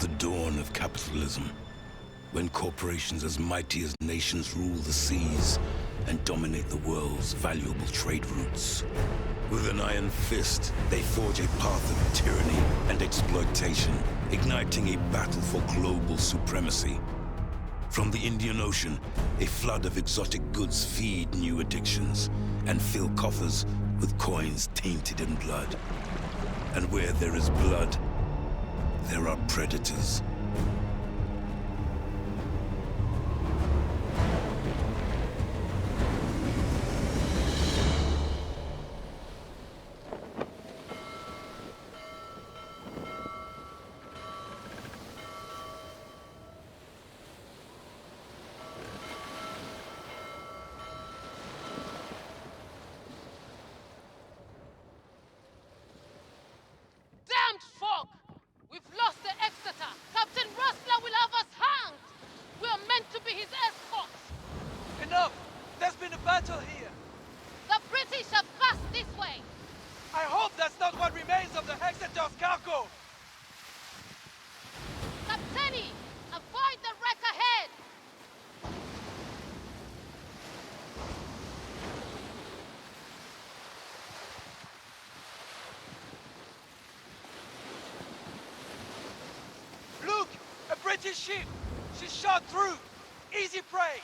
the dawn of capitalism, when corporations as mighty as nations rule the seas and dominate the world's valuable trade routes. With an iron fist, they forge a path of tyranny and exploitation, igniting a battle for global supremacy. From the Indian Ocean, a flood of exotic goods feed new addictions and fill coffers with coins tainted in blood. And where there is blood, there are predators. Damned fog! We've lost the Exeter! Captain Rustler will have us hanged! We are meant to be his escorts! Enough! There's been a battle here! The British have passed this way! I hope that's not what remains of the Exeter's cargo! Captaini! Avoid the wreck ahead! Look! A British ship! She's shot through! Easy prey!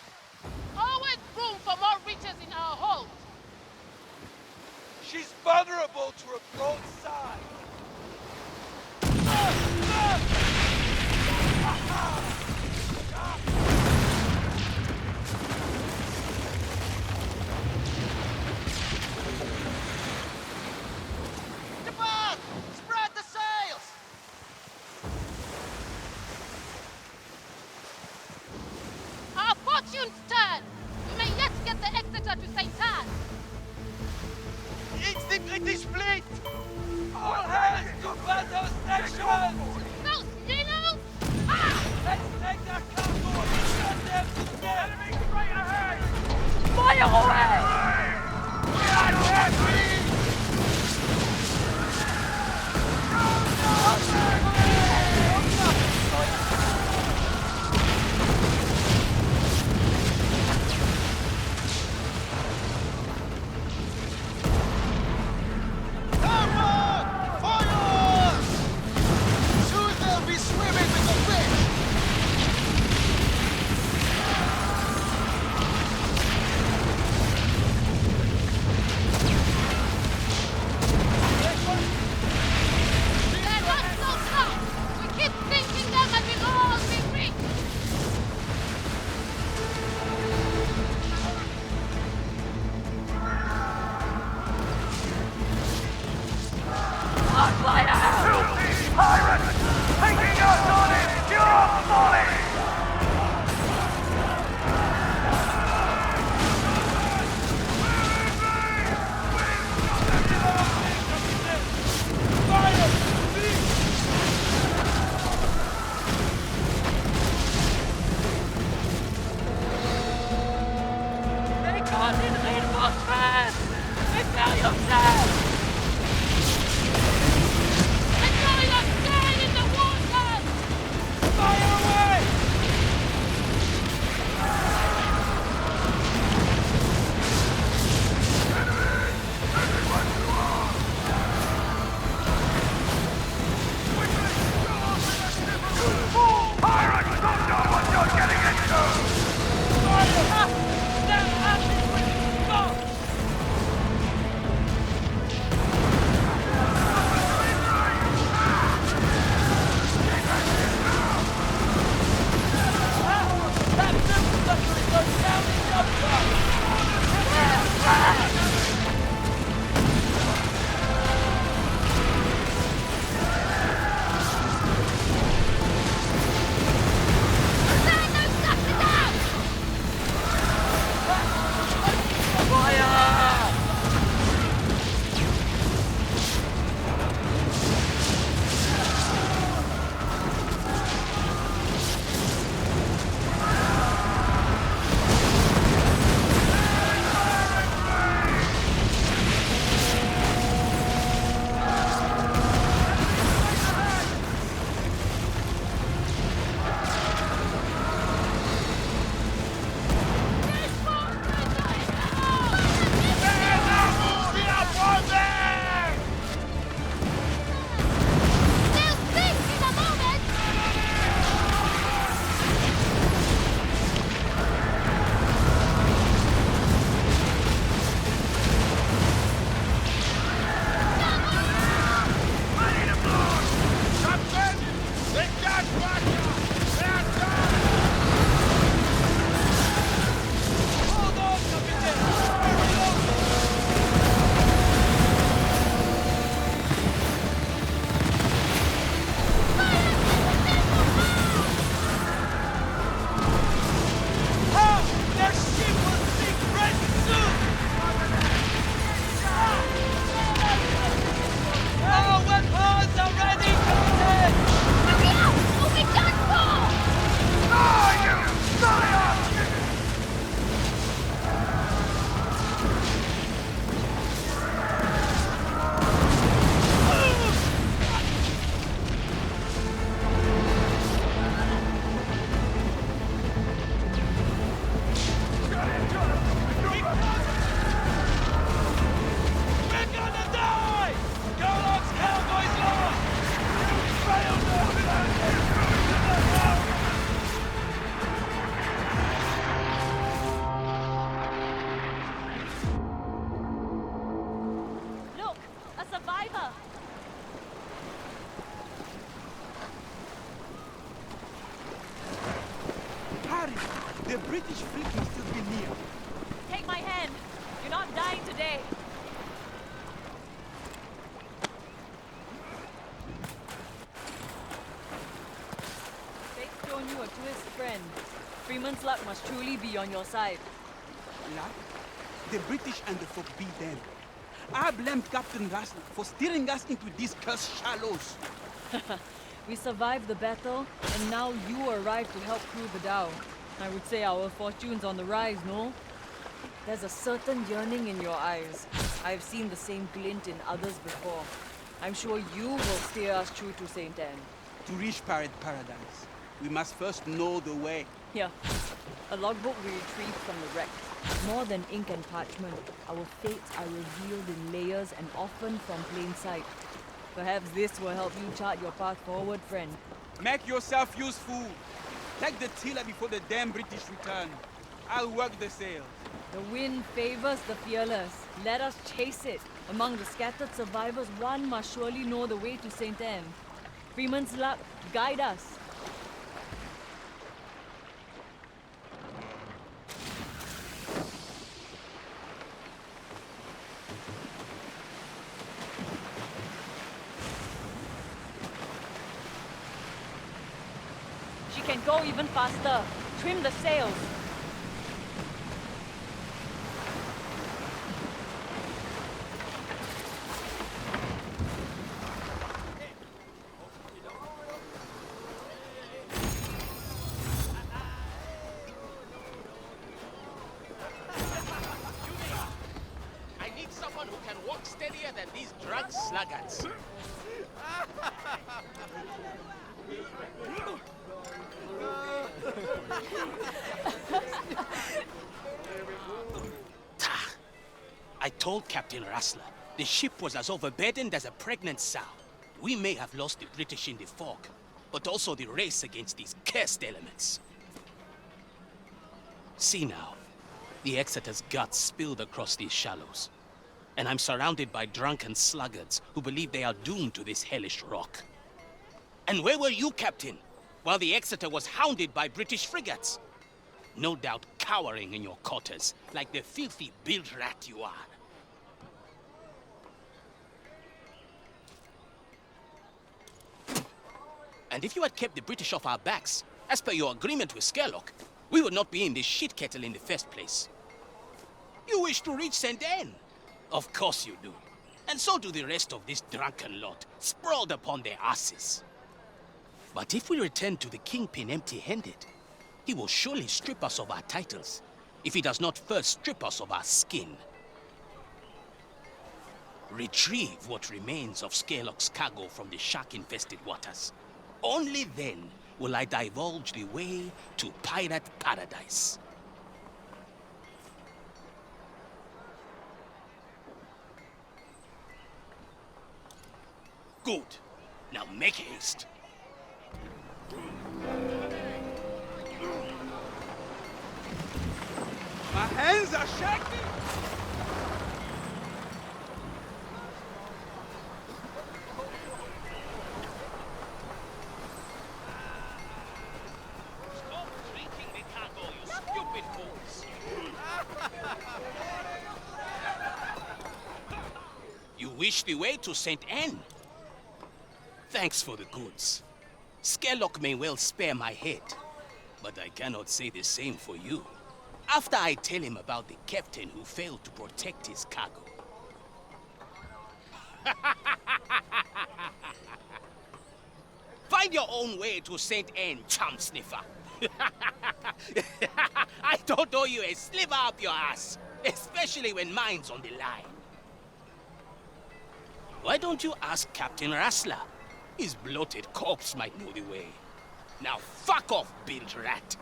Always room for more riches in our hold! She's vulnerable to a broadside! Depart! Spread the sails! Our fortunes turn! We may yet get the Exeter to St. Anne! It's the British fleet! All hands! The British fleet must still be near. Take my hand. You're not dying today. Fate's thrown you a twist, friend. Freeman's luck must truly be on your side. Luck? The British and the folk beat them. I blamed Captain Rustler for steering us into these cursed shallows. We survived the battle, and now you arrived to help crew the dhow. I would say our fortune's on the rise, no? There's a certain yearning in your eyes. I've seen the same glint in others before. I'm sure you will steer us true to St. Anne. To reach Pirate Paradise, we must first know the way. Here, a logbook we retrieved from the wreck. More than ink and parchment, our fates are revealed in layers and often from plain sight. Perhaps this will help you chart your path forward, friend. Make yourself useful. Take the tiller before the damn British return. I'll work the sails. The wind favors the fearless. Let us chase it. Among the scattered survivors, one must surely know the way to St. Anne. Freeman's luck, guide us. She can go even faster. Trim the sails. I need someone who can walk steadier than these drug sluggards. I told Captain Rustler the ship was as overburdened as a pregnant sow. We may have lost the British in the fog, but also the race against these cursed elements. See now, the Exeter's guts spilled across these shallows, and I'm surrounded by drunken sluggards who believe they are doomed to this hellish rock. And where were you, Captain, while the Exeter was hounded by British frigates? No doubt cowering in your quarters, like the filthy bilge rat you are. And if you had kept the British off our backs, as per your agreement with Skerlock, we would not be in this shit kettle in the first place. You wish to reach St. Anne? Of course you do. And so do the rest of this drunken lot, sprawled upon their asses. But if we return to the Kingpin empty-handed, he will surely strip us of our titles, if he does not first strip us of our skin. Retrieve what remains of Skerlock's cargo from the shark-infested waters. Only then will I divulge the way to Pirate Paradise. Good. Now make haste. My hands are shaking! Stop drinking the cargo, you stupid fools! You wish the way to St. Anne? Thanks for the goods. Skerlock may well spare my head, but I cannot say the same for you. After I tell him about the captain who failed to protect his cargo. Find your own way to St. Anne, chum sniffer. I don't owe you a sliver up your ass, especially when mine's on the line. Why don't you ask Captain Rustler? His bloated corpse might know the way. Now fuck off, bilge rat.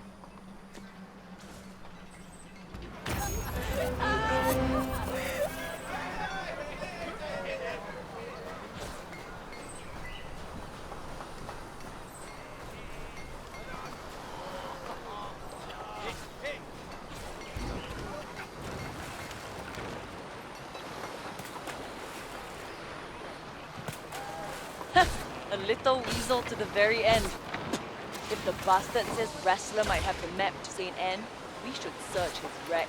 A little weasel to the very end. If the bastard says Wrestler might have the map to St. Anne, we should search his wreck.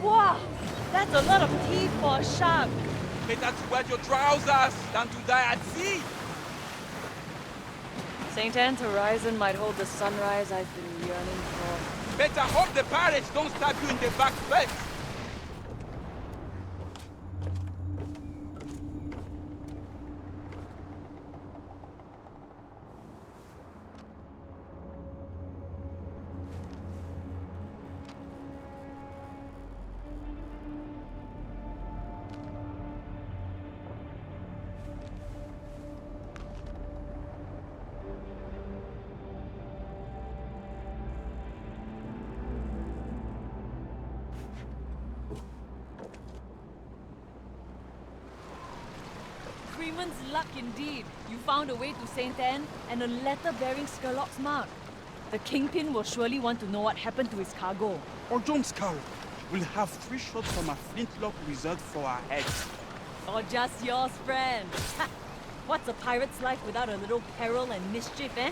Wow! That's a lot of teeth for a shark! Better to wet your trousers than to die at sea! St. Anne's horizon might hold the sunrise I've been yearning for. Better hope the pirates don't stab you in the back first! Freeman's luck indeed. You found a way to St. Anne and a letter bearing Skurlock's mark. The Kingpin will surely want to know what happened to his cargo. Or John Scarrow. We'll have 3 shots from a flintlock reserved for our heads. Or just yours, friend. Ha! What's a pirate's life without a little peril and mischief, eh?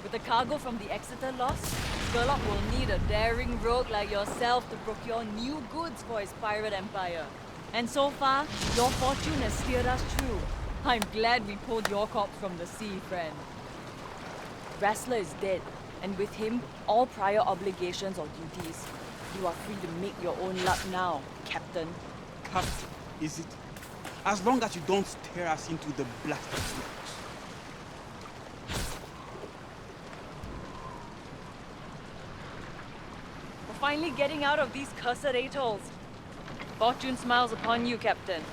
With the cargo from the Exeter lost, Skurlock will need a daring rogue like yourself to procure new goods for his pirate empire. And so far, your fortune has steered us true. I'm glad we pulled your corpse from the sea, friend. Wrestler is dead, and with him, all prior obligations or duties. You are free to make your own luck now, Captain. Captain, is it? As long as you don't stare us into the blasted rocks. We're finally getting out of these cursed atolls. Fortune smiles upon you, Captain.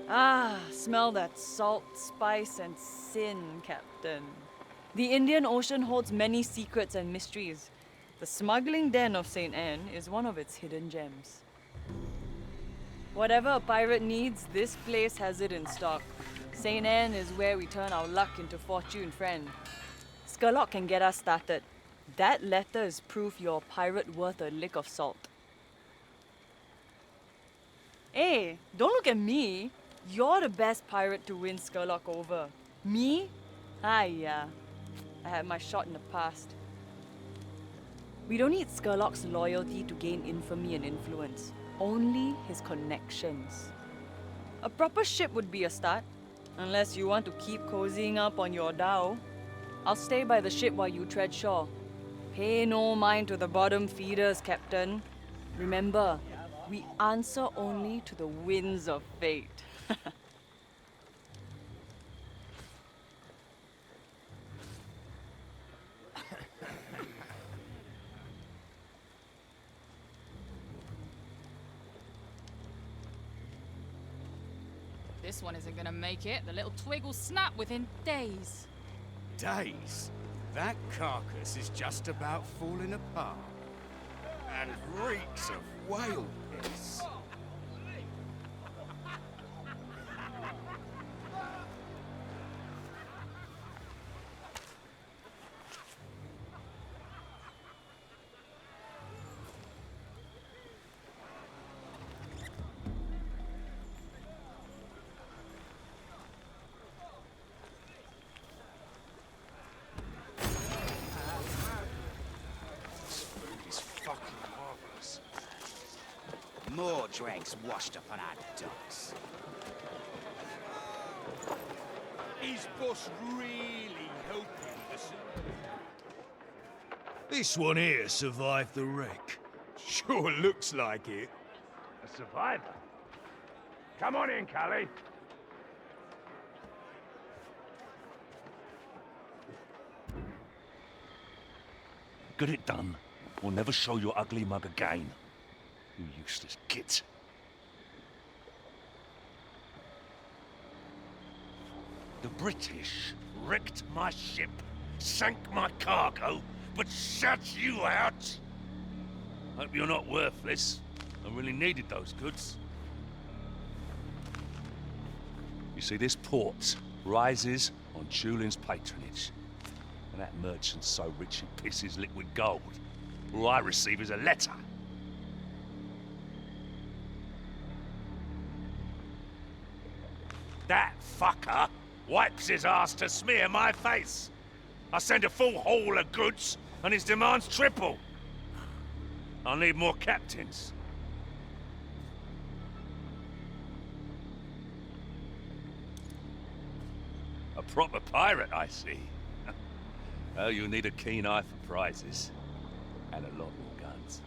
Ah, smell that salt, spice, and sin, Captain. The Indian Ocean holds many secrets and mysteries. The smuggling den of St. Anne is one of its hidden gems. Whatever a pirate needs, this place has it in stock. St. Anne is where we turn our luck into fortune, friend. Skurlock can get us started. That letter is proof you're a pirate worth a lick of salt. Hey, don't look at me. You're the best pirate to win Skurlock over. Me? Yeah. I had my shot in the past. We don't need Skurlock's loyalty to gain infamy and influence. Only his connections. A proper ship would be a start. Unless you want to keep cozying up on your dhow. I'll stay by the ship while you tread shore. Pay no mind to the bottom feeders, Captain. Remember, we answer only to the winds of fate. This one isn't gonna make it. The little twig will snap within days. Days? That carcass is just about falling apart. And reeks of whale piss. More dregs washed up on our docks. Is boss really helping us? This one here survived the wreck. Sure looks like it. A survivor? Come on in, Callie. Get it done, or never show your ugly mug again. You useless git. The British wrecked my ship, sank my cargo, but shut you out? Hope you're not worthless. I really needed those goods. You see, this port rises on Julian's patronage. And that merchant's so rich he pisses liquid gold. All I receive is a letter. That fucker wipes his ass to smear my face. I send a full haul of goods, and his demands triple. I'll need more captains. A proper pirate, I see. Oh, you'll need a keen eye for prizes. And a lot more guns.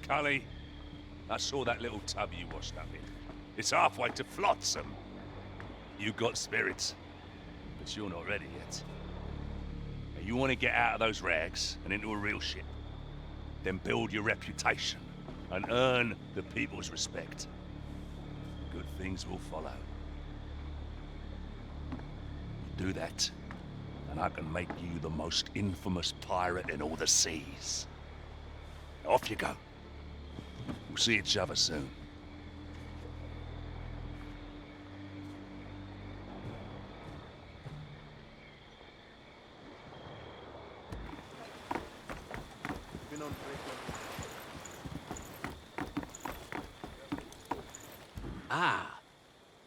Cully, I saw that little tub you washed up in. It's halfway to Flotsam. You got spirits, but you're not ready yet. Now, you want to get out of those rags and into a real ship. Then build your reputation and earn the people's respect. Good things will follow. You do that, and I can make you the most infamous pirate in all the seas. Off you go. We'll see each other soon. Ah,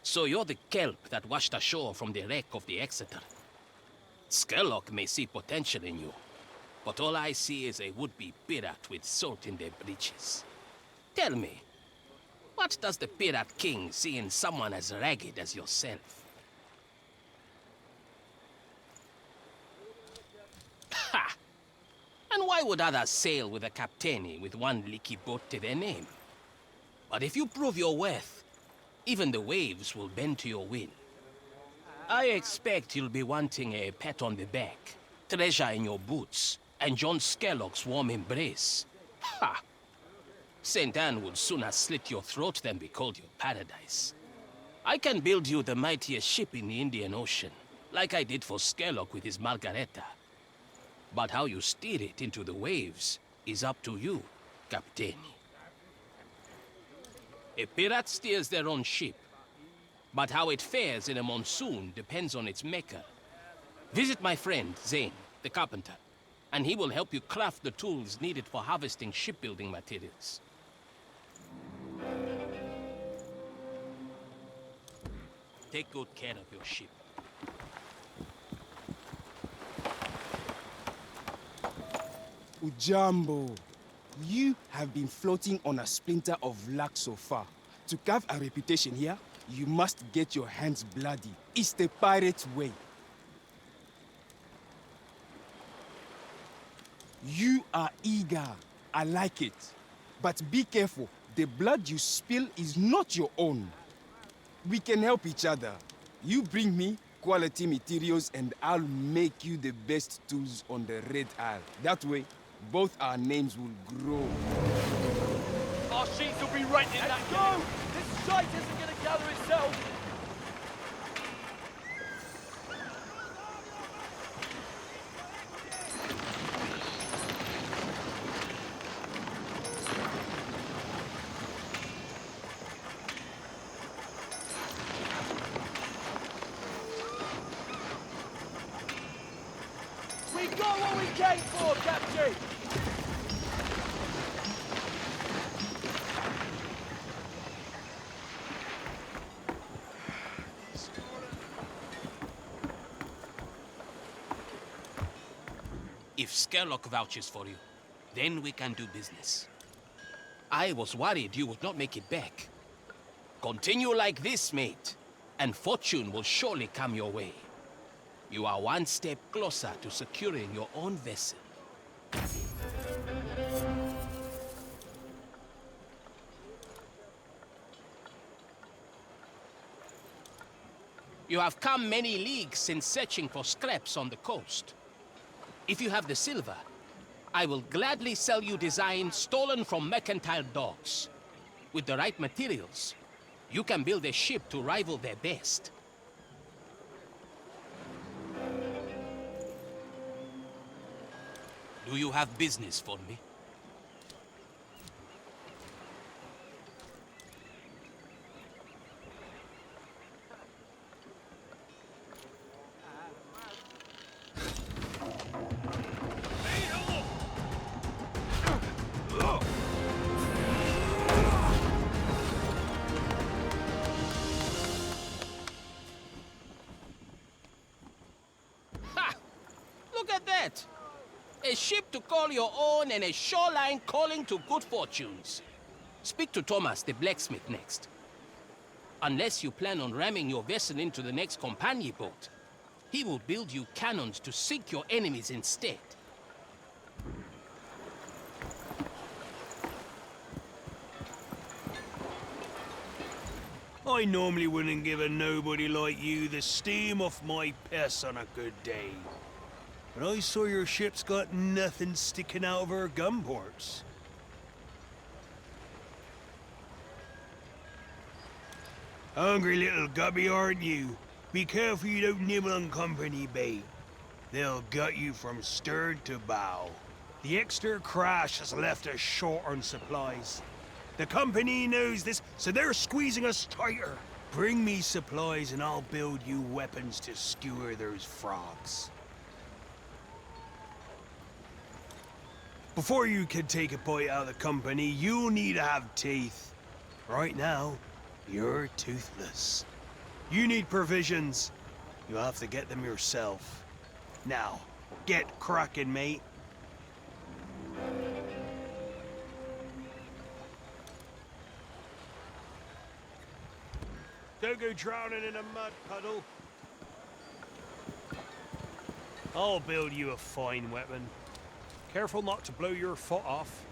so you're the kelp that washed ashore from the wreck of the Exeter. Skerlock may see potential in you, but all I see is a would-be pirate with salt in their breeches. Tell me, what does the Pirate King see in someone as ragged as yourself? Ha! And why would others sail with a captaini with one leaky boat to their name? But if you prove your worth, even the waves will bend to your will. I expect you'll be wanting a pat on the back, treasure in your boots, and John Skerlock's warm embrace. Ha! St. Anne would sooner slit your throat than be called your paradise. I can build you the mightiest ship in the Indian Ocean, like I did for Skerlock with his Margareta. But how you steer it into the waves is up to you, Captain. A pirate steers their own ship, but how it fares in a monsoon depends on its maker. Visit my friend, Zane, the carpenter, and he will help you craft the tools needed for harvesting shipbuilding materials. Take good care of your ship. Ujambo, you have been floating on a splinter of luck so far. To carve a reputation here, you must get your hands bloody. It's the pirate way. You are eager. I like it. But be careful. The blood you spill is not your own. We can help each other. You bring me quality materials and I'll make you the best tools on the Red Isle. That way, both our names will grow. Our sheets will be right in that go! This shite isn't gonna gather itself! We got what we came for, Captain! If Skerlock vouches for you, then we can do business. I was worried you would not make it back. Continue like this, mate, and fortune will surely come your way. You are one step closer to securing your own vessel. You have come many leagues since searching for scraps on the coast. If you have the silver, I will gladly sell you designs stolen from mercantile docks. With the right materials, you can build a ship to rival their best. Do you have business for me? Ha! Look at that! A ship to call your own and a shoreline calling to good fortunes. Speak to Thomas, the blacksmith, next. Unless you plan on ramming your vessel into the next companion boat, he will build you cannons to sink your enemies instead. I normally wouldn't give a nobody like you the steam off my piss on a good day. But I saw your ship's got nothing sticking out of her gun ports. Hungry little gubby, aren't you? Be careful you don't nibble on company bait. They'll gut you from stern to bow. The extra crash has left us short on supplies. The company knows this, so they're squeezing us tighter. Bring me supplies and I'll build you weapons to skewer those frogs. Before you can take a bite out of the company, you'll need to have teeth. Right now, you're toothless. You need provisions. You'll have to get them yourself. Now, get cracking, mate. Don't go drowning in a mud puddle. I'll build you a fine weapon. Careful not to blow your foot off.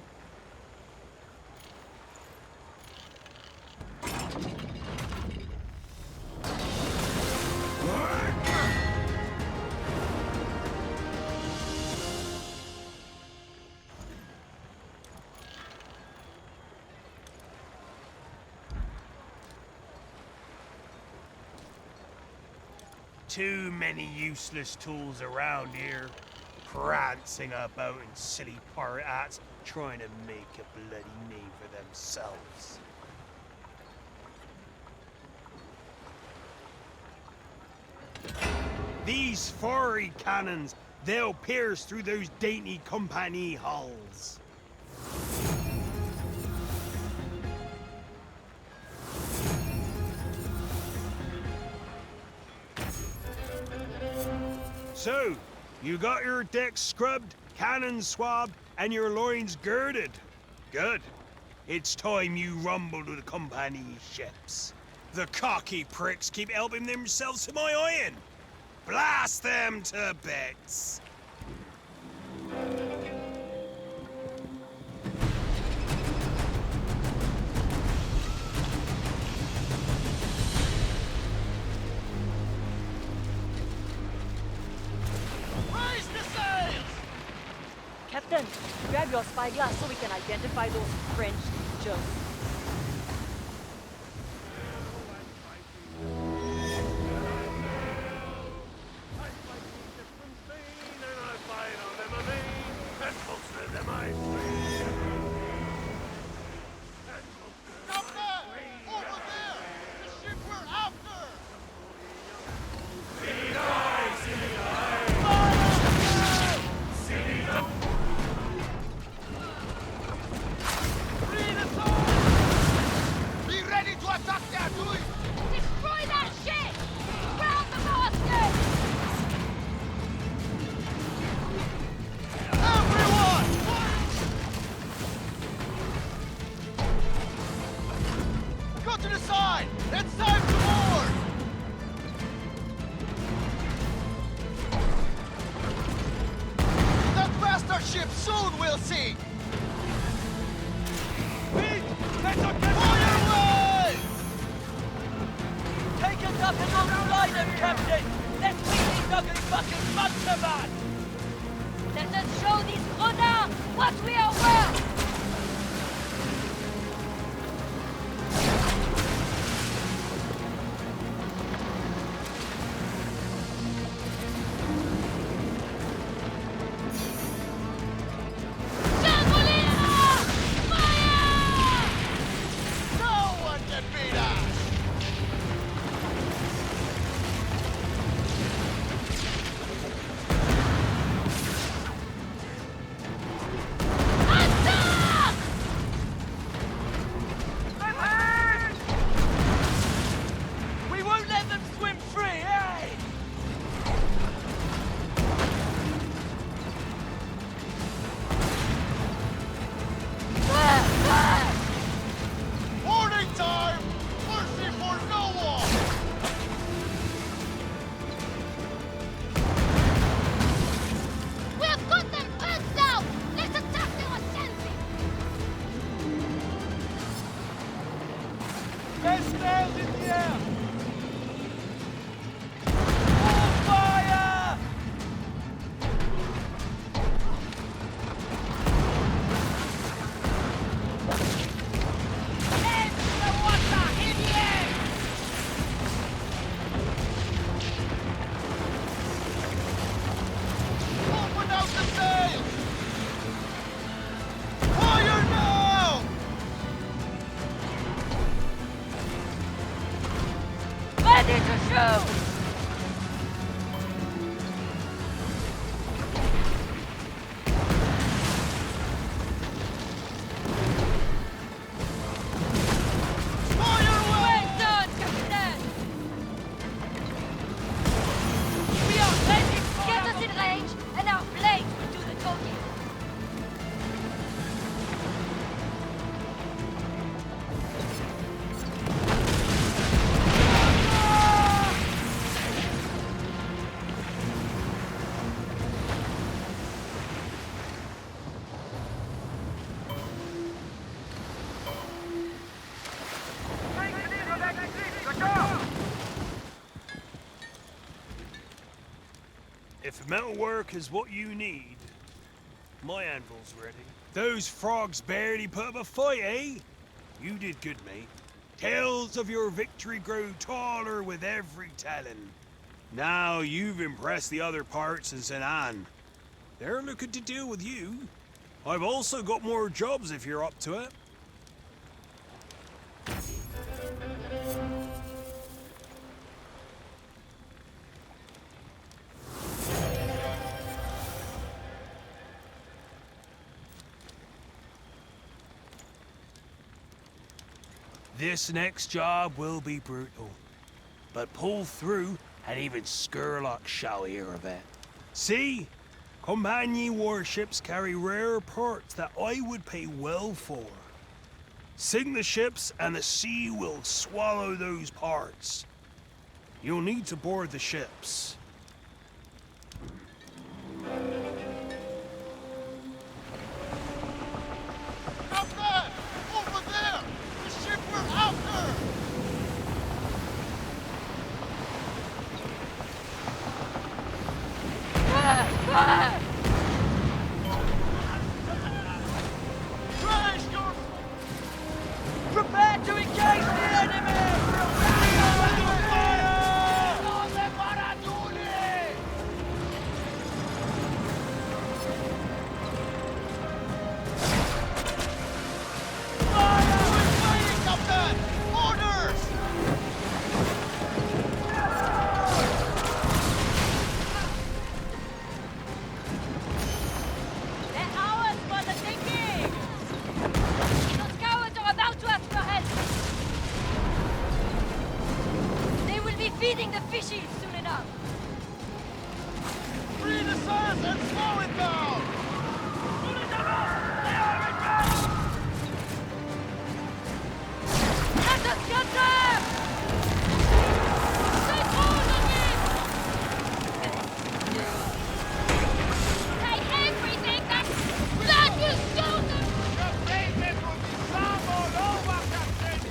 Too many useless tools around here. Prancing about in silly pirate hats, trying to make a bloody name for themselves. These fiery cannons, they'll pierce through those dainty company hulls. So, you got your decks scrubbed, cannons swabbed, and your loins girded. Good. It's time you rumble to the company ships. The cocky pricks keep helping themselves to my iron. Blast them to bits. Captain, grab your spyglass so we can identify those French creatures. Destroy that shit! Ground the basket! Everyone! Go to the side! It's time to board! That bastard ship soon we'll see! Pete! Let's not get fire away! Take us up and outside them, Captain! Let's beat these ugly fucking monster man! Let us show these renards what we are worth! No one can beat us! We won't let them swim free, eh? Morning time! Mercy for no one! We have got them pinned down! Let's attack their ascending! Get sails in the air! All fire! Into the water! In the air! Open out the sails! Fire now! Ready to shoot! Fire away! Well done, Captain! We are ready! Get us in range, and our blades will do the talking. If metalwork is what you need, my anvil's ready. Those frogs barely put up a fight, eh? You did good, mate. Tales of your victory grow taller with every telling. Now you've impressed the other parts in St. Anne. They're looking to deal with you. I've also got more jobs if you're up to it. This next job will be brutal, but pull through and even Skurlock shall hear of it. See? Companion warships carry rare parts that I would pay well for. Sink the ships and the sea will swallow those parts. You'll need to board the ships. Not that! Over there! The ship we're after! Crash your... Let us get them! Take hold of it! Take everything that will show them! Your statement will be slam all over, Captain!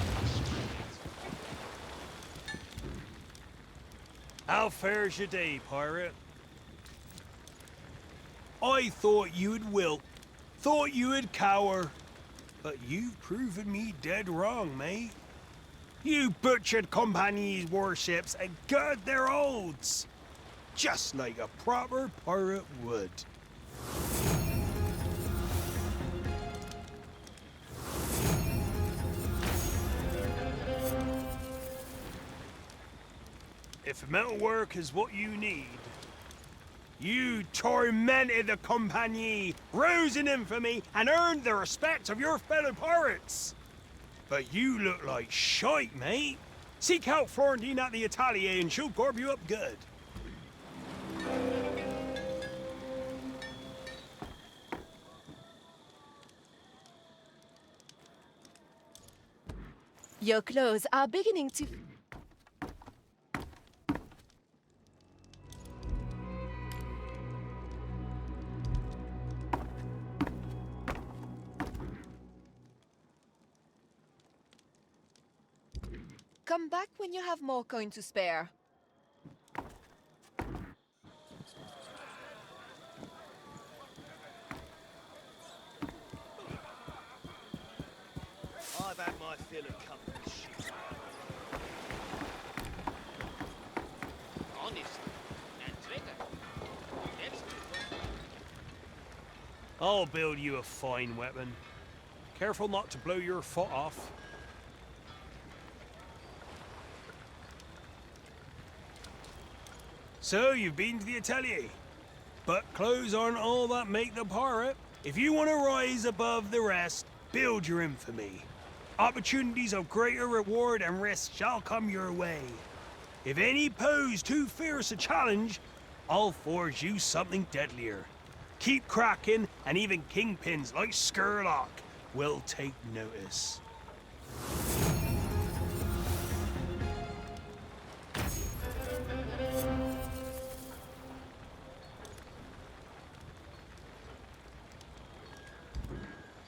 How fares your day, pirate? I thought you'd wilt, thought you'd cower, but you've proven me dead wrong, mate. You butchered Compagnie's warships and gutted their holds, just like a proper pirate would. If metalwork is what you need, you tormented the Compagnie, rose in infamy, and earned the respect of your fellow pirates. But you look like shite, mate. Seek out Florentine at the Atelier and she'll garb you up good. Your clothes are beginning to... Come back when you have more coin to spare. I've had my fill of company shit. Honest and trigger. I'll build you a fine weapon. Careful not to blow your foot off. So, you've been to the Atelier. But clothes aren't all that make the pirate. If you want to rise above the rest, build your infamy. Opportunities of greater reward and risk shall come your way. If any pose too fierce a challenge, I'll forge you something deadlier. Keep cracking, and even kingpins like Skurlock will take notice.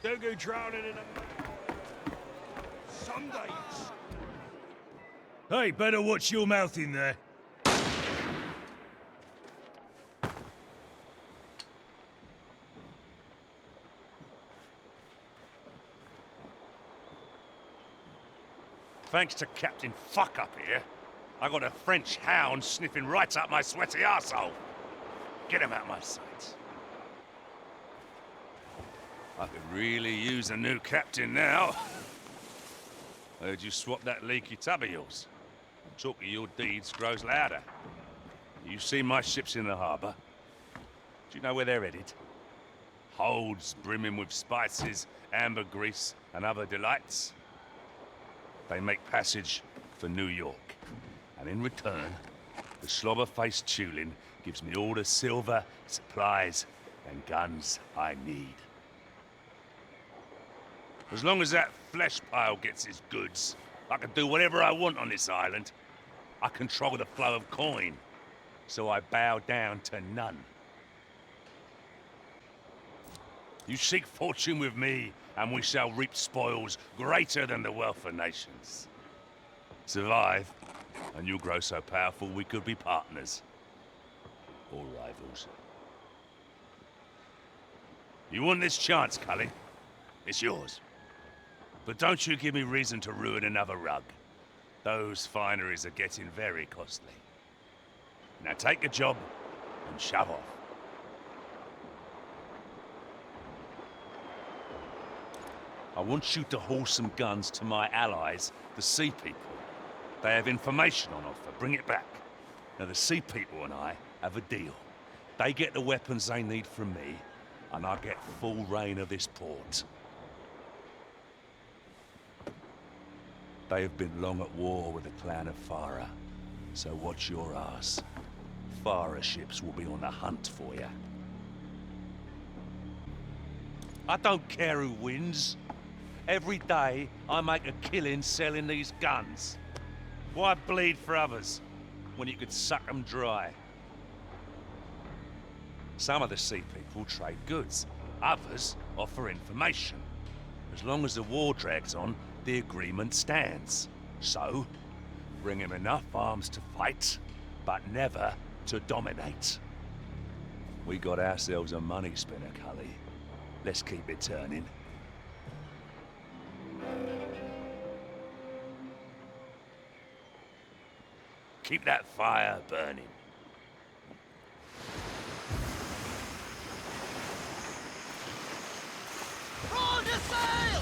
Don't go drowning in a... Some days. Hey, better watch your mouth in there. Thanks to Captain Fuck Up here, I got a French hound sniffing right up my sweaty arsehole. Get him out of my sight. I could really use a new captain now. I heard you swap that leaky tub of yours. The talk of your deeds grows louder. You've seen my ships in the harbour. Do you know where they're headed? Holds brimming with spices, ambergris, and other delights. They make passage for New York. And in return, the slobber-faced Tulin gives me all the silver, supplies, and guns I need. As long as that flesh pile gets his goods, I can do whatever I want on this island. I control the flow of coin, so I bow down to none. You seek fortune with me, and we shall reap spoils greater than the wealth of nations. Survive, and you'll grow so powerful we could be partners. Or rivals. You want this chance, Cully? It's yours. But don't you give me reason to ruin another rug. Those fineries are getting very costly. Now take a job and shove off. I want you to haul some guns to my allies, the Sea People. They have information on offer. Bring it back. Now the Sea People and I have a deal. They get the weapons they need from me, and I get full reign of this port. They have been long at war with the clan of Farah, so watch your ass. Farah ships will be on the hunt for you. I don't care who wins. Every day, I make a killing selling these guns. Why bleed for others when you could suck them dry? Some of the sea people trade goods. Others offer information. As long as the war drags on, the agreement stands. So, bring him enough arms to fight, but never to dominate. We got ourselves a money spinner, Cully. Let's keep it turning. Keep that fire burning. Roll the sail!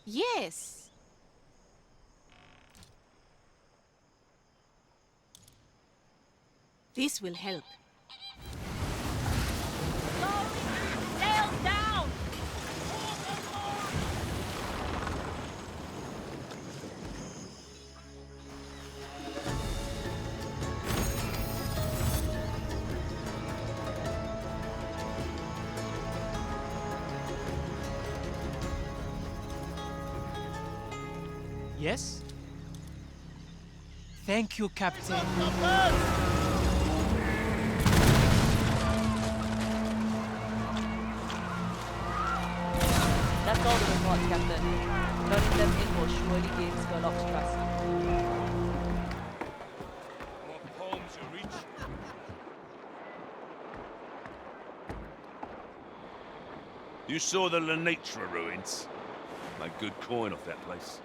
Yes. This will help. Sail down! Yes? Thank you, Captain. That's all the reports, Captain. Turning them in will surely gain Sherlock's trust. What palms you reach? You saw the Lenitra ruins? Made good coin off that place.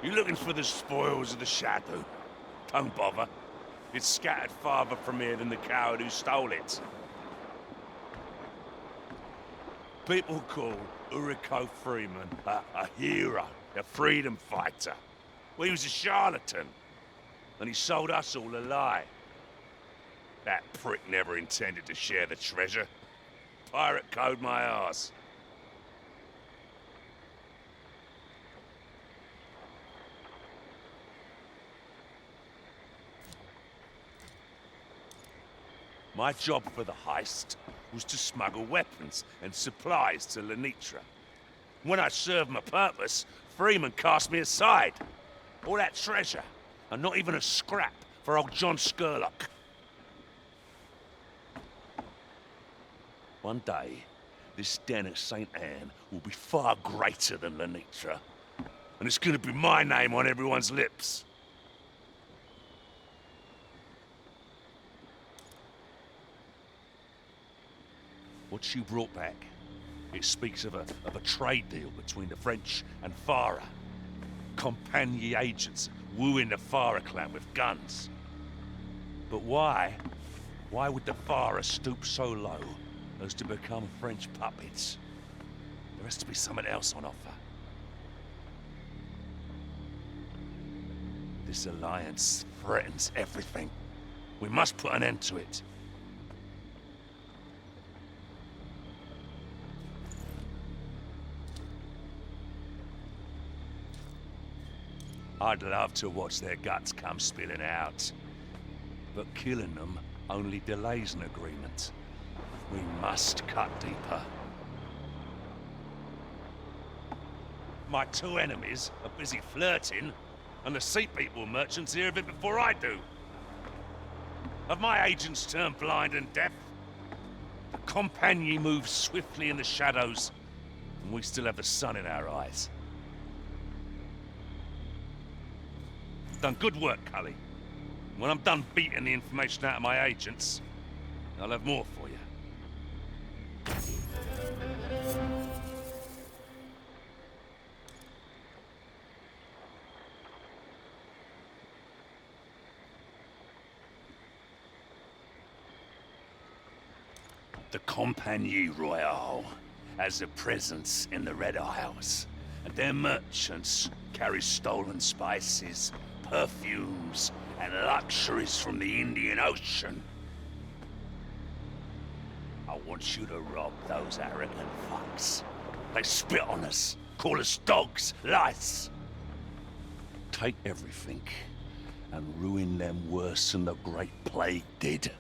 You looking for the spoils of the Shadow? Don't bother. It's scattered farther from here than the coward who stole it. People call Uriko Freeman a hero, a freedom fighter. Well, he was a charlatan, and he sold us all a lie. That prick never intended to share the treasure. Pirate code my arse. My job for the heist was to smuggle weapons and supplies to Lenitra. When I served my purpose, Freeman cast me aside. All that treasure, and not even a scrap for old John Skurlock. One day, this den at St. Anne will be far greater than Lenitra. And it's gonna be my name on everyone's lips. What she brought back, it speaks of a trade deal between the French and Farah. Compagnie agents wooing the Farah clan with guns. But why? Why would the Farah stoop so low as to become French puppets? There has to be something else on offer. This alliance threatens everything. We must put an end to it. I'd love to watch their guts come spilling out. But killing them only delays an agreement. We must cut deeper. My two enemies are busy flirting, and the Sea People merchants hear of it before I do. Have my agents turned blind and deaf? The Compagnie moves swiftly in the shadows, and we still have the sun in our eyes. Done good work, Cully. When I'm done beating the information out of my agents, I'll have more for you. The Compagnie Royale has a presence in the Red Isles, and their merchants carry stolen spices, perfumes, and luxuries from the Indian Ocean. I want you to rob those arrogant fucks. They spit on us, call us dogs, lice. Take everything and ruin them worse than the Great Plague did.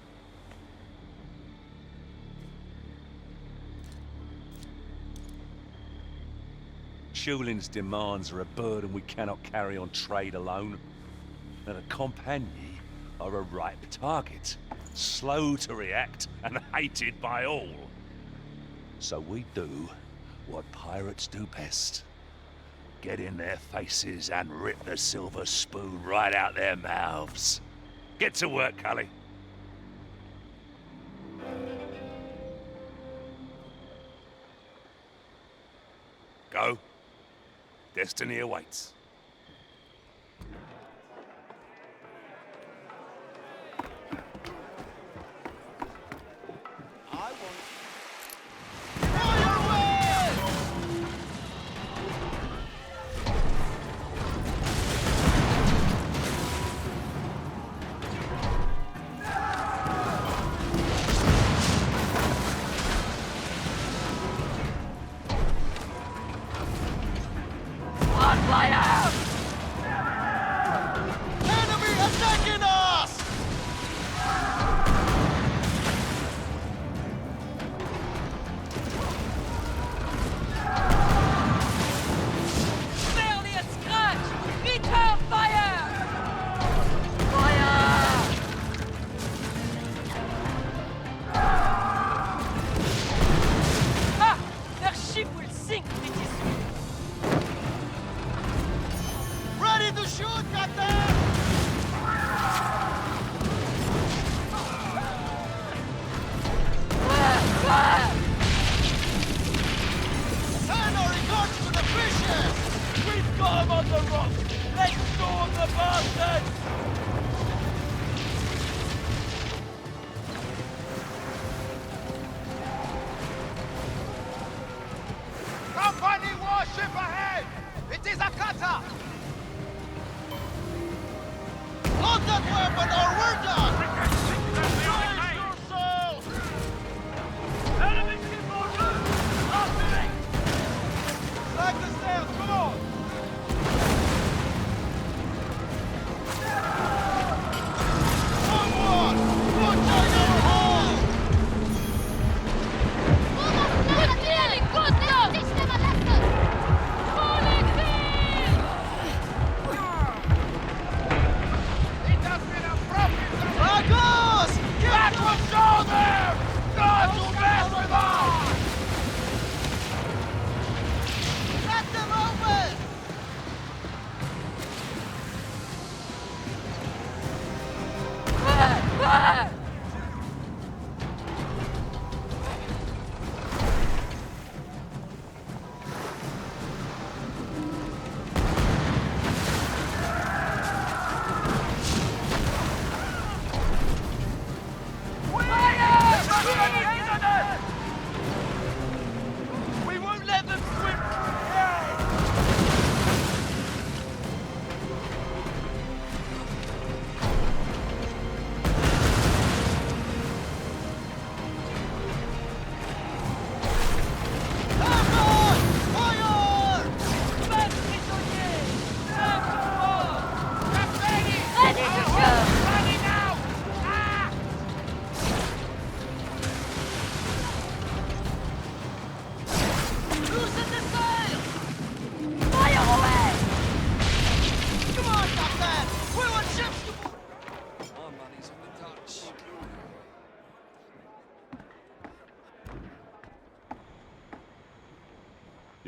Shulin's demands are a burden we cannot carry on trade alone. And the Compagnie are a ripe target, slow to react and hated by all. So we do what pirates do best. Get in their faces and rip the silver spoon right out their mouths. Get to work, Cully. Go. Destiny awaits.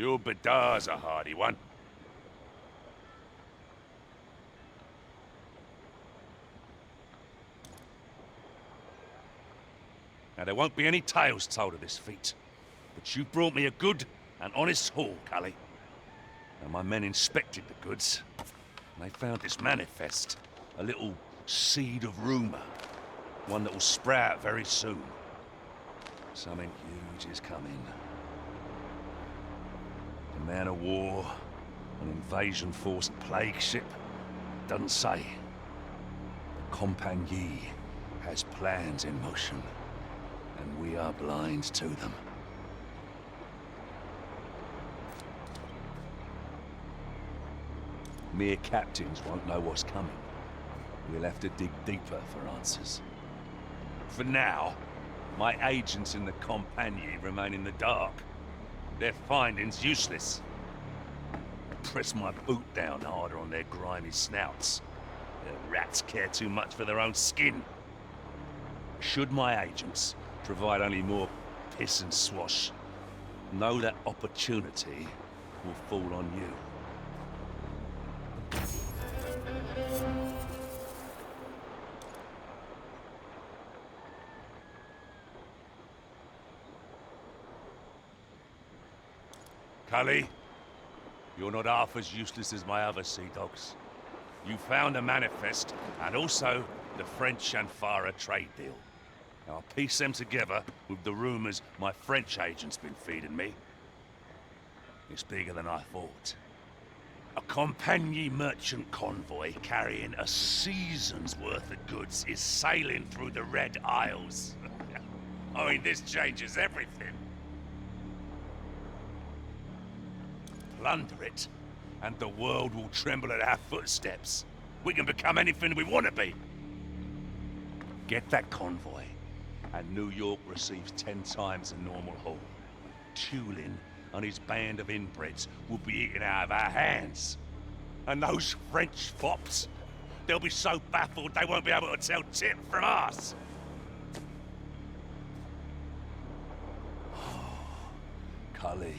Your Badar's a hardy one. Now, there won't be any tales told of this feat, but you brought me a good and honest haul, Cully. And my men inspected the goods, and they found this manifest, a little seed of rumor, one that will sprout very soon. Something huge is coming. A man of war, an invasion force plague ship, doesn't say. The Compagnie has plans in motion, and we are blind to them. Mere captains won't know what's coming. We'll have to dig deeper for answers. For now, my agents in the Compagnie remain in the dark. Their findings useless. Press my boot down harder on their grimy snouts. The rats care too much for their own skin. Should my agents provide only more piss and swash, know that opportunity will fall on you. Cully, you're not half as useless as my other sea dogs. You found a manifest, and also the French and Farah trade deal. Now, I'll piece them together with the rumors my French agent's been feeding me. It's bigger than I thought. A Compagnie merchant convoy carrying a season's worth of goods is sailing through the Red Isles. I mean, this changes everything. Plunder it, and the world will tremble at our footsteps. We can become anything we want to be. Get that convoy, and New York receives 10 times the normal haul. Tulin and his band of inbreds will be eaten out of our hands. And those French fops, they'll be so baffled they won't be able to tell tip from us. Cully.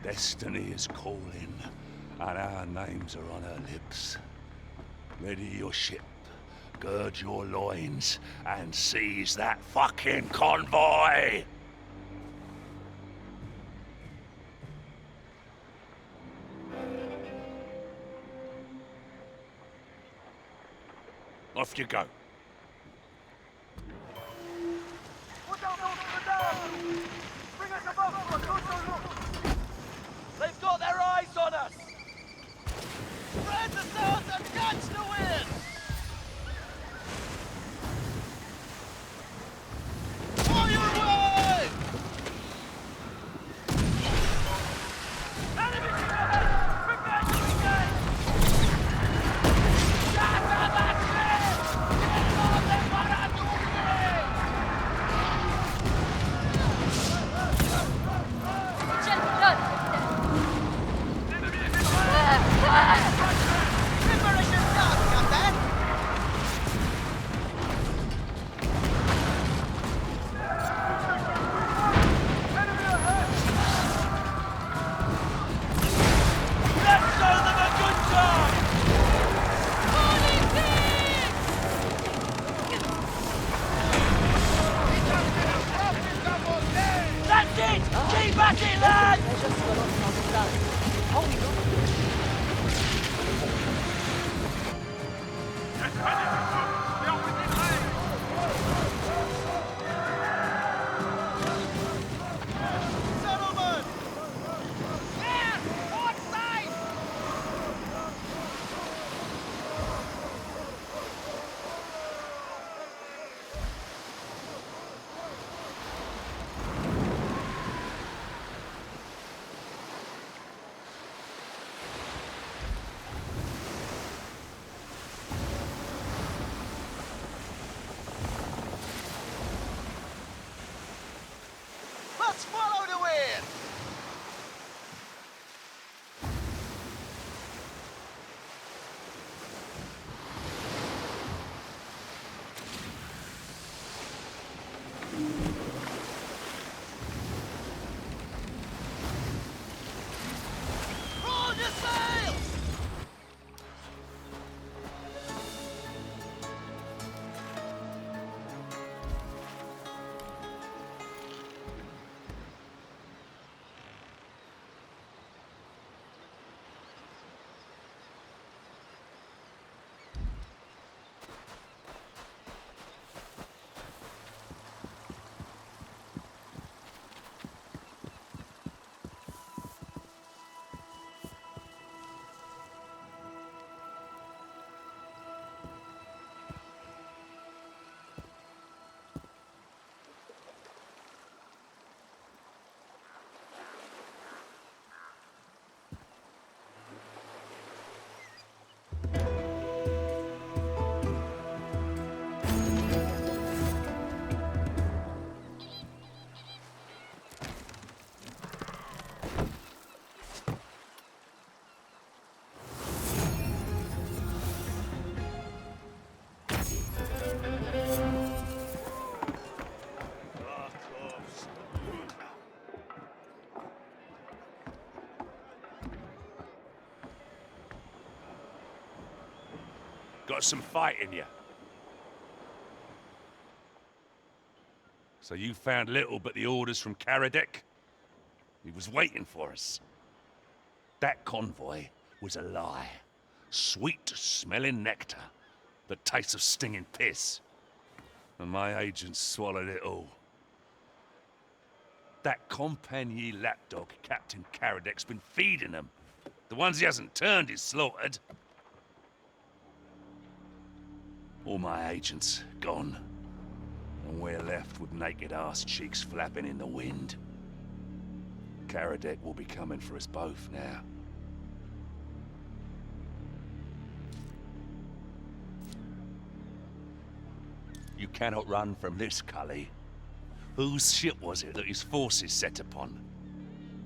Destiny is calling, and our names are on her lips. Ready your ship, gird your loins, and seize that fucking convoy! Off you go. They've got their eyes on us! Spread the sails and catch the wind! Fire away! Enemy to the head! Prepare to engage! Got some fight in you. So you found little but the orders from Karadec? He was waiting for us. That convoy was a lie. Sweet-smelling nectar that tastes of stinging piss. And my agents swallowed it all. That compagnie lapdog Captain Karadec's been feeding them. The ones he hasn't turned is slaughtered. All my agents gone. And we're left with naked ass cheeks flapping in the wind. Karadec will be coming for us both now. You cannot run from this, Cully. Whose ship was it that his forces set upon?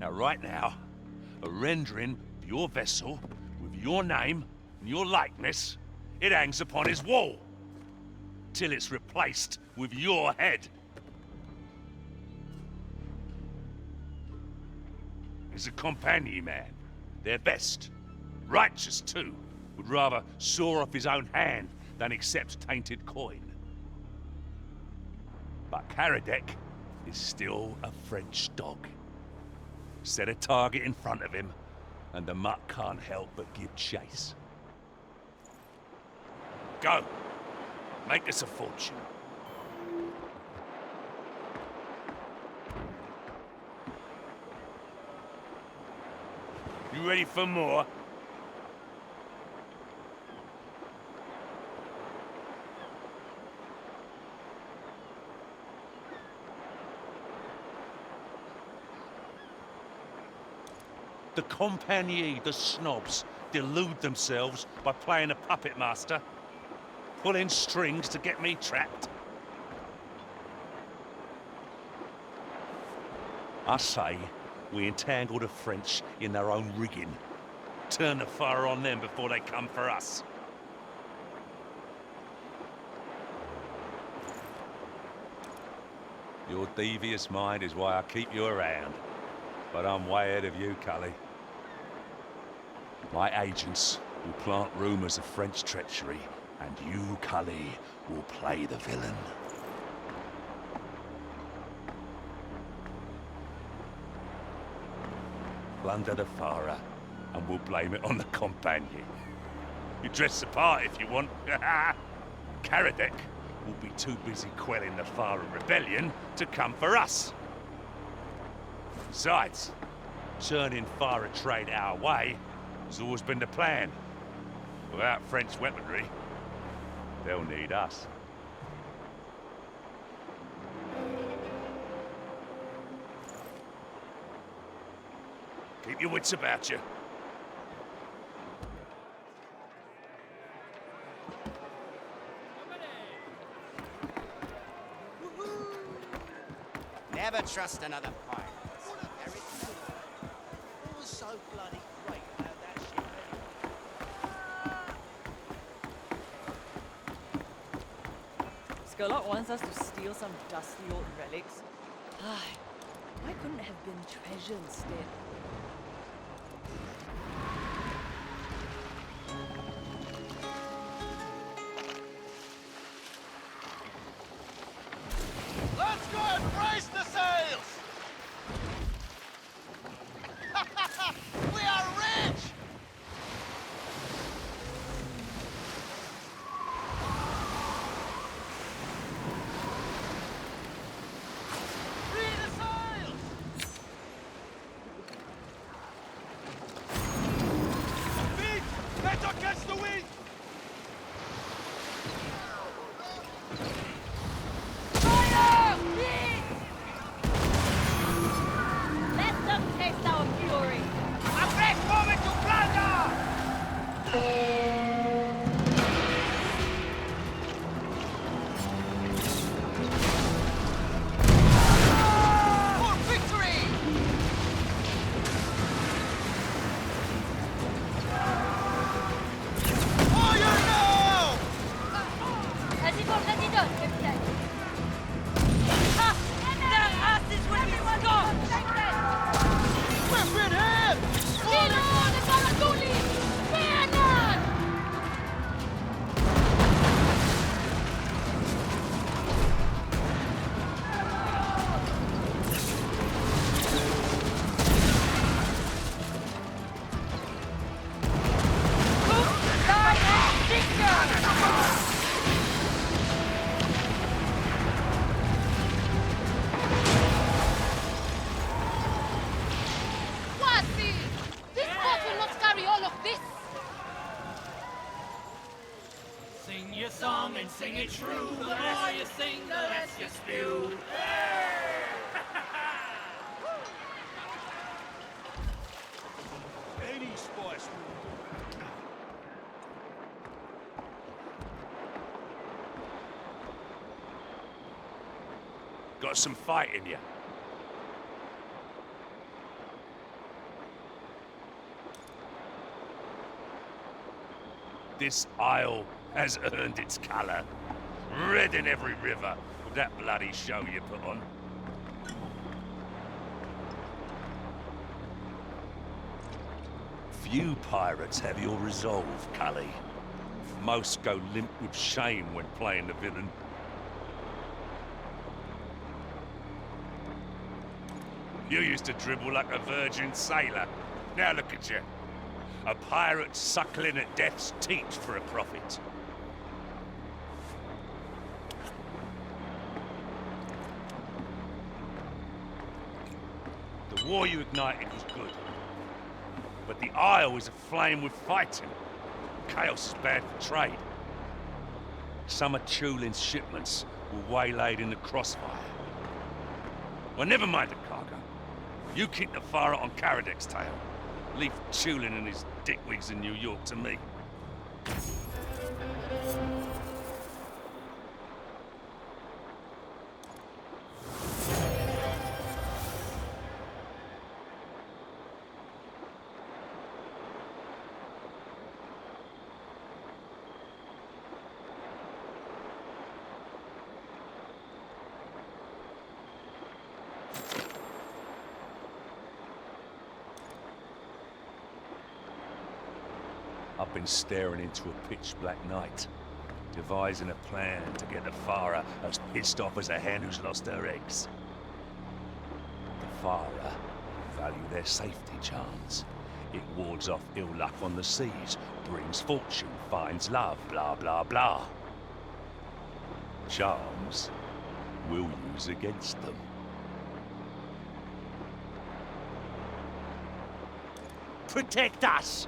Now, right now, a rendering of your vessel with your name and your likeness, it hangs upon his wall. Till it's replaced with your head. He's a companion man. Their best. Righteous, too. Would rather saw off his own hand than accept tainted coin. But Karadec is still a French dog. Set a target in front of him, and the mutt can't help but give chase. Go! Make us a fortune. You ready for more? The compagnie, the snobs, delude themselves by playing a puppet master, pulling strings to get me trapped. I say we entangle the French in their own rigging. Turn the fire on them before they come for us. Your devious mind is why I keep you around. But I'm way ahead of you, Cully. My agents will plant rumors of French treachery, and you, Cully, will play the villain. Plunder the Farah, and we'll blame it on the companion. You dress the part if you want. Karadec will be too busy quelling the Farah rebellion to come for us. Besides, turning Farah trade our way has always been the plan. Without French weaponry, they'll need us. Keep your wits about you. Never trust another pirate. What was so bloody great about that ship anyway? Sherlock wants us to steal some dusty old relics. Why couldn't it have been treasure instead? Let's go and raise the sails! We are rich! Free the sails! all of this? Sing your song and sing it true. The more you sing, the less you spew. Any spice. Got some fight in you. This isle has earned its colour. Red in every river with that bloody show you put on. Few pirates have your resolve, Cully. Most go limp with shame when playing the villain. You used to dribble like a virgin sailor. Now look at you. A pirate suckling at death's teat for a profit. The war you ignited was good. But the Isle is aflame with fighting. Chaos is bad for trade. Some of Tulin's shipments were waylaid in the crossfire. Well, never mind the cargo. You keep the fire on Karadek's tail. Leave Tulin and his dickwigs in New York to me. I've been staring into a pitch-black night, devising a plan to get the Farah as pissed off as a hen who's lost her eggs. The Farah value their safety charms. It wards off ill luck on the seas, brings fortune, finds love, blah, blah, blah. Charms we'll use against them. Protect us!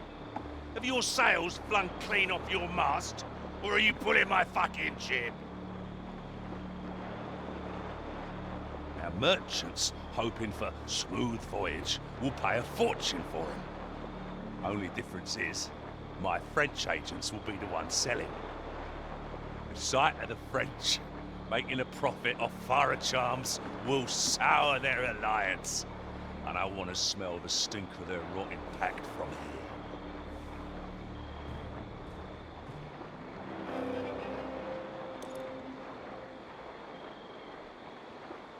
Have your sails flung clean off your mast? Or are you pulling my fucking ship? Our merchants, hoping for smooth voyage, will pay a fortune for them. Only difference is, my French agents will be the ones selling. The sight of the French making a profit off Farah charms will sour their alliance. And I want to smell the stink of their rotting pact from here.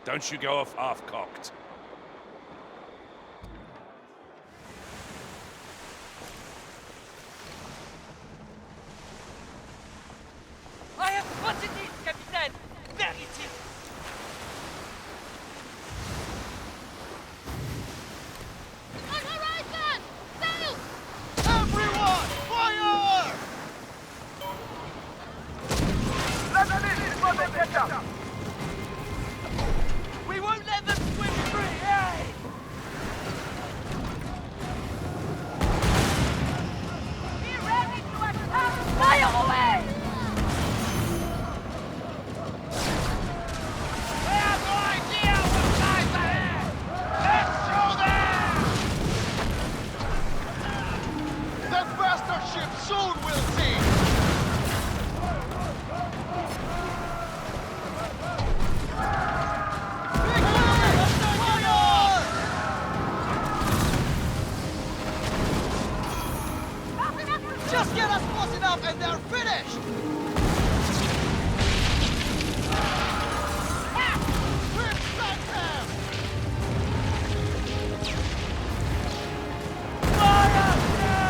Don't you go off half-cocked. I have spotted it, Captain! There it is! On horizon! Sail! Everyone, fire! Let's for the better! We won't let them swim free, eh? Be ready to attack! Fire away! They have no idea what lies ahead! Let's show them! That bastard ship soon will see! Just get us close enough and they're finished! We've sunk them! Fire now!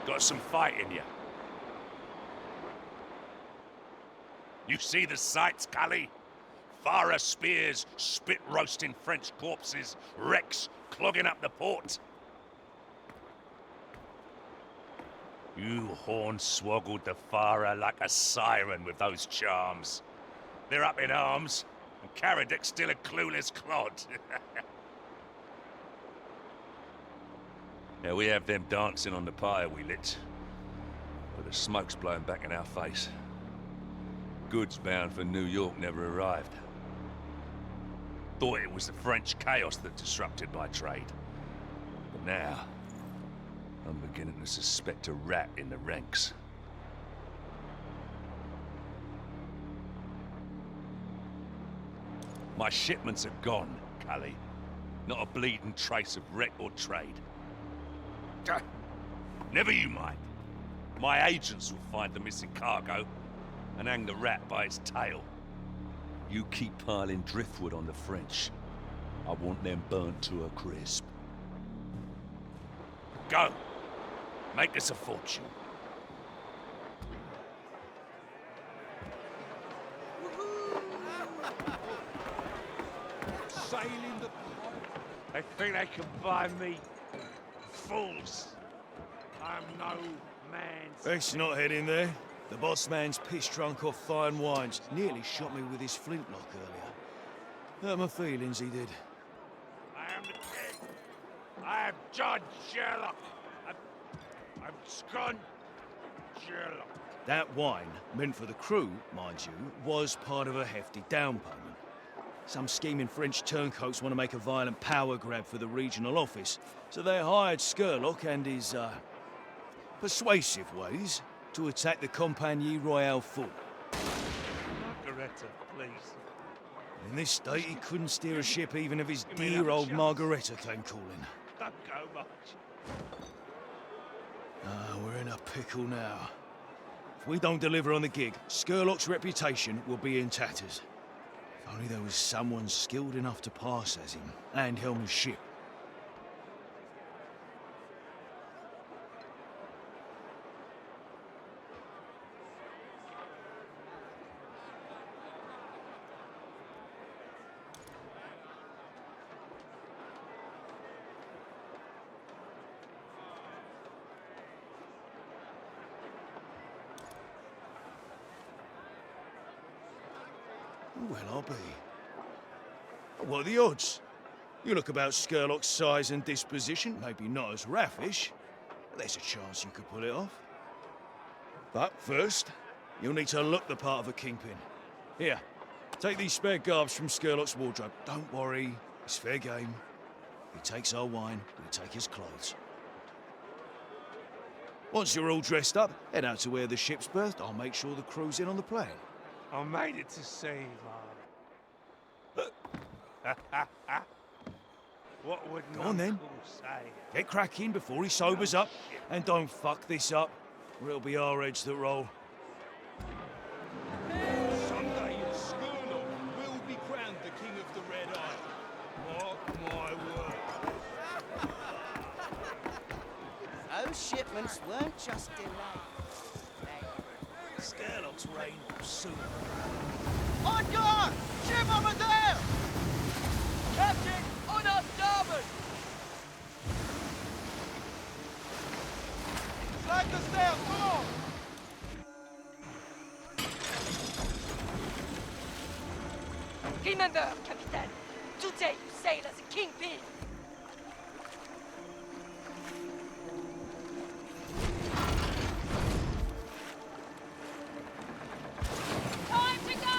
Got some fight in you. You see the sights, Cully? Fara spears, spit-roasting French corpses, wrecks clogging up the port. You hornswoggled the Fara like a siren with those charms. They're up in arms, and Karadic's still a clueless clod. Now we have them dancing on the pyre we lit, but the smoke's blowing back in our face. Goods bound for New York never arrived. Thought it was the French chaos that disrupted my trade. But now, I'm beginning to suspect a rat in the ranks. My shipments are gone, Cully. Not a bleeding trace of wreck or trade. Never you mind. My agents will find the missing cargo and hang the rat by its tail. You keep piling driftwood on the French. I want them burnt to a crisp. Go. Make us a fortune. Sailing the... They think they can buy me. Fools. I'm no man's... Let's not head in there. The boss man's piss drunk off fine wines. Nearly shot me with his flintlock earlier. Hurt my feelings, he did. I am the king. I am John Sherlock. I'm Scone Sherlock. That wine, meant for the crew, mind you, was part of a hefty down payment. Some scheming French turncoats want to make a violent power grab for the regional office, so they hired Sherlock and his, persuasive ways to attack the Compagnie Royale fort. Margareta, please. In this state, he couldn't steer a ship even if his dear old Margareta came calling. Don't go much. We're in a pickle now. If we don't deliver on the gig, Sherlock's reputation will be in tatters. If only there was someone skilled enough to pass as him and helm his ship. Well, I'll be. What are the odds? You look about Sherlock's size and disposition, maybe not as raffish, but there's a chance you could pull it off. But first, you'll need to look the part of a kingpin. Here, take these spare garbs from Sherlock's wardrobe. Don't worry, it's fair game. He takes our wine, we take his clothes. Once you're all dressed up, head out to where the ship's berthed. I'll make sure the crew's in on the plane. I made it to sea, Mom. What would Go on then. say? Get cracking before he sobers up, and don't fuck this up, or it'll be our heads that roll. Someday Sherlock will be crowned the King of the Red Isle. Mark my word. Those shipments weren't just delayed. Sherlock's reign will soon. On guard! Ship over there! Captain, on our starboard! Flag the sail, come on! Remember, Captain, today you sail as a kingpin. Time to go!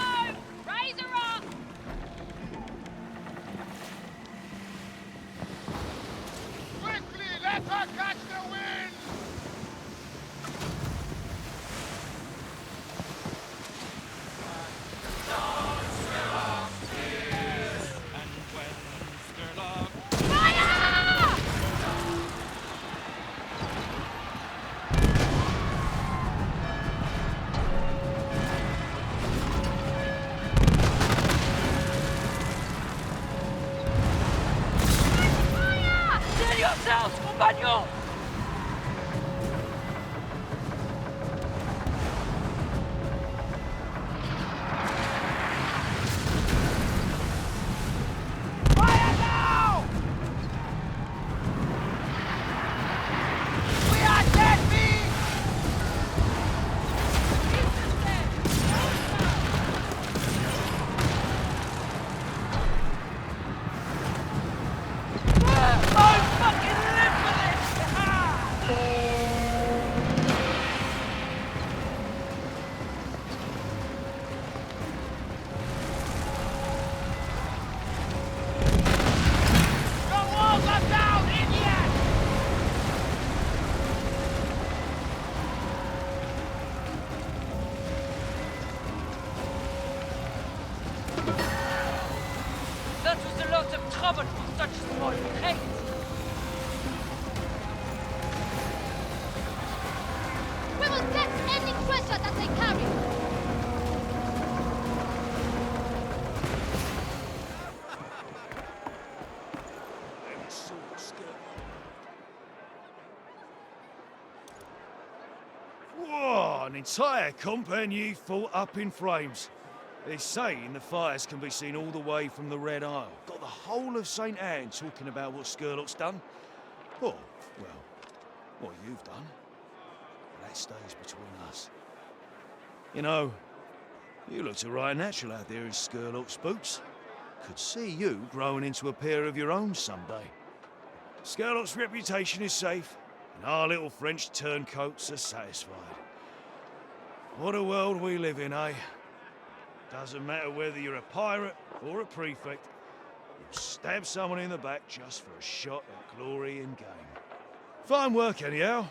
Raise her up! Quickly, let her catch the wind! And when Sherlock Whoa, an entire company fought up in flames. They're saying the fires can be seen all the way from the Red Isle. Got the whole of St. Anne talking about what Skurlock's done. Oh, well, what you've done. That stays between us. You know, you looked a right natural out there in Skurlock's boots. Could see you growing into a pair of your own someday. Skurlock's reputation is safe, and our little French turncoats are satisfied. What a world we live in, eh? Doesn't matter whether you're a pirate or a prefect, you'll stab someone in the back just for a shot at glory and gain. Fine work, anyhow.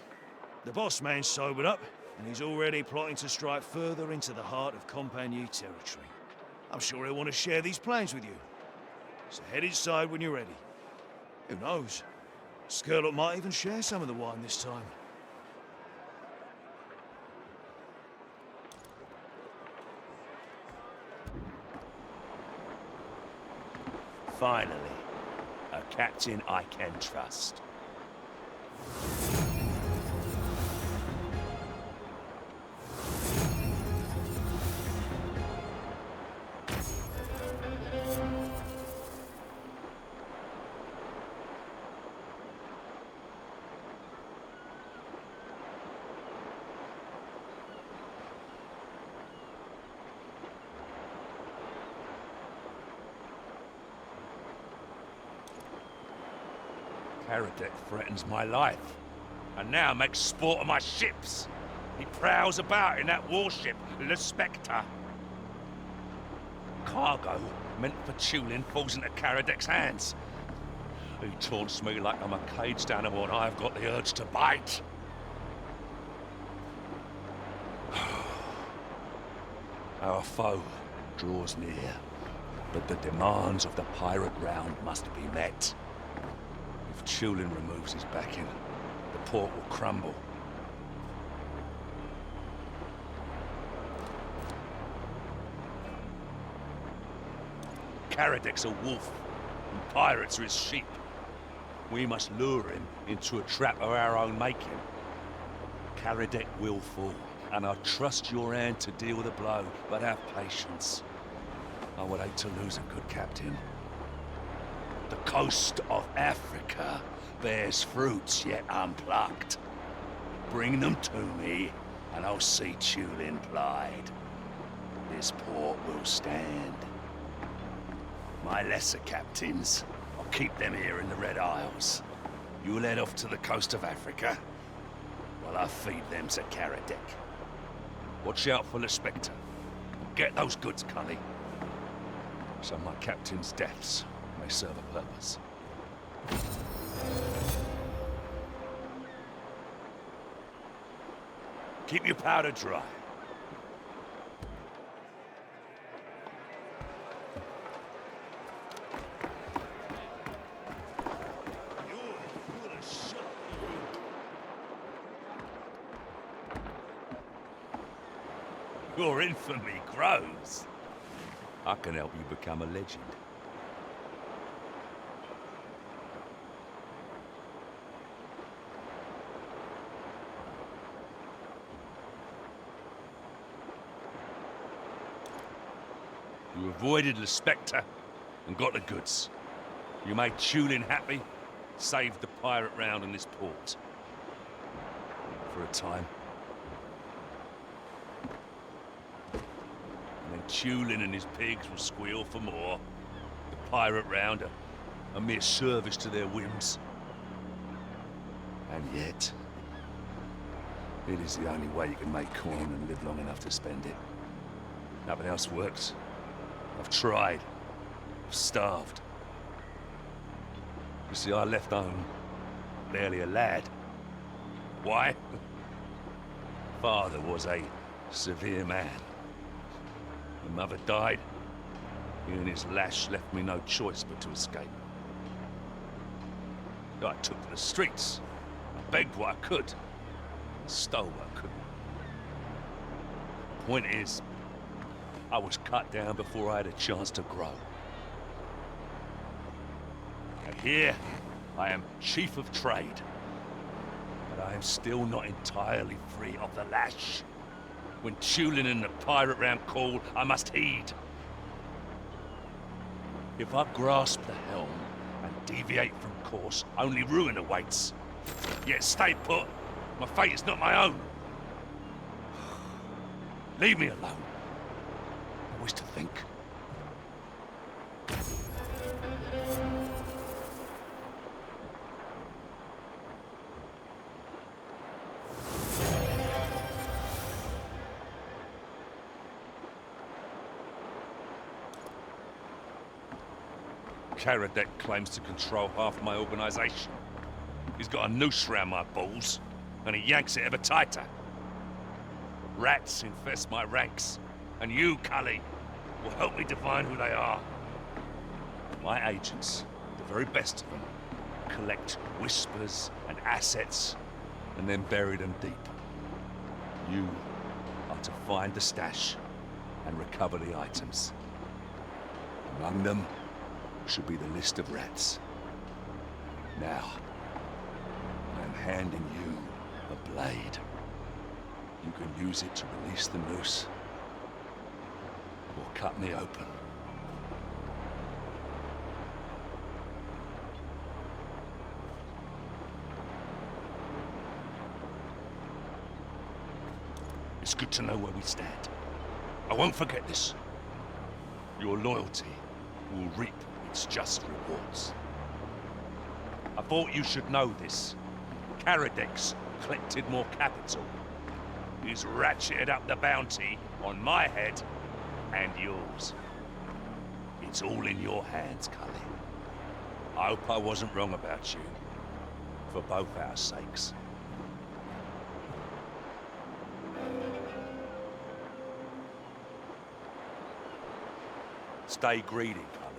The boss man's sobered up, and he's already plotting to strike further into the heart of Compagnie territory. I'm sure he'll want to share these plans with you. So head inside when you're ready. Who knows? Skurlock might even share some of the wine this time. Finally, a captain I can trust. Karadec threatens my life, and now makes sport of my ships. He prowls about in that warship, Le Spectre. Cargo meant for Tulin falls into Karadec's hands. He taunts me like I'm a caged animal and I've got the urge to bite. Our foe draws near, but the demands of the pirate round must be met. If Tulin removes his backing, the port will crumble. Karadec's a wolf, and pirates are his sheep. We must lure him into a trap of our own making. Karadec will fall, and I trust your hand to deal the blow, but have patience. I would hate to lose a good captain. The coast of Africa bears fruits yet unplucked. Bring them to me, and I'll see Tulin plied. This port will stand. My lesser captains, I'll keep them here in the Red Isles. You'll head off to the coast of Africa, while I feed them to Karadec. Watch out for the Spectre. Get those goods, Cully. So my captain's deaths may serve a purpose. Keep your powder dry. Your infamy grows. I can help you become a legend. You avoided the Spectre and got the goods. You made Tulin happy, saved the pirate round in this port. For a time. And then Tulin and his pigs will squeal for more. The pirate round a mere service to their whims. And yet, it is the only way you can make coin and live long enough to spend it. Nothing else works. I've tried. I've starved. You see, I left home barely a lad. Why? Father was a severe man. My mother died. He and his lash left me no choice but to escape. I took to the streets. I begged what I could. And stole what I couldn't. The point is, I was cut down before I had a chance to grow. And here, I am chief of trade. But I am still not entirely free of the lash. When Tulin and the pirate round call, I must heed. If I grasp the helm and deviate from course, only ruin awaits. Yet stay put. My fate is not my own. Leave me alone. I wish to think. Karadek claims to control half my organization. He's got a noose round my balls, and he yanks it ever tighter. Rats infest my ranks, and you, Cully, will help me define who they are. My agents, the very best of them, collect whispers and assets, and then bury them deep. You are to find the stash and recover the items. Among them should be the list of rats. Now, I am handing you a blade. You can use it to release the noose, or cut me open. It's good to know where we stand. I won't forget this. Your loyalty will reap its just rewards. I thought you should know this. Karadek's collected more capital. He's ratcheted up the bounty on my head and yours. It's all in your hands, Cully. I hope I wasn't wrong about you, for both our sakes. Stay greedy, Cully.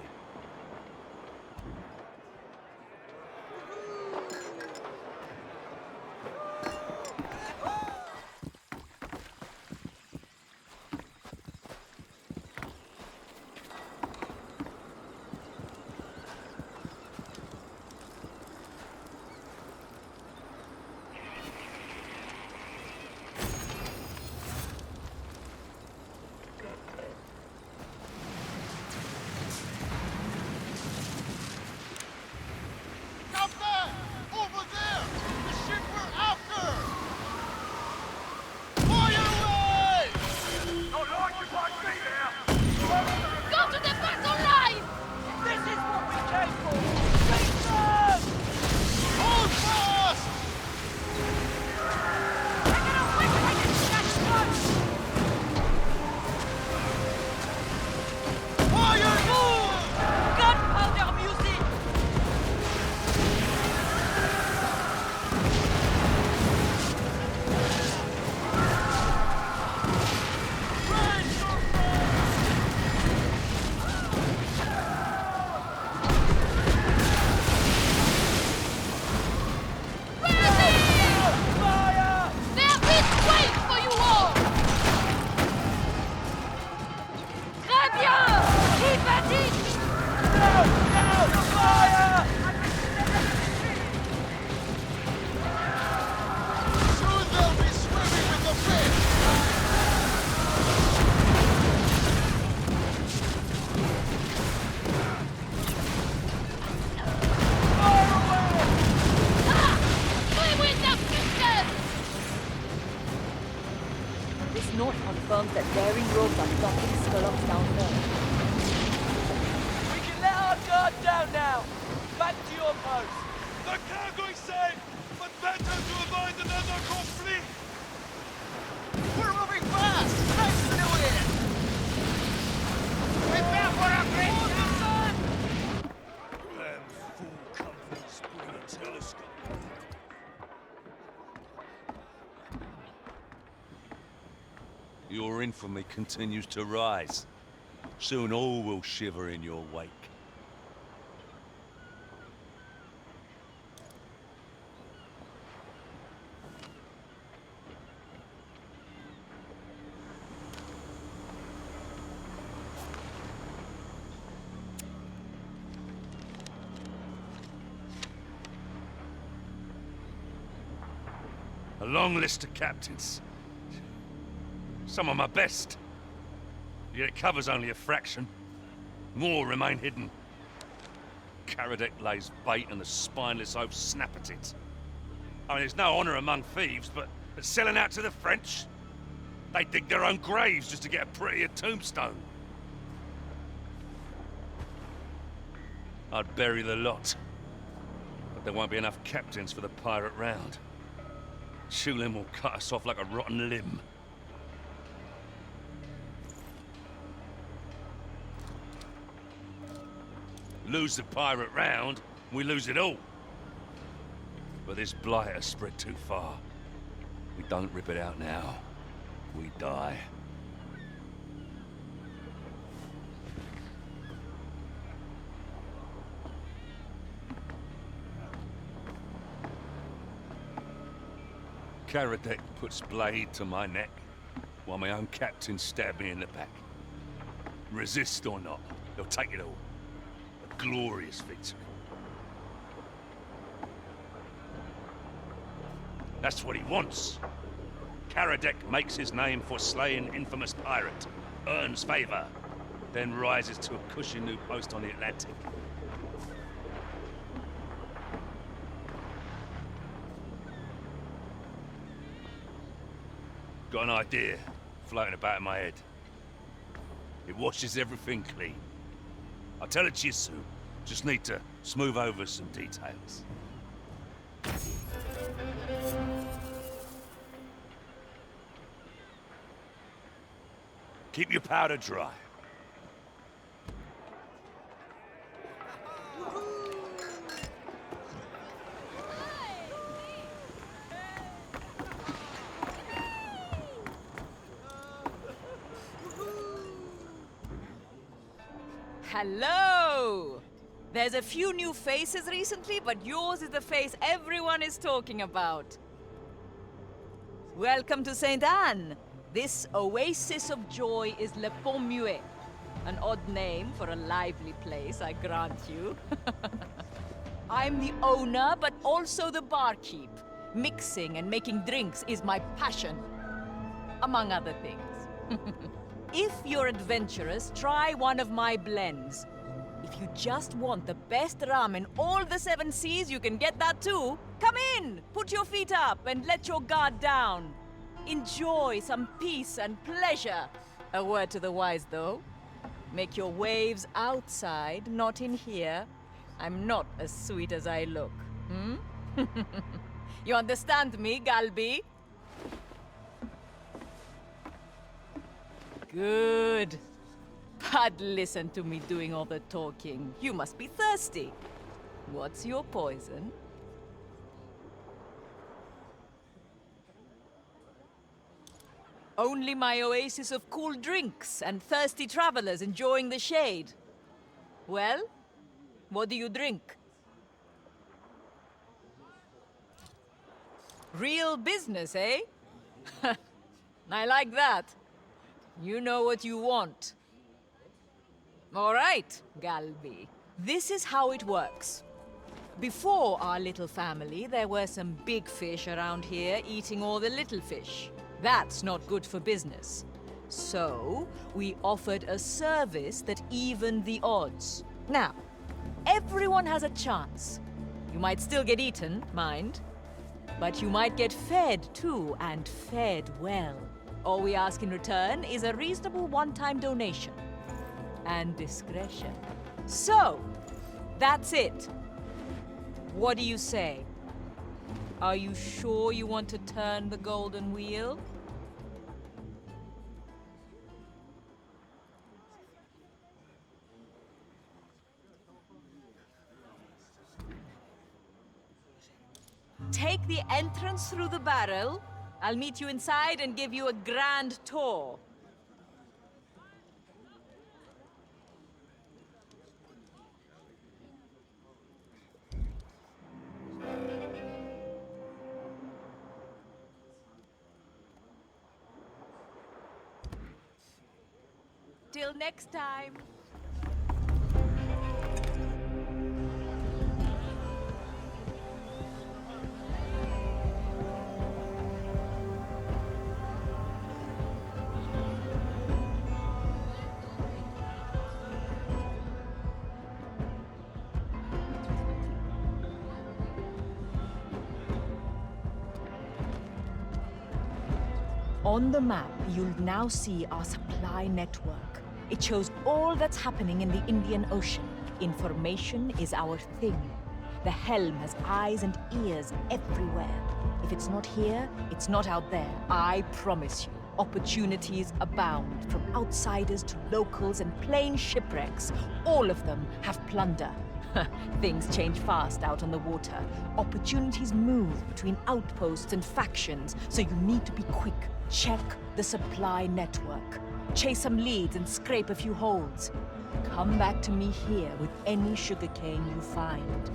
confirms that daring rogues are plotting Skurlock's downfall. We can let our guard down now. Back to your post. The cargo is safe, but better to avoid another conflict. We're moving fast. Nice to do it. Prepare for a great sun. Damn fool companies bring a telescope. Your infamy continues to rise. Soon all will shiver in your wake. A long list of captains. Some of my best. Yet it covers only a fraction. More remain hidden. Karadec lays bait and the spineless oafs snap at it. I mean, there's no honor among thieves, but selling out to the French? They dig their own graves just to get a prettier tombstone. I'd bury the lot. But there won't be enough captains for the pirate round. Shulin will cut us off like a rotten limb. Lose the pirate round, we lose it all. But this blight has spread too far. We don't rip it out now. We die. Karadec puts blade to my neck, while my own captain stab me in the back. Resist or not, they'll take it all. A glorious victory. That's what he wants. Karadec makes his name for slaying infamous pirate, earns favor, then rises to a cushy new post on the Atlantic. Got an idea floating about in my head. It washes everything clean. I'll tell it to you soon. Just need to smooth over some details. Keep your powder dry. Hello! There's a few new faces recently, but yours is the face everyone is talking about. Welcome to St. Anne. This oasis of joy is Le Pont Muet. An odd name for a lively place, I grant you. I'm the owner, but also the barkeep. Mixing and making drinks is my passion, among other things. If you're adventurous, try one of my blends. If you just want the best rum in all the 7 seas, you can get that too. Come in, put your feet up, and let your guard down. Enjoy some peace and pleasure. A word to the wise, though. Make your waves outside, not in here. I'm not as sweet as I look. You understand me, Galby? Good. But listen to me doing all the talking. You must be thirsty. What's your poison? Only my oasis of cool drinks and thirsty travelers enjoying the shade. Well, what do you drink? Real business, eh? I like that. You know what you want. All right, Galby. This is how it works. Before our little family, there were some big fish around here eating all the little fish. That's not good for business. So, we offered a service that evened the odds. Now, everyone has a chance. You might still get eaten, mind. But you might get fed too, and fed well. All we ask in return is a reasonable one-time donation. And discretion. So, that's it. What do you say? Are you sure you want to turn the golden wheel? Take the entrance through the barrel. I'll meet you inside and give you a grand tour. Till next time. On the map, you'll now see our supply network. It shows all that's happening in the Indian Ocean. Information is our thing. The helm has eyes and ears everywhere. If it's not here, it's not out there. I promise you. Opportunities abound, from outsiders to locals and plain shipwrecks. All of them have plunder. Things change fast out on the water. Opportunities move between outposts and factions, so you need to be quick. Check the supply network. Chase some leads and scrape a few holds. Come back to me here with any sugarcane you find.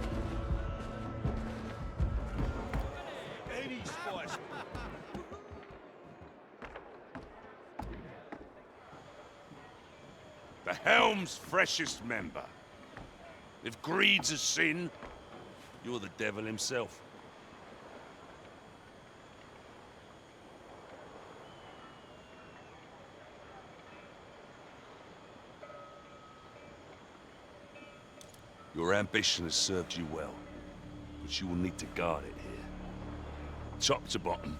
The helm's freshest member. If greed's a sin, you're the devil himself. Your ambition has served you well, but you will need to guard it here. Top to bottom,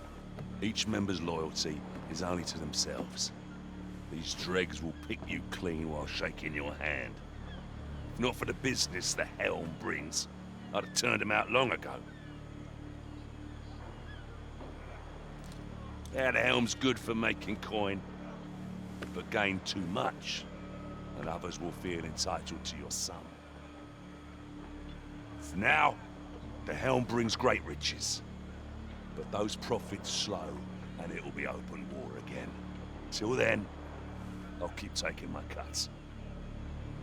each member's loyalty is only to themselves. These dregs will pick you clean while shaking your hand. If not for the business the helm brings, I'd have turned him out long ago. Yeah, the helm's good for making coin, but gain too much, and others will feel entitled to your sum. For now, the helm brings great riches, but those profits slow, and it'll be open war again. Till then, I'll keep taking my cuts.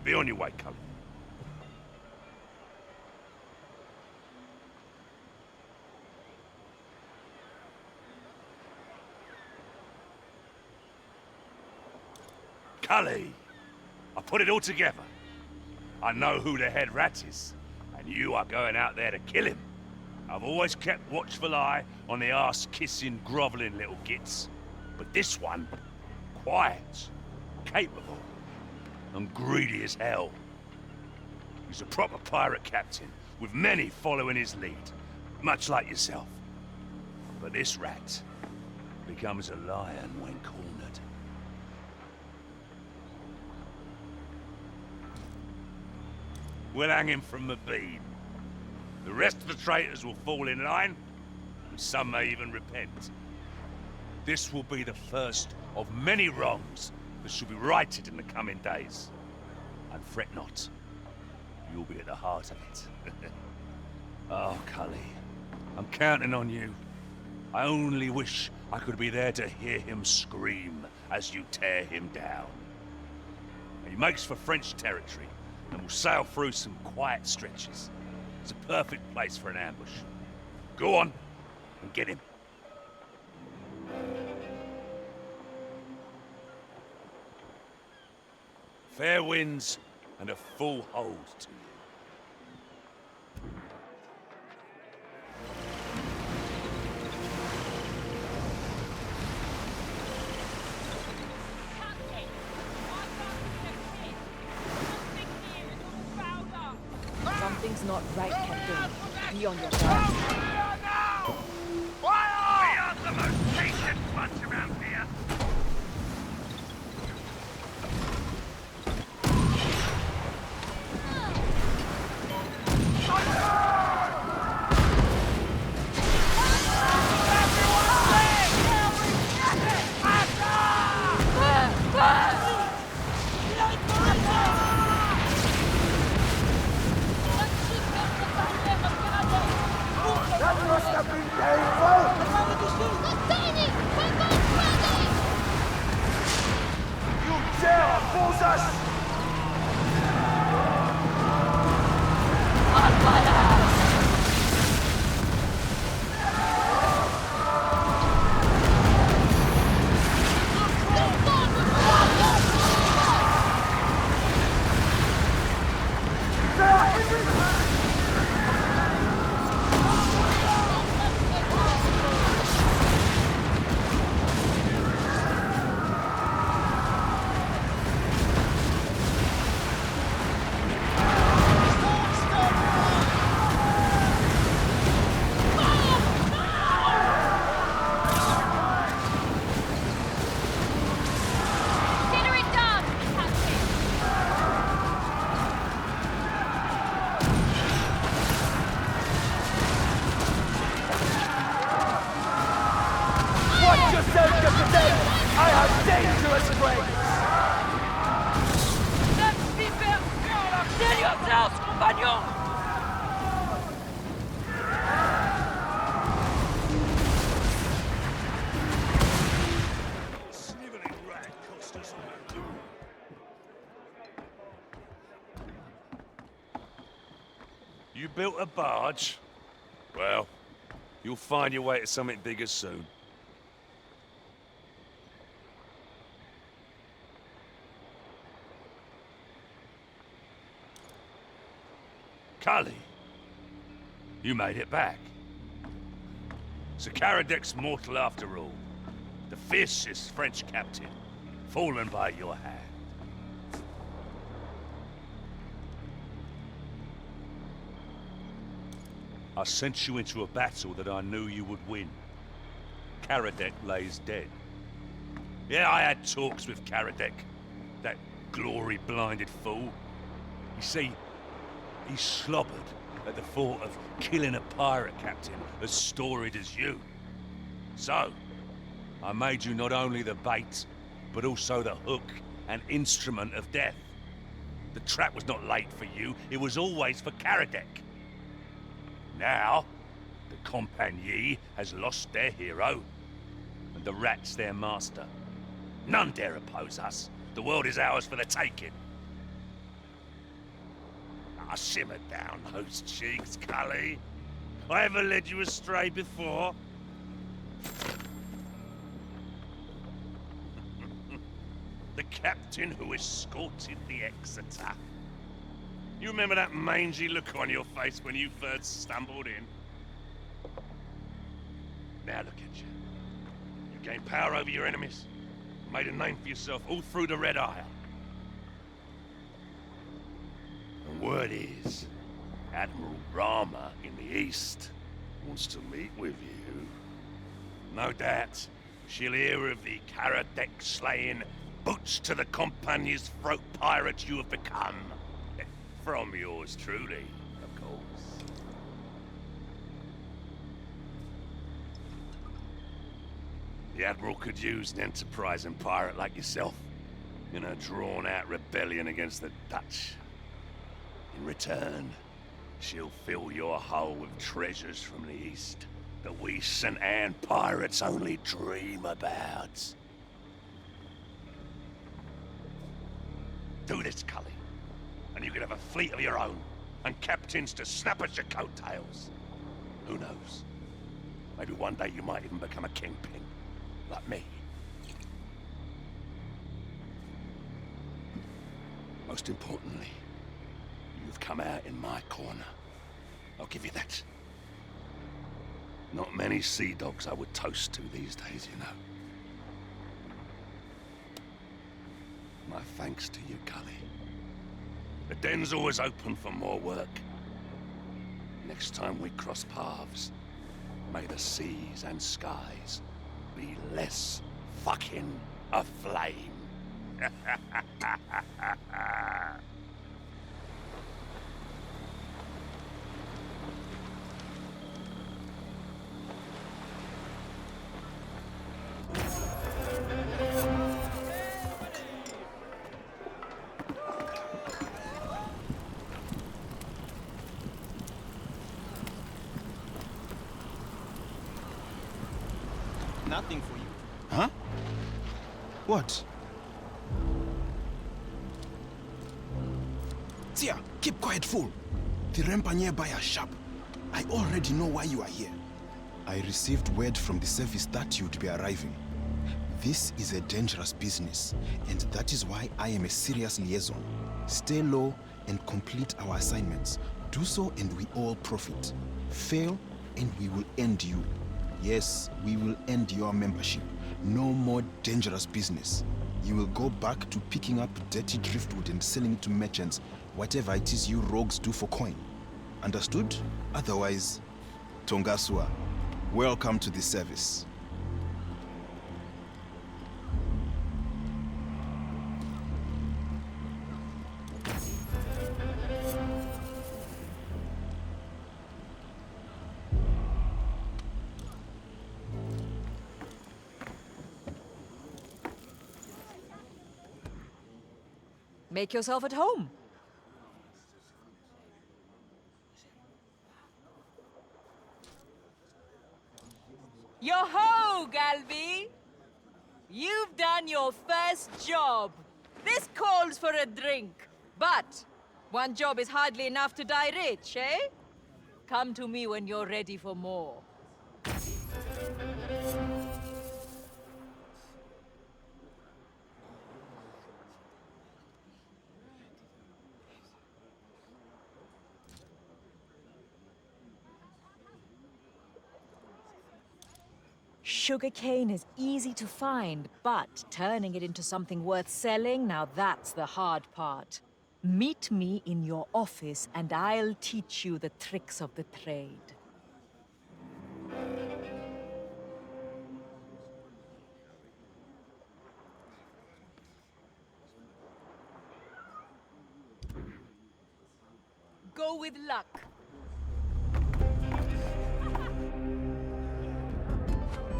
Be on your way, Cullen. Cully! I put it all together. I know who the head rat is, and you are going out there to kill him. I've always kept watchful eye on the arse-kissing, groveling little gits. But this one, quiet, capable, and greedy as hell. He's a proper pirate captain, with many following his lead, much like yourself. But this rat becomes a lion when cornered. We'll hang him from the beam. The rest of the traitors will fall in line, and some may even repent. This will be the first of many wrongs that shall be righted in the coming days. And fret not, you'll be at the heart of it. Oh, Cully, I'm counting on you. I only wish I could be there to hear him scream as you tear him down. He makes for French territory, and we'll sail through some quiet stretches. It's a perfect place for an ambush. Go on, and get him. Fair winds and a full hold to you. Something's not right, Captain. Be on your guard. We are the most patient bunch around here. That must have been painful! You dare oppose us! Myself, Captain! I have dangerous friends! Let's be fair! Kill yourselves, compagnon! Sniveling rat cost us all. You built a barge? Well, you'll find your way to something bigger soon. Cully, you made it back. Sir Karadek's mortal after all. The fiercest French captain, fallen by your hand. I sent you into a battle that I knew you would win. Karadek lays dead. Yeah, I had talks with Karadek, that glory-blinded fool. You see, he slobbered at the thought of killing a pirate captain as storied as you. So, I made you not only the bait, but also the hook and instrument of death. The trap was not laid for you, it was always for Karadek. Now, the Compagnie has lost their hero, and the rat's their master. None dare oppose us. The world is ours for the taking. I simmered down those cheeks, Cully. I ever led you astray before? The captain who escorted the Exeter. You remember that mangy look on your face when you first stumbled in? Now look at you. You gained power over your enemies, made a name for yourself all through the Red Isle. And word is, Admiral Rama in the east wants to meet with you. No doubt, she'll hear of the Karadek slaying, boots to the Compagnie's throat pirate you have become. From yours truly, of course. The Admiral could use an enterprising pirate like yourself in a drawn-out rebellion against the Dutch. In return, she'll fill your hull with treasures from the east that we St. Anne pirates only dream about. Do this, Cully, and you can have a fleet of your own, and captains to snap at your coattails. Who knows? Maybe one day you might even become a kingpin, like me. Most importantly, you've come out in my corner. I'll give you that. Not many sea dogs I would toast to these days, you know. My thanks to you, Cully. The den's always open for more work. Next time we cross paths, may the seas and skies be less fucking aflame. Nothing for you. Huh? What? Tia, keep quiet, fool. The Rempa nearby are sharp. I already know why you are here. I received word from the service that you'd be arriving. This is a dangerous business, and that is why I am a serious liaison. Stay low and complete our assignments. Do so and we all profit. Fail and we will end you. Yes, we will end your membership. No more dangerous business. You will go back to picking up dirty driftwood and selling it to merchants, whatever it is you rogues do for coin. Understood? Otherwise, Tongasua, welcome to the service. Make yourself at home. Yo-ho, Galby! You've done your first job. This calls for a drink. But one job is hardly enough to die rich, eh? Come to me when you're ready for more. Sugarcane is easy to find, but turning it into something worth selling, now that's the hard part. Meet me in your office and I'll teach you the tricks of the trade. Go with luck.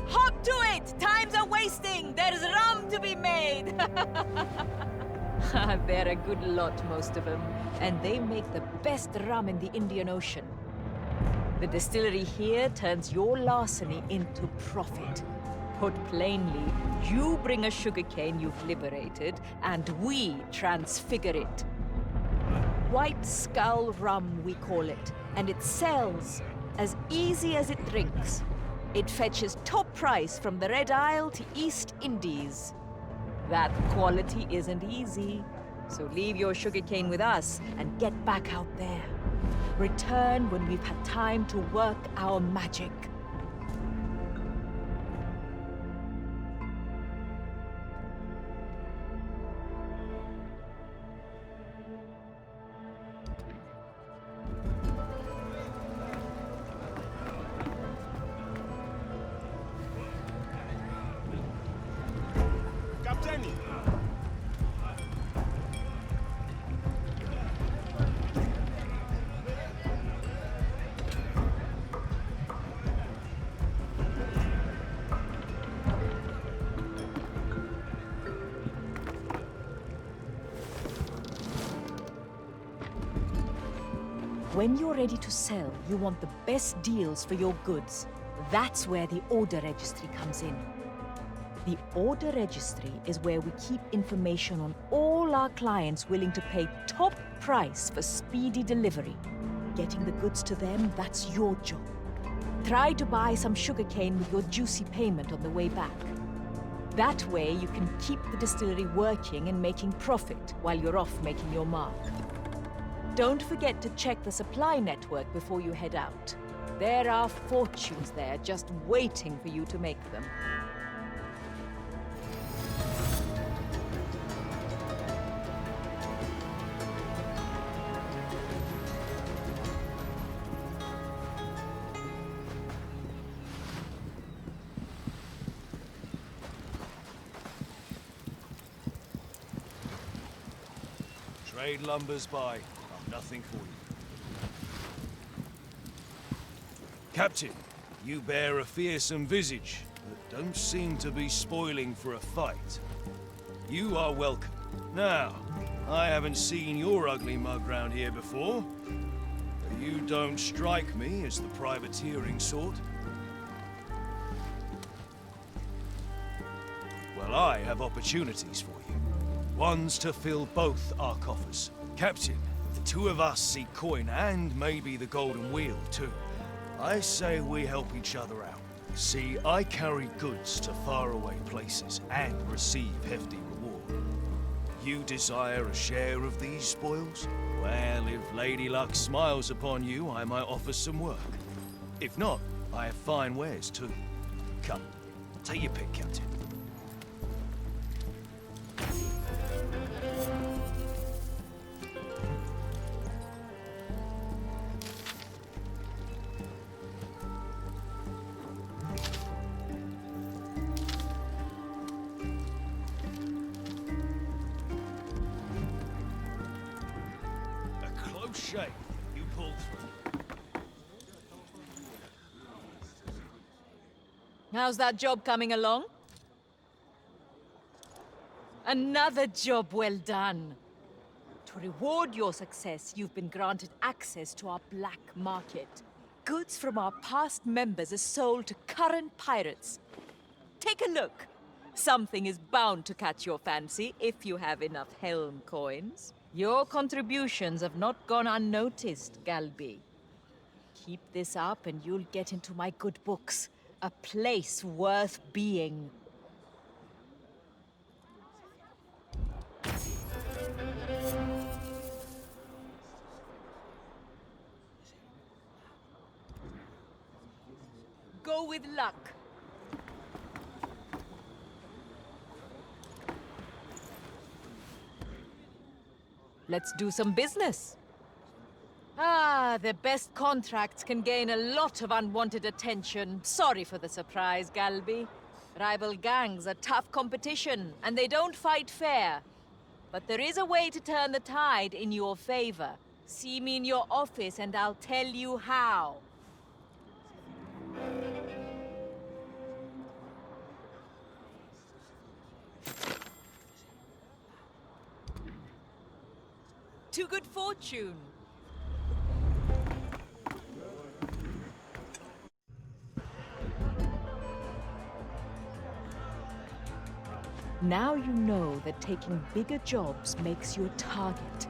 Hop to it! Times are wasting! There's rum to be made! They're a good lot, most of them. And they make the best rum in the Indian Ocean. The distillery here turns your larceny into profit. Put plainly, you bring a sugarcane you've liberated, and we transfigure it. White Skull rum, we call it, and it sells as easy as it drinks. It fetches top price from the Red Isle to East Indies. That quality isn't easy, so leave your sugarcane with us and get back out there. Return when we've had time to work our magic. When you're ready to sell, you want the best deals for your goods. That's where the order registry comes in. The order registry is where we keep information on all our clients willing to pay top price for speedy delivery. Getting the goods to them, that's your job. Try to buy some sugarcane with your juicy payment on the way back. That way you can keep the distillery working and making profit while you're off making your mark. Don't forget to check the supply network before you head out. There are fortunes there just waiting for you to make them. Trade lumbers by. Nothing for you. Captain, you bear a fearsome visage that don't seem to be spoiling for a fight. You are welcome. Now, I haven't seen your ugly mug round here before, but you don't strike me as the privateering sort. Well, I have opportunities for you. Ones to fill both our coffers. Captain, the two of us seek coin and maybe the golden wheel, too. I say we help each other out. See, I carry goods to faraway places and receive hefty reward. You desire a share of these spoils? Well, if Lady Luck smiles upon you, I might offer some work. If not, I have fine wares, too. Come, take your pick, Captain. Shame you pulled through. How's that job coming along? Another job well done. To reward your success, you've been granted access to our black market. Goods from our past members are sold to current pirates. Take a look. Something is bound to catch your fancy if you have enough helm coins. Your contributions have not gone unnoticed, Galby. Keep this up and you'll get into my good books. A place worth being. Go with luck. Let's do some business. Ah, the best contracts can gain a lot of unwanted attention. Sorry for the surprise, Galby. Rival gangs are tough competition, and they don't fight fair. But there is a way to turn the tide in your favor. See me in your office and I'll tell you how. To good fortune. Now you know that taking bigger jobs makes you a target.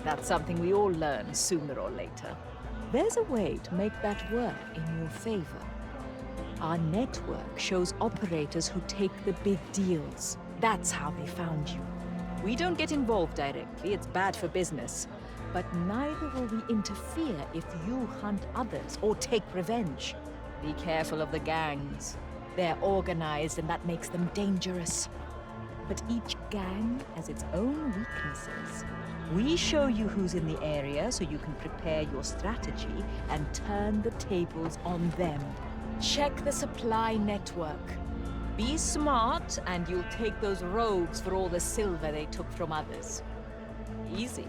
That's something we all learn sooner or later. There's a way to make that work in your favor. Our network shows operators who take the big deals. That's how they found you. We don't get involved directly, it's bad for business. But neither will we interfere if you hunt others or take revenge. Be careful of the gangs. They're organized and that makes them dangerous. But each gang has its own weaknesses. We show you who's in the area so you can prepare your strategy and turn the tables on them. Check the supply network. Be smart and you'll take those rogues for all the silver they took from others. Easy.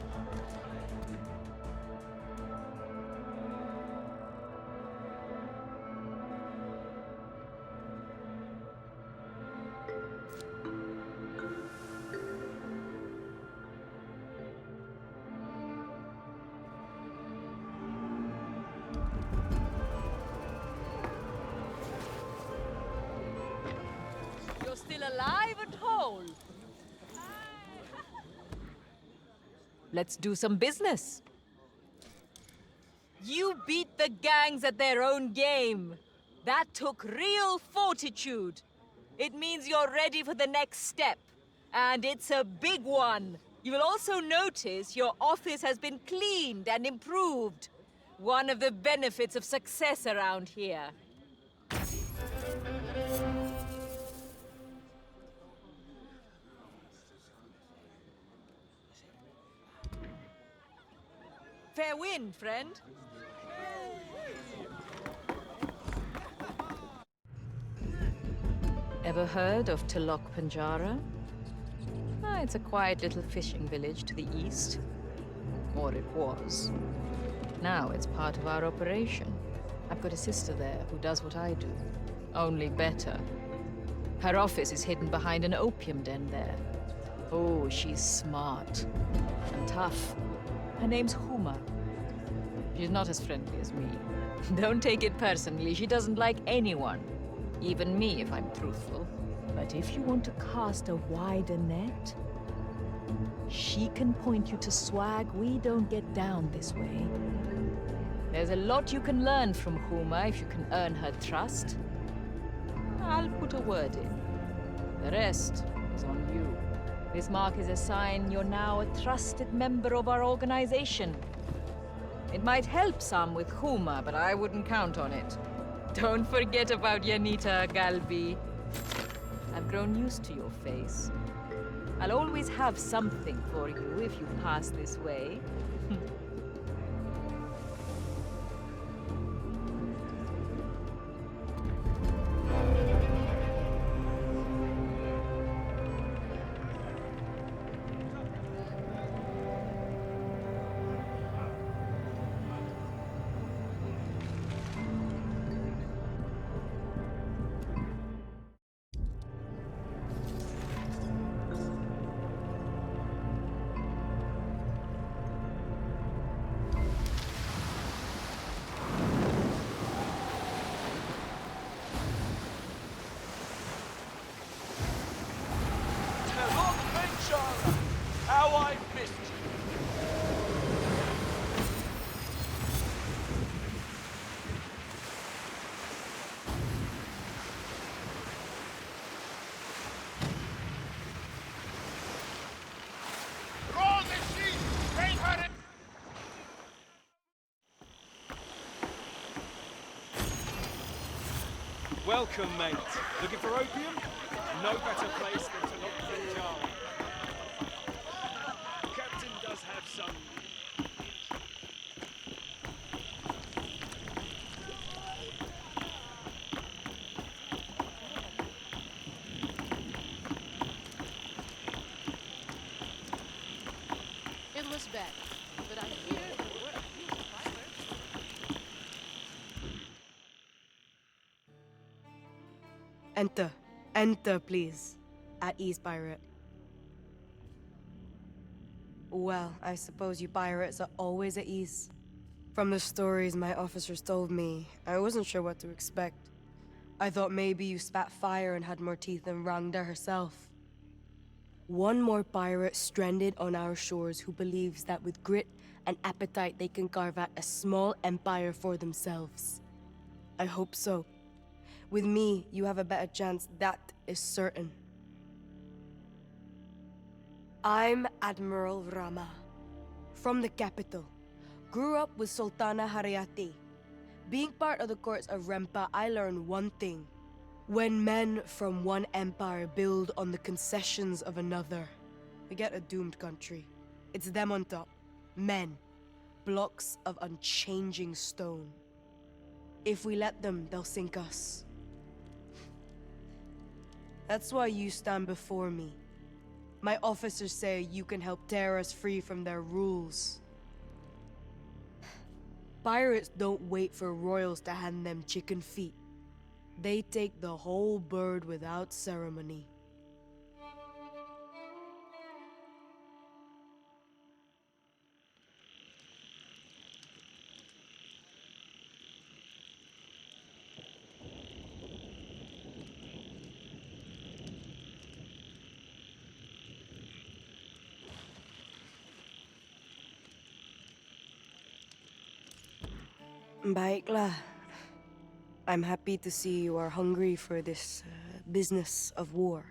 Still alive and whole. Let's do some business. You beat the gangs at their own game. That took real fortitude. It means you're ready for the next step. And it's a big one. You will also notice your office has been cleaned and improved. One of the benefits of success around here. Fair wind, friend. Ever heard of Talok Panjara? It's a quiet little fishing village to the east. Or it was. Now it's part of our operation. I've got a sister there who does what I do. Only better. Her office is hidden behind an opium den there. Oh, she's smart. And tough. Her name's Huma. She's not as friendly as me. Don't take it personally, she doesn't like anyone. Even me, if I'm truthful. But if you want to cast a wider net, she can point you to swag we don't get down this way. There's a lot you can learn from Huma if you can earn her trust. I'll put a word in. The rest is on you. This mark is a sign you're now a trusted member of our organization. It might help some with Huma, but I wouldn't count on it. Don't forget about Yanita, Galby. I've grown used to your face. I'll always have something for you if you pass this way. I've missed you. Roll the sheet! Bring her in! Welcome, mate. Looking for opium? No better place than to look for jar. Captain does have some. It was bad, but I hear there were a few survivors. Enter. Enter, please. At ease, pirate. Well, I suppose you pirates are always at ease. From the stories my officers told me, I wasn't sure what to expect. I thought maybe you spat fire and had more teeth than Rangda herself. One more pirate stranded on our shores who believes that with grit and appetite they can carve out a small empire for themselves. I hope so. With me, you have a better chance, that is certain. I'm Admiral Rama, from the capital. Grew up with Sultana Haryati. Being part of the courts of Rempa, I learned one thing. When men from one empire build on the concessions of another, we get a doomed country. It's them on top. Men. Blocks of unchanging stone. If we let them, they'll sink us. That's why you stand before me. My officers say you can help tear us free from their rules. Pirates don't wait for royals to hand them chicken feet. They take the whole bird without ceremony. Baiklah. I'm happy to see you are hungry for this business of war.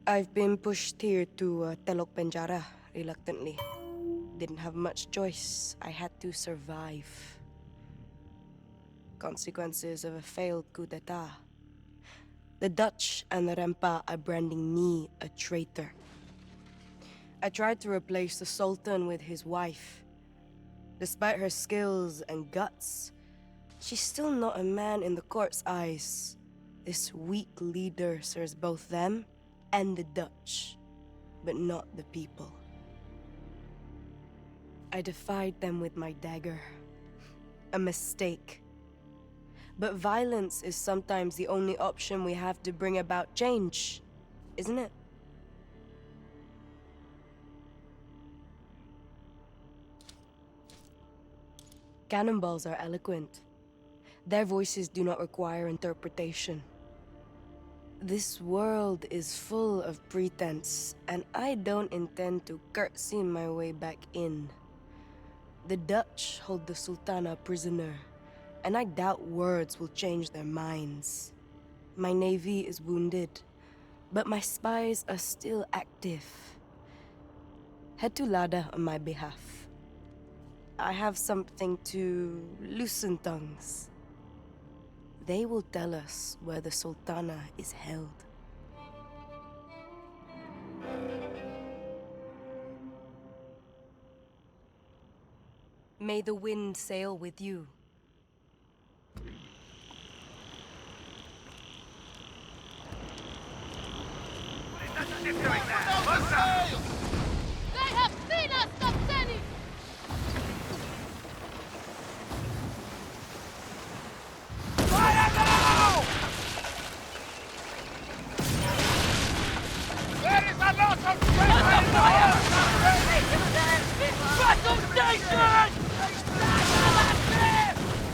I've been pushed here to Telok Penjara reluctantly. Didn't have much choice. I had to survive. Consequences of a failed coup d'etat. The Dutch and the Rempa are branding me a traitor. I tried to replace the Sultan with his wife. Despite her skills and guts, she's still not a man in the court's eyes. This weak leader serves both them and the Dutch, but not the people. I defied them with my dagger. A mistake. But violence is sometimes the only option we have to bring about change, isn't it? Cannonballs are eloquent. Their voices do not require interpretation. This world is full of pretense, and I don't intend to curtsy my way back in. The Dutch hold the Sultana prisoner, and I doubt words will change their minds. My navy is wounded, but my spies are still active. Head to Lada on my behalf. I have something to loosen tongues. They will tell us where the Sultana is held. May the wind sail with you. They have seen us, Captain! Fire now! There is a lot of fire! Battle station!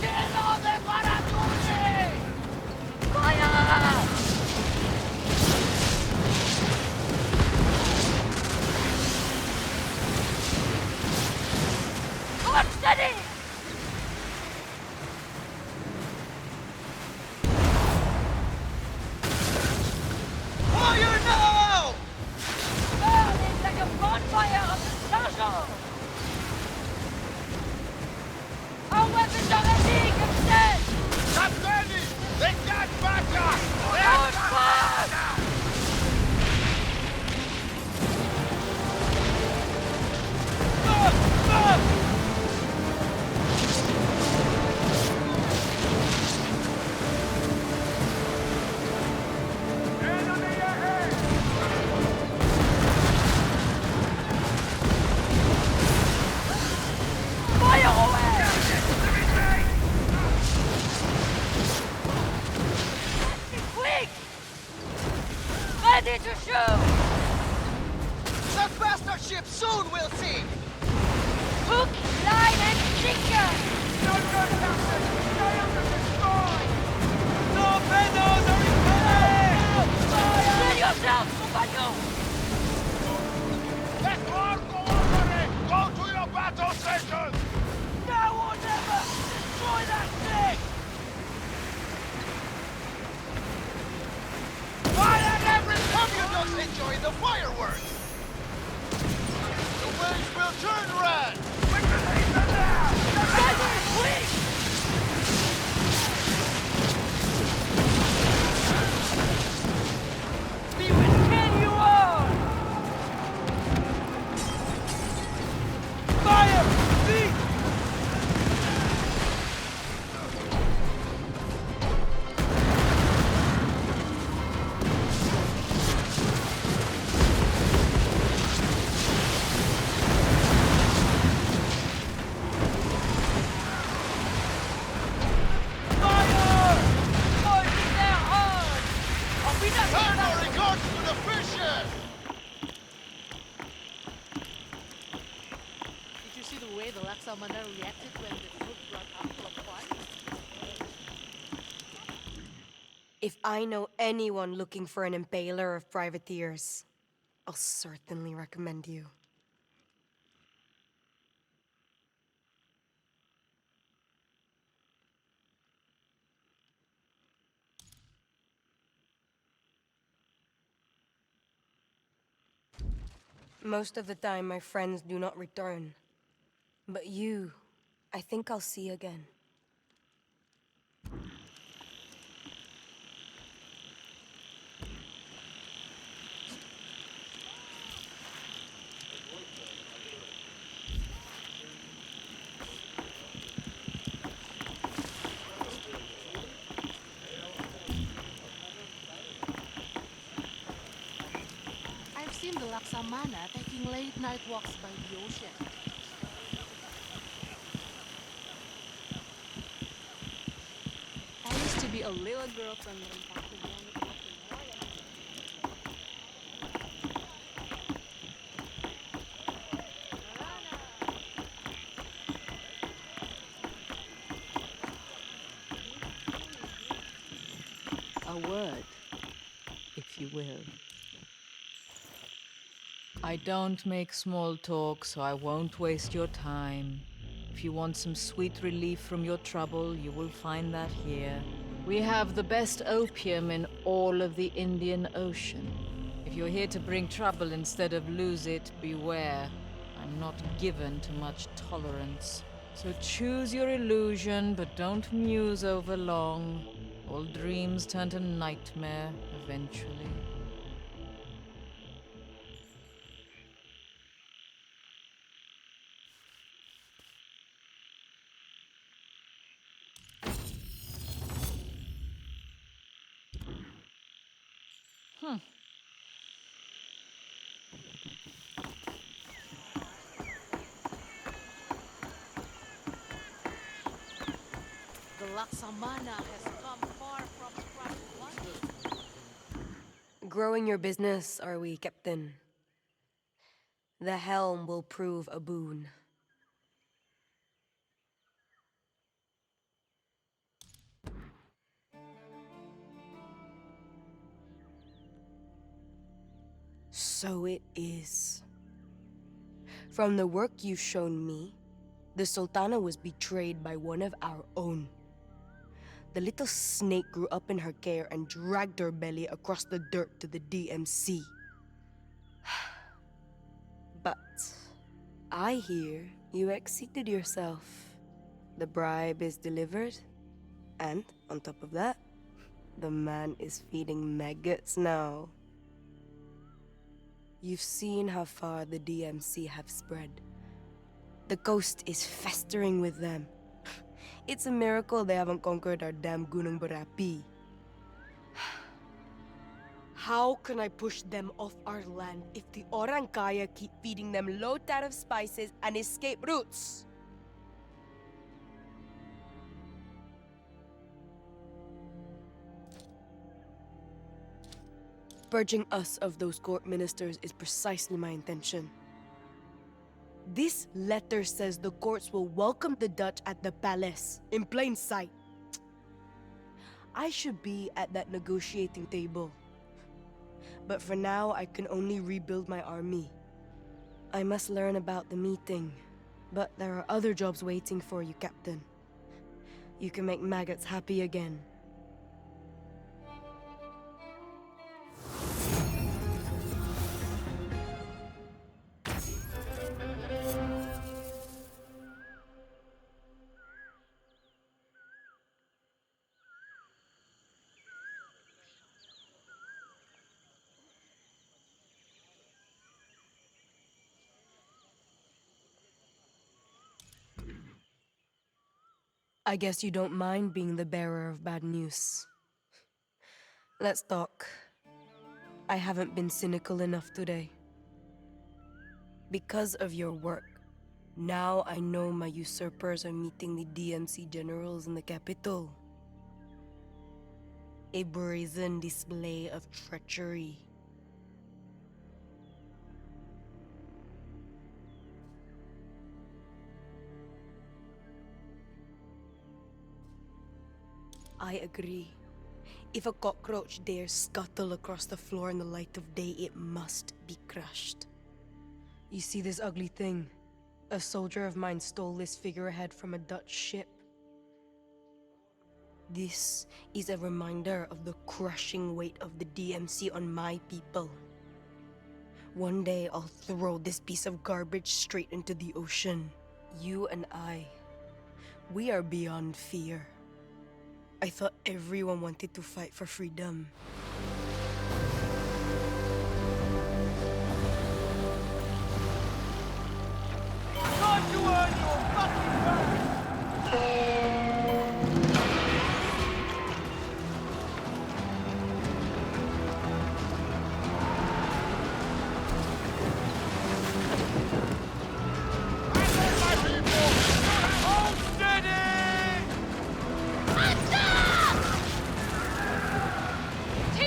Kill all the Baratuni! Fire! bonfire of destruction! Our weapons are ready, Captain! Captain! They can't back us! Don't fight! Ready to shoot! That bastard ship soon we'll see! Hook, line, and sinker! No good, Captain! Stay under destroy! Torpedoes are in play! Fire! Kill yourself, compagnon! Let's all go over it! Go to your battle stations! Now or never! Destroy that thing! Why not every time you don't enjoy the fireworks? The waves will turn red! Quick! We will kill you all! Fire! Beat! Turn our regards to the fishes! Did you see the way the Laksamana reacted when the group brought up to a fight? If I know anyone looking for an impaler of privateers, I'll certainly recommend you. Most of the time, my friends do not return. But you, I think I'll see again. I've seen the Laksamana taking late night walks by the ocean. I used to be a little girl from A word, if you will. I don't make small talk, so I won't waste your time. If you want some sweet relief from your trouble, you will find that here. We have the best opium in all of the Indian Ocean. If you're here to bring trouble instead of lose it, beware. I'm not given to much tolerance. So choose your illusion, but don't muse over long. All dreams turn to nightmare eventually. the Laksamana has come far from scratch once. Growing your business, are we, Captain? The helm will prove a boon. So it is. From the work you've shown me, the Sultana was betrayed by one of our own. The little snake grew up in her care and dragged her belly across the dirt to the DMC. But I hear you exceeded yourself. The bribe is delivered, and on top of that, the man is feeding maggots now. You've seen how far the DMC have spread. The coast is festering with them. It's a miracle they haven't conquered our damn Gunung Berapi. How can I push them off our land if the orang kaya keep feeding them low tariff spices and escape routes? Purging us of those court ministers is precisely my intention. This letter says the courts will welcome the Dutch at the palace, in plain sight. I should be at that negotiating table. But for now, I can only rebuild my army. I must learn about the meeting, but there are other jobs waiting for you, Captain. You can make maggots happy again. I guess you don't mind being the bearer of bad news. Let's talk. I haven't been cynical enough today. Because of your work, now I know my usurpers are meeting the DMC generals in the capital. A brazen display of treachery. I agree. If a cockroach dares scuttle across the floor in the light of day, it must be crushed. You see this ugly thing? A soldier of mine stole this figurehead from a Dutch ship. This is a reminder of the crushing weight of the DMC on my people. One day I'll throw this piece of garbage straight into the ocean. You and I, we are beyond fear. I thought everyone wanted to fight for freedom. Time to earn your fucking back! Team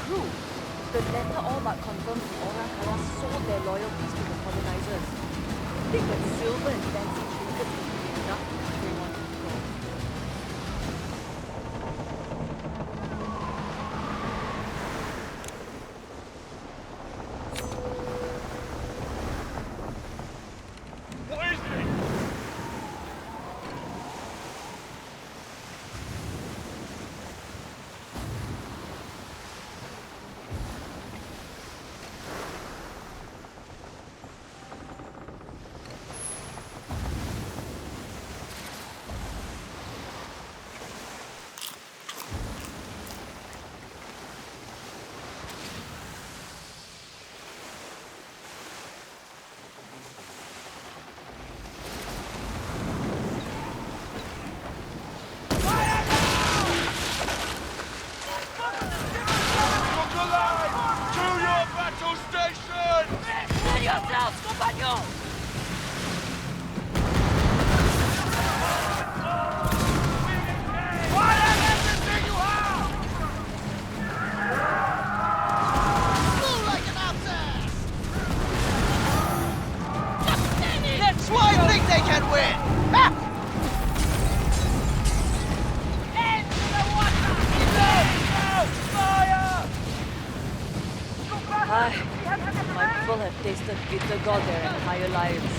true. The letter all but confirms the Orankaya sold their loyalties to the colonizers. Think that silver and fancy trinkets would be enough to bring on control. What is it? yourselves, compañeros! Fire everything you have! Move like an outcast! That's why I think they can win! Ha! My people have tasted bitter gold their entire lives.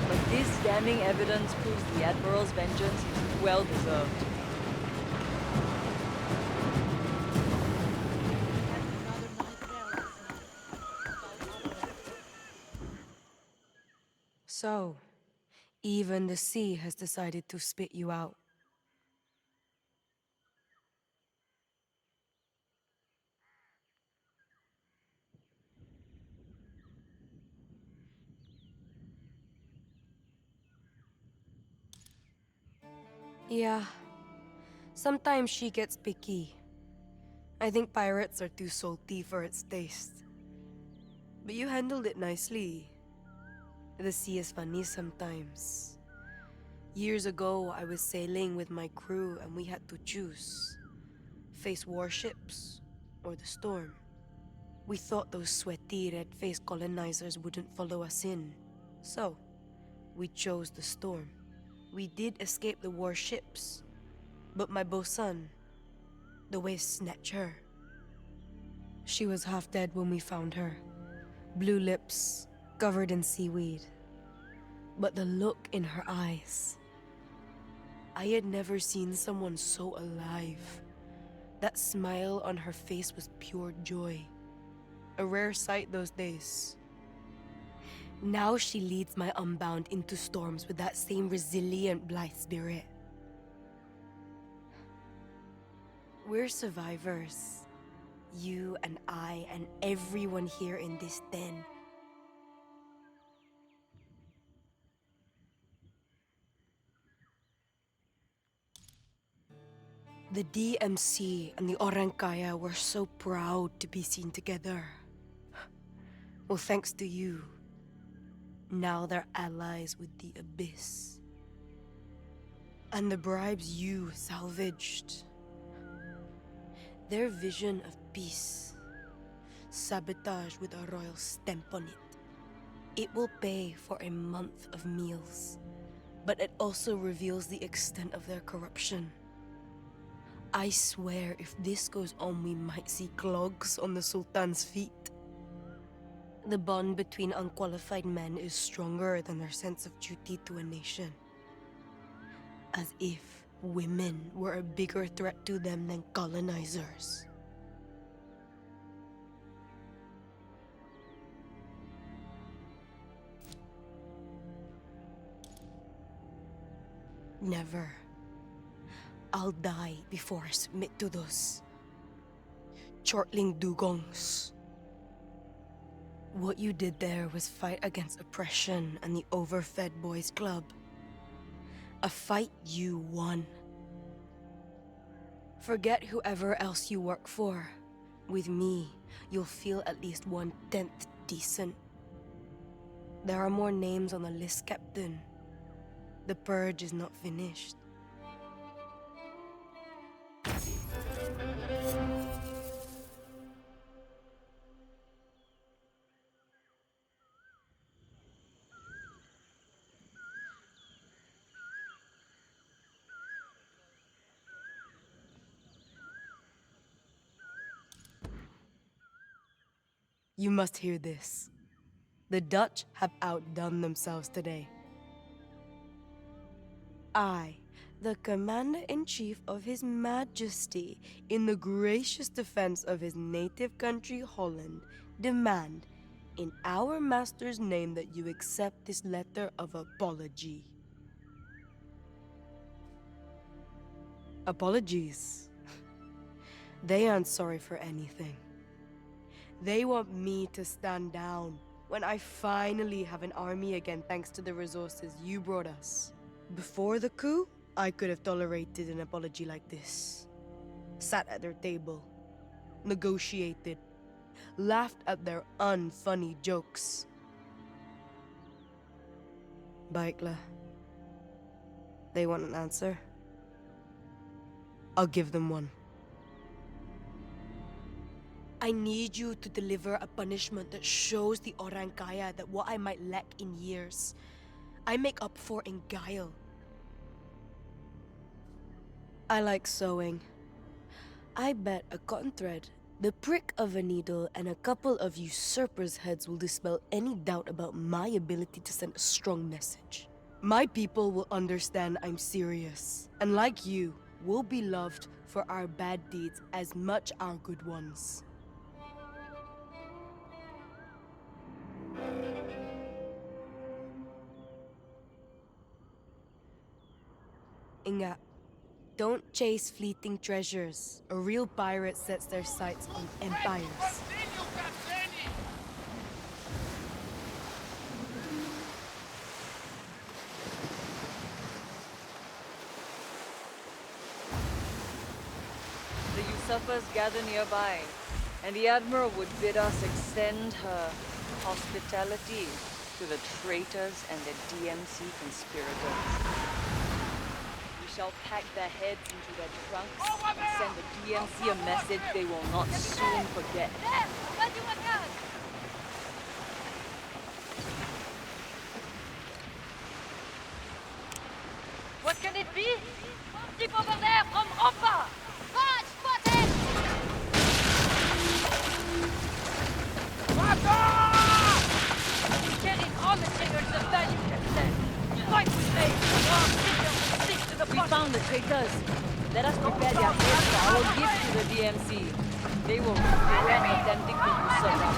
But this damning evidence proves the Admiral's vengeance is well deserved. So, even the sea has decided to spit you out. Yeah. Sometimes she gets picky. I think pirates are too salty for its taste. But you handled it nicely. The sea is funny sometimes. Years ago, I was sailing with my crew and we had to choose. Face warships or the storm. We thought those sweaty, red-faced colonizers wouldn't follow us in. So, we chose the storm. We did escape the warships, but my bosun, the waves snatched her. She was half dead when we found her. Blue lips, covered in seaweed. But the look in her eyes. I had never seen someone so alive. That smile on her face was pure joy. A rare sight those days. Now she leads my Unbound into storms with that same resilient, blithe spirit. We're survivors. You and I and everyone here in this den. The DMC and the Orankaya were so proud to be seen together. Well, thanks to you. Now they're allies with the Abyss. And the bribes you salvaged. Their vision of peace. Sabotage with a royal stamp on it. It will pay for a month of meals. But it also reveals the extent of their corruption. I swear if this goes on, we might see clogs on the Sultan's feet. The bond between unqualified men is stronger than their sense of duty to a nation. As if women were a bigger threat to them than colonizers. Never. I'll die before I submit to those chortling dugongs. What you did there was fight against oppression and the overfed boys' club. A fight you won. Forget whoever else you work for. With me, you'll feel at least 1/10 decent. There are more names on the list, Captain. The purge is not finished. You must hear this. The Dutch have outdone themselves today. I, the Commander-in-Chief of His Majesty, in the gracious defense of his native country, Holland, demand, in our master's name, that you accept this letter of apology. Apologies. They aren't sorry for anything. They want me to stand down when I finally have an army again thanks to the resources you brought us. Before the coup, I could have tolerated an apology like this. Sat at their table, negotiated, laughed at their unfunny jokes. Baiklah. They want an answer. I'll give them one. I need you to deliver a punishment that shows the Orang Kaya that what I might lack in years, I make up for in guile. I like sewing. I bet a cotton thread, the prick of a needle, and a couple of usurpers' heads will dispel any doubt about my ability to send a strong message. My people will understand I'm serious, and like you, will be loved for our bad deeds as much our good ones. Ingat, don't chase fleeting treasures. A real pirate sets their sights on empires. The usurpers gather nearby, and the Admiral would bid us extend her hospitality to the traitors and the DMC conspirators. We shall pack their heads into their trunks and send the DMC a message they will not soon forget. What can it be? Keep over there from Opa! March, spotted! Getting all the triggers of value, Captain. Fight with me! We found the traitors. Let us prepare their heads for our gift to the DMC. They will regret attempting to usurp us.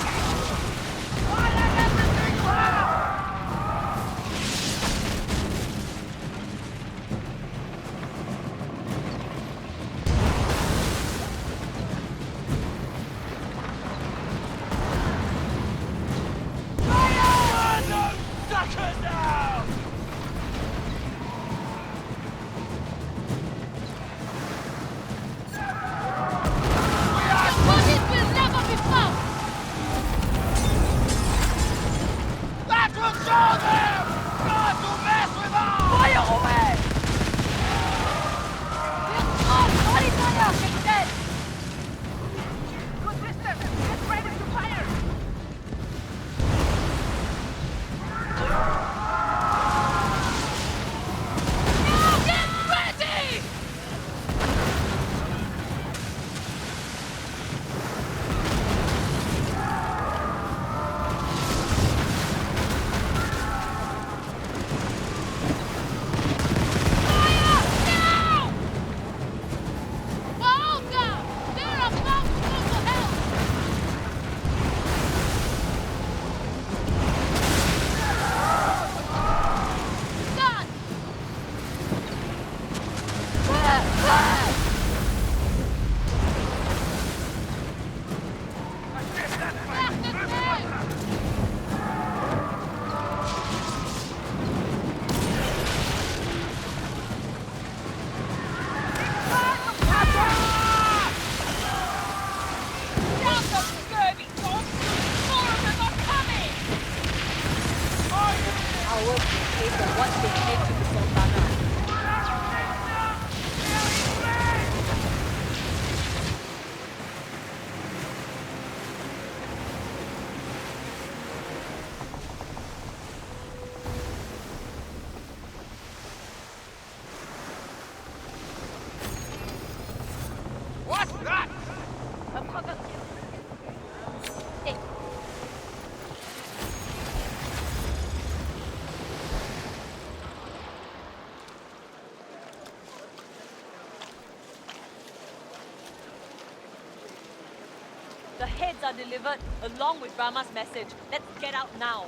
The heads are delivered along with Rama's message. Let's get out now.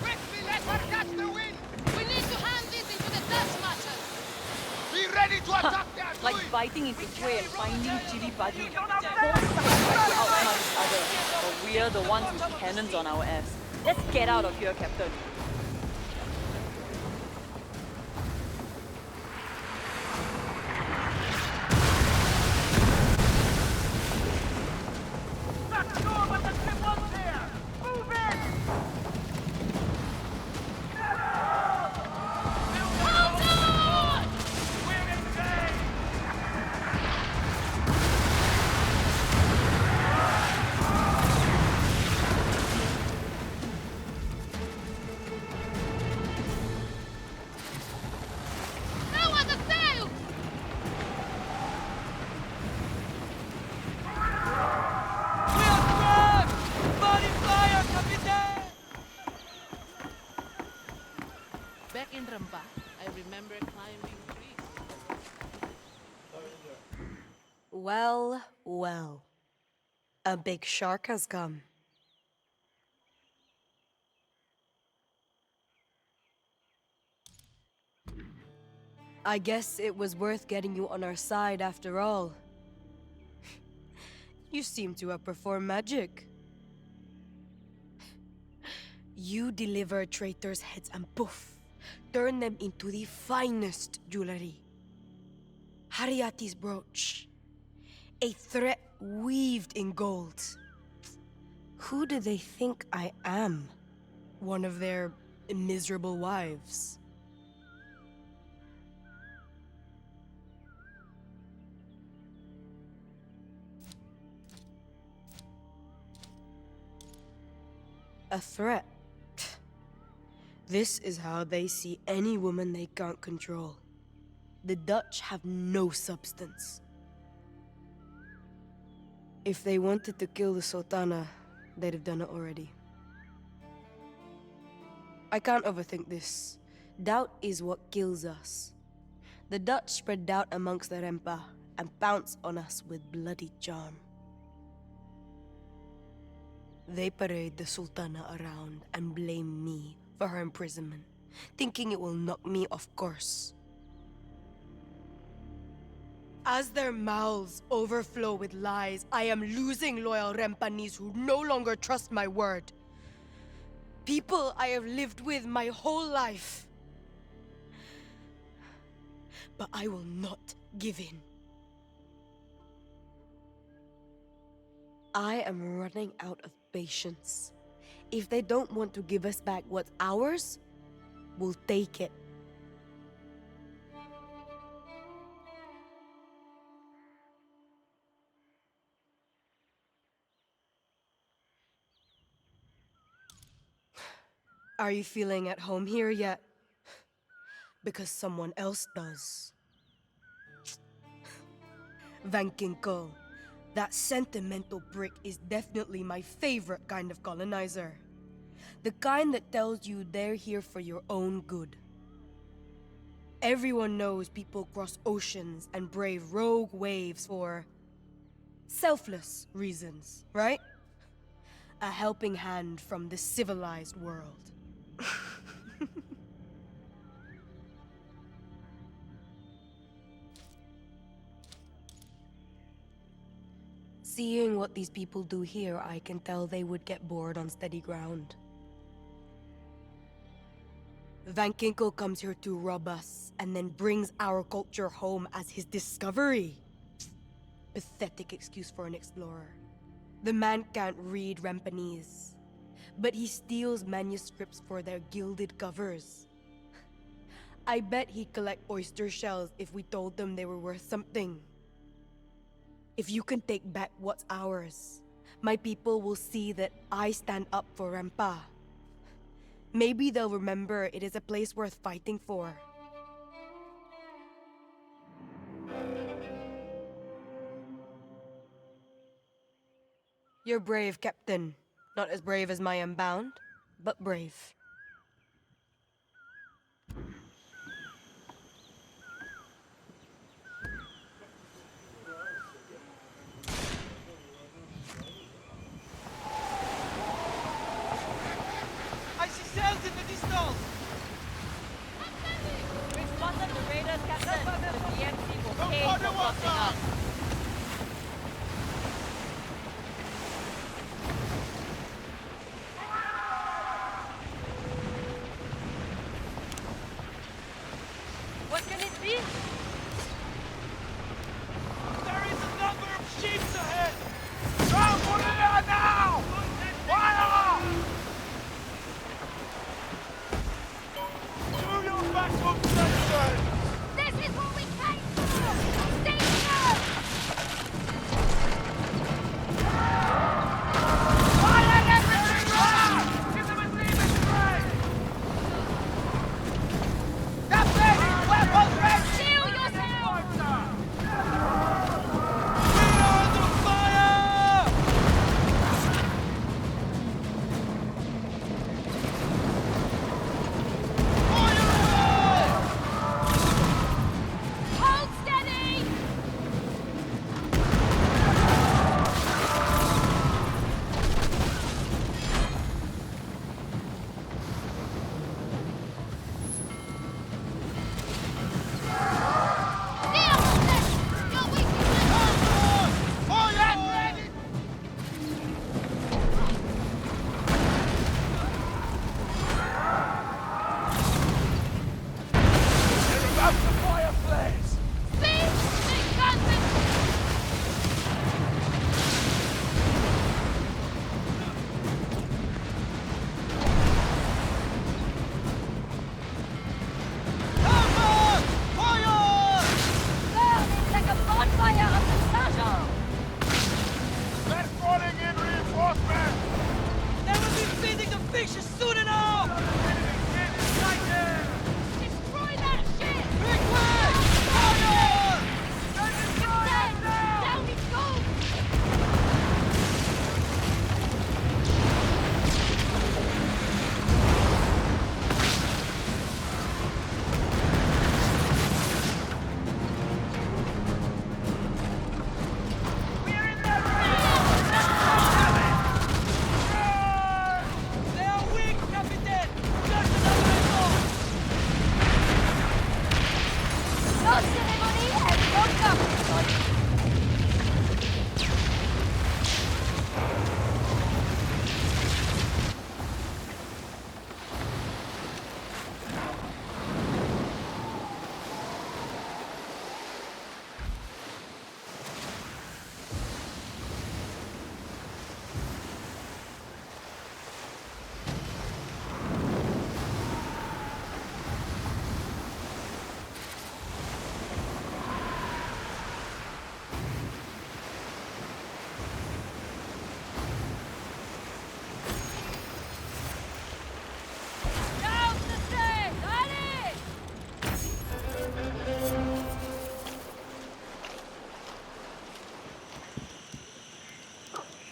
Quickly, let her catch the wind! We need to hand this into the Dutch marshals. Be ready to attack their Like biting into prey and finding chili padi. Both sides try to outnumber each other, but we're the ones with cannons on our ass. Let's get out of here, Captain. Back in Ramba, I remember climbing trees. Well, well. A big shark has come. I guess it was worth getting you on our side after all. You seem to have performed magic. You deliver traitors' heads and poof, turn them into the finest jewelry. Hariati's brooch. A thread weaved in gold. Who do they think I am? One of their miserable wives? A threat. This is how they see any woman they can't control. The Dutch have no substance. If they wanted to kill the Sultana, they'd have done it already. I can't overthink this. Doubt is what kills us. The Dutch spread doubt amongst the Rempa and pounce on us with bloody charm. They parade the Sultana around and blame me for her imprisonment, thinking it will knock me off course. As their mouths overflow with lies, I am losing loyal Rempanese who no longer trust my word. People I have lived with my whole life. But I will not give in. I am running out of patience. If they don't want to give us back what's ours, we'll take it. Are you feeling at home here yet? Because someone else does. Van Kinkel, that sentimental prick is definitely my favorite kind of colonizer. The kind that tells you they're here for your own good. Everyone knows people cross oceans and brave rogue waves for selfless reasons, right? A helping hand from the civilized world. Seeing what these people do here, I can tell they would get bored on steady ground. Van Kinkel comes here to rob us, and then brings our culture home as his discovery. Pathetic excuse for an explorer. The man can't read Rempanese, but he steals manuscripts for their gilded covers. I bet he'd collect oyster shells if we told them they were worth something. If you can take back what's ours, my people will see that I stand up for Rempa. Maybe they'll remember it is a place worth fighting for. You're brave, Captain. Not as brave as my Unbound, but brave. ceremony and welcome!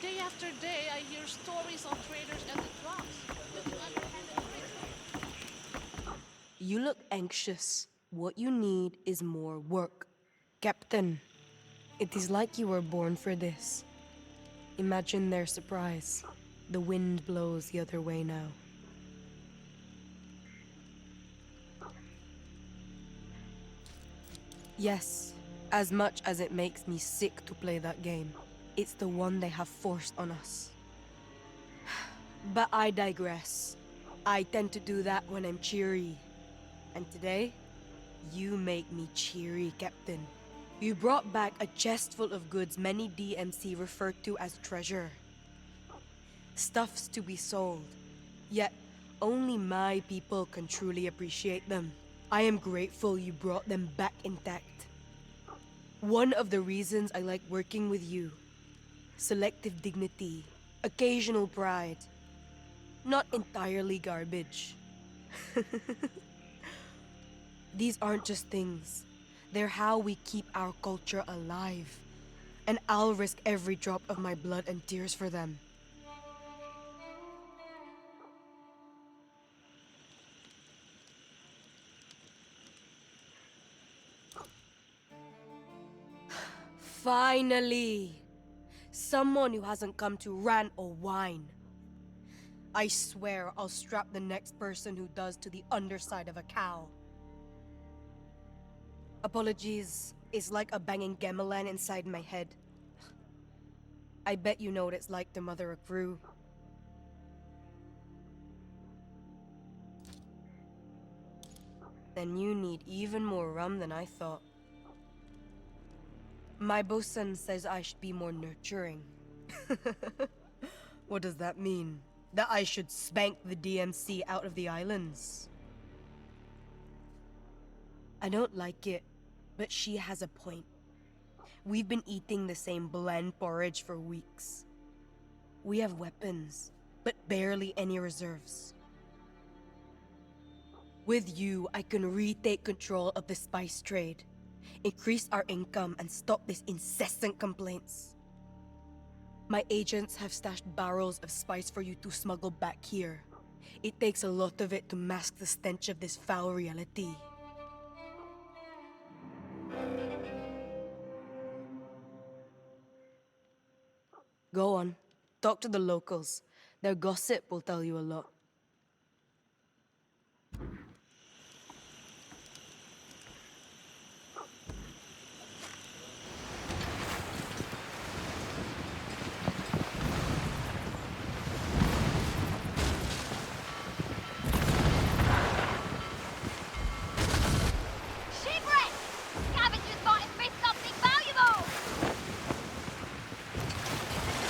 Day after day, I hear stories of traders and the drugs. With underhanded trickery. You look anxious. What you need is more work. Captain, it is like you were born for this. Imagine their surprise. The wind blows the other way now. Yes, as much as it makes me sick to play that game, it's the one they have forced on us. But I digress. I tend to do that when I'm cheery. And today, you make me cheery, Captain. You brought back a chest full of goods many DMC refer to as treasure. Stuffs to be sold. Yet, only my people can truly appreciate them. I am grateful you brought them back intact. One of the reasons I like working with you. Selective dignity, occasional pride. Not entirely garbage. These aren't just things. They're how we keep our culture alive. And I'll risk every drop of my blood and tears for them. Finally! Someone who hasn't come to rant or whine. I swear I'll strap the next person who does to the underside of a cow. Apologies, it's like a banging gamelan inside my head. I bet you know what it's like to mother a crew. Then you need even more rum than I thought. My bosun says I should be more nurturing. What does that mean? That I should spank the DMC out of the islands? I don't like it, but she has a point. We've been eating the same bland porridge for weeks. We have weapons, but barely any reserves. With you, I can retake control of the spice trade, increase our income, and stop these incessant complaints. My agents have stashed barrels of spice for you to smuggle back here. It takes a lot of it to mask the stench of this foul reality. Go on, talk to the locals. Their gossip will tell you a lot. Shipwrecked! Scavengers might have missed something valuable!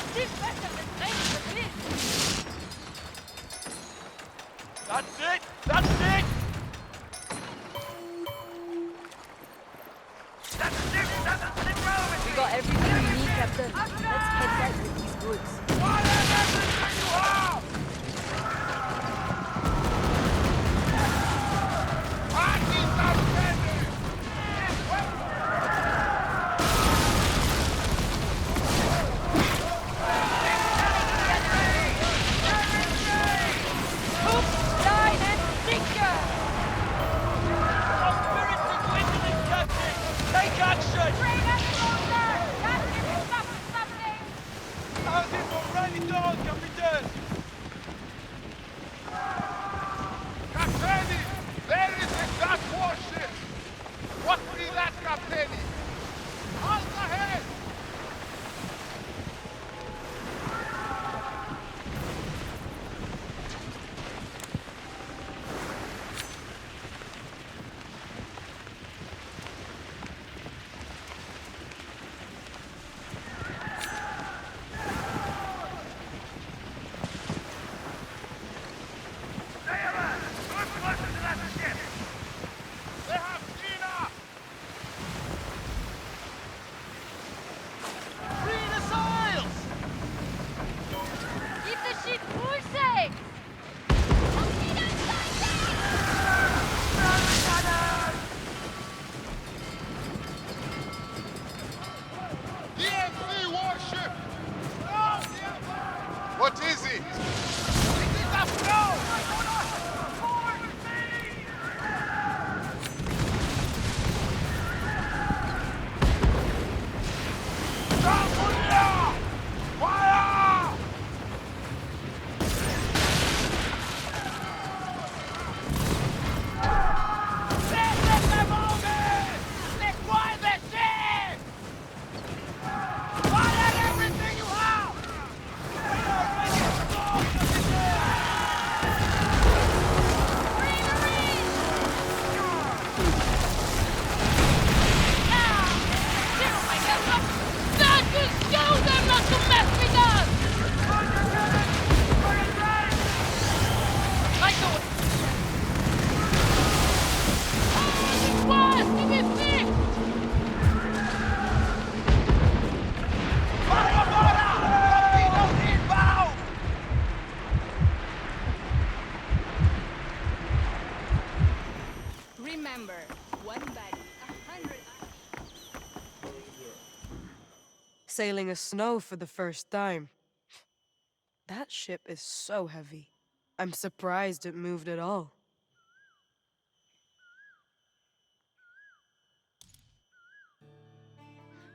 Still better than playing for this! That's it! That's it! We got everything we need, Captain. Let's head back with these goods. Take action! How's this already done, Captain? sailing a snow for the first time. That ship is so heavy. I'm surprised it moved at all.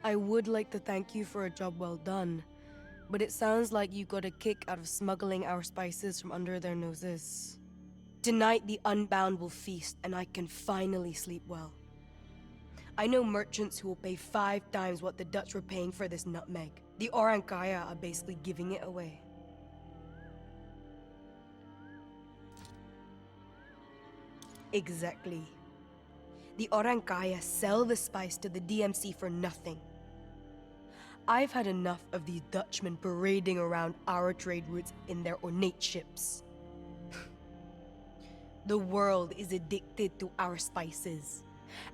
I would like to thank you for a job well done, but it sounds like you got a kick out of smuggling our spices from under their noses. Tonight the Unbound will feast, and I can finally sleep well. I know merchants who will pay 5 times what the Dutch were paying for this nutmeg. The Orankaya are basically giving it away. Exactly. The Orankaya sell the spice to the DMC for nothing. I've had enough of these Dutchmen parading around our trade routes in their ornate ships. The world is addicted to our spices,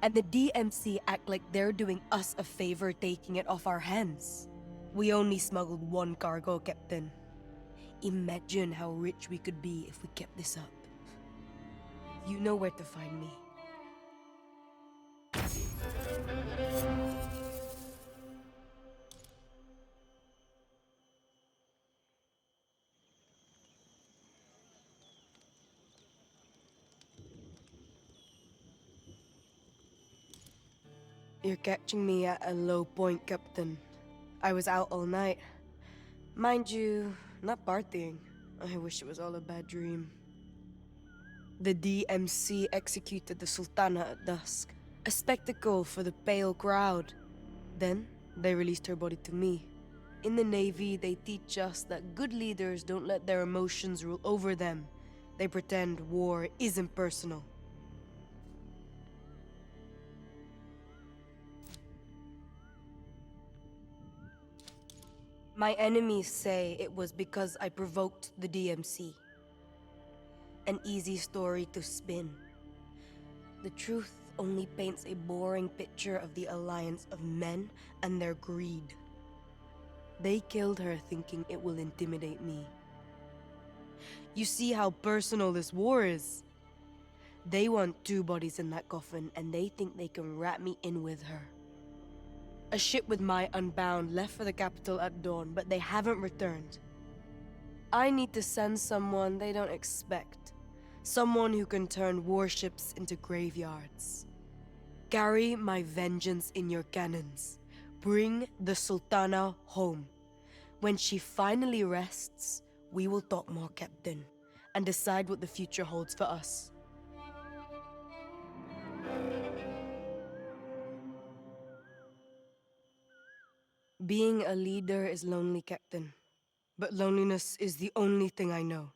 and the DMC act like they're doing us a favor taking it off our hands. We only smuggled 1 cargo, Captain. Imagine how rich we could be if we kept this up. You know where to find me. You're catching me at a low point, Captain. I was out all night. Mind you, not partying. I wish it was all a bad dream. The DMC executed the Sultana at dusk, a spectacle for the pale crowd. Then, they released her body to me. In the Navy, they teach us that good leaders don't let their emotions rule over them. They pretend war isn't personal. My enemies say it was because I provoked the DMC. An easy story to spin. The truth only paints a boring picture of the alliance of men and their greed. They killed her thinking it will intimidate me. You see how personal this war is? They want 2 bodies in that coffin, and they think they can wrap me in with her. A ship with my Unbound left for the capital at dawn, but they haven't returned. I need to send someone they don't expect. Someone who can turn warships into graveyards. Carry my vengeance in your cannons. Bring the Sultana home. When she finally rests, we will talk more, Captain, and decide what the future holds for us. Being a leader is lonely, Captain. But loneliness is the only thing I know.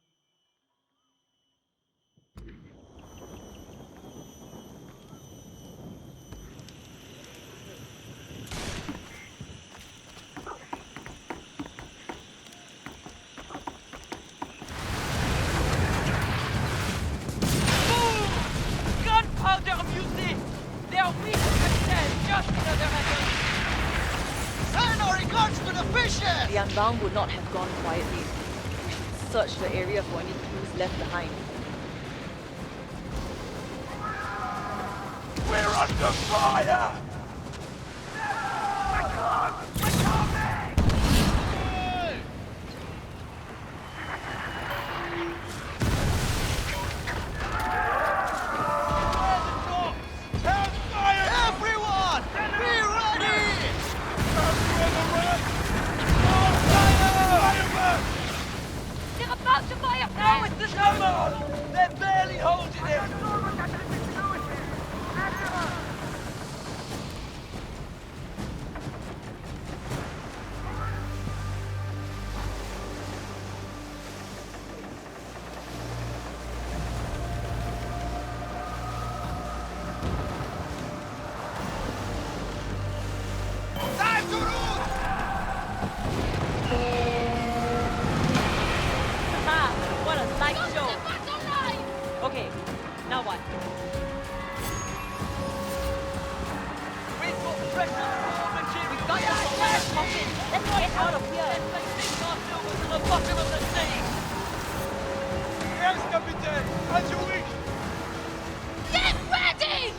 Gunpowder music! They are weak as just another weapon! Send our regards to the fishes! The Unbound would not have gone quietly. We should search the area for any clues left behind. We're under fire! Now it's the number! They're barely holding it! Time to root! What a nice show! Okay, now what? We've got pressure forward, We got the Sultana's coffin! Let's get out of here! Let's make things our silver to the bottom of the sea! Yes, Captain! As you wish! Get ready!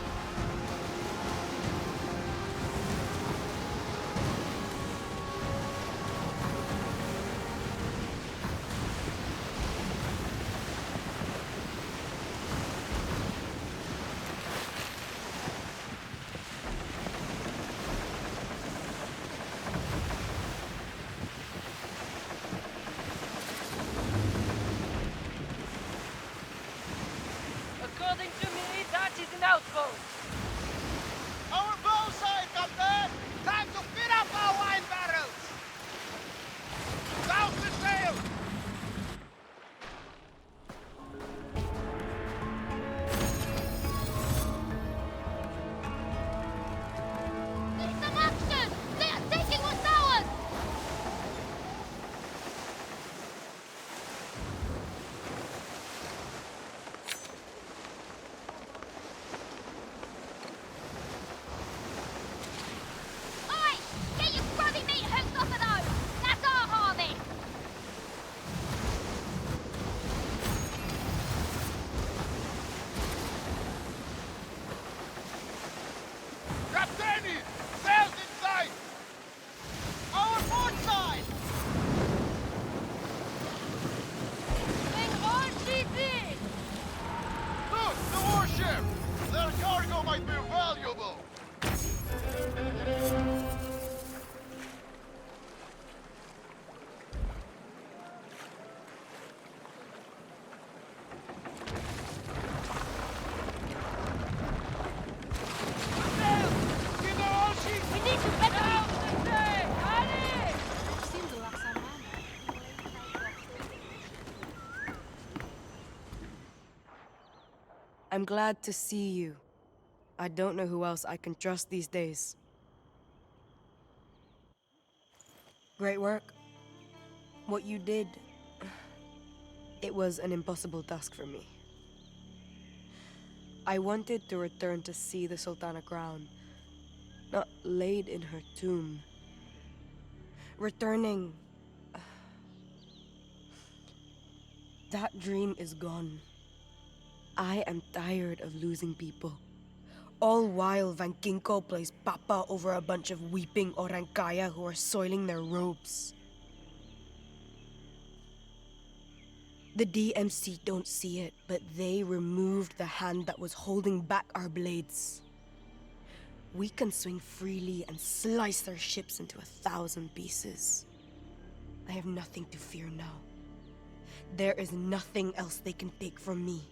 I'm glad to see you. I don't know who else I can trust these days. Great work. What you did... It was an impossible task for me. I wanted to return to see the Sultana crown, not laid in her tomb. Returning... That dream is gone. I am tired of losing people. All while Van Ginkgo plays Papa over a bunch of weeping Orankaya who are soiling their robes. The DMC don't see it, but they removed the hand that was holding back our blades. We can swing freely and slice their ships into 1,000 pieces. I have nothing to fear now. There is nothing else they can take from me.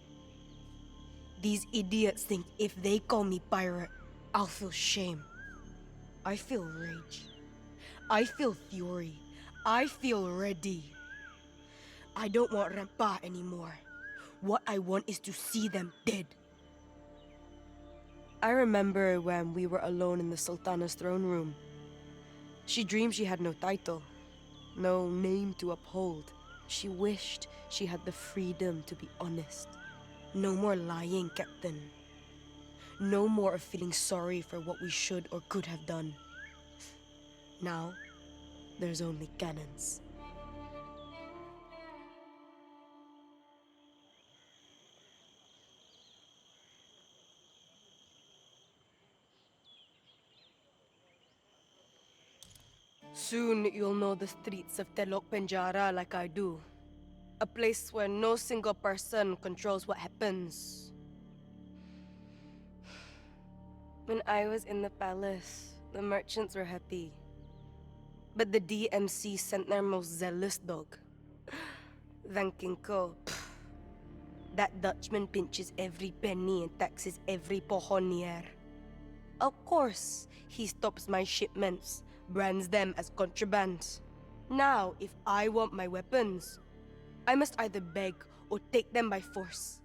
These idiots think if they call me pirate, I'll feel shame. I feel rage. I feel fury. I feel ready. I don't want Rempa anymore. What I want is to see them dead. I remember when we were alone in the Sultana's throne room. She dreamed she had no title, no name to uphold. She wished she had the freedom to be honest. No more lying, Captain. No more of feeling sorry for what we should or could have done. Now, there's only cannons. Soon you'll know the streets of Telok Penjara like I do. A place where no single person controls what happens. When I was in the palace, the merchants were happy. But the DMC sent their most zealous dog. Van Ginkgo. That Dutchman pinches every penny and taxes every pohonier. Of course, he stops my shipments, brands them as contraband. Now, if I want my weapons, I must either beg or take them by force.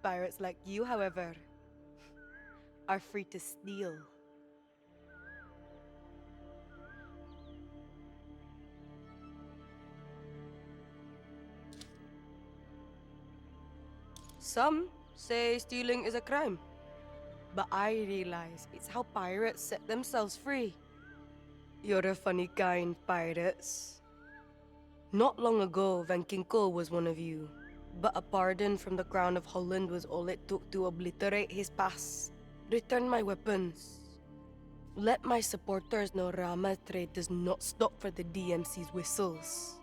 Pirates like you, however, are free to steal. Some say stealing is a crime. But I realize it's how pirates set themselves free. You're a funny kind, pirates. Not long ago, Van Ginkgo was one of you. But a pardon from the Crown of Holland was all it took to obliterate his past. Return my weapons. Let my supporters know Rama trade does not stop for the DMC's whistles.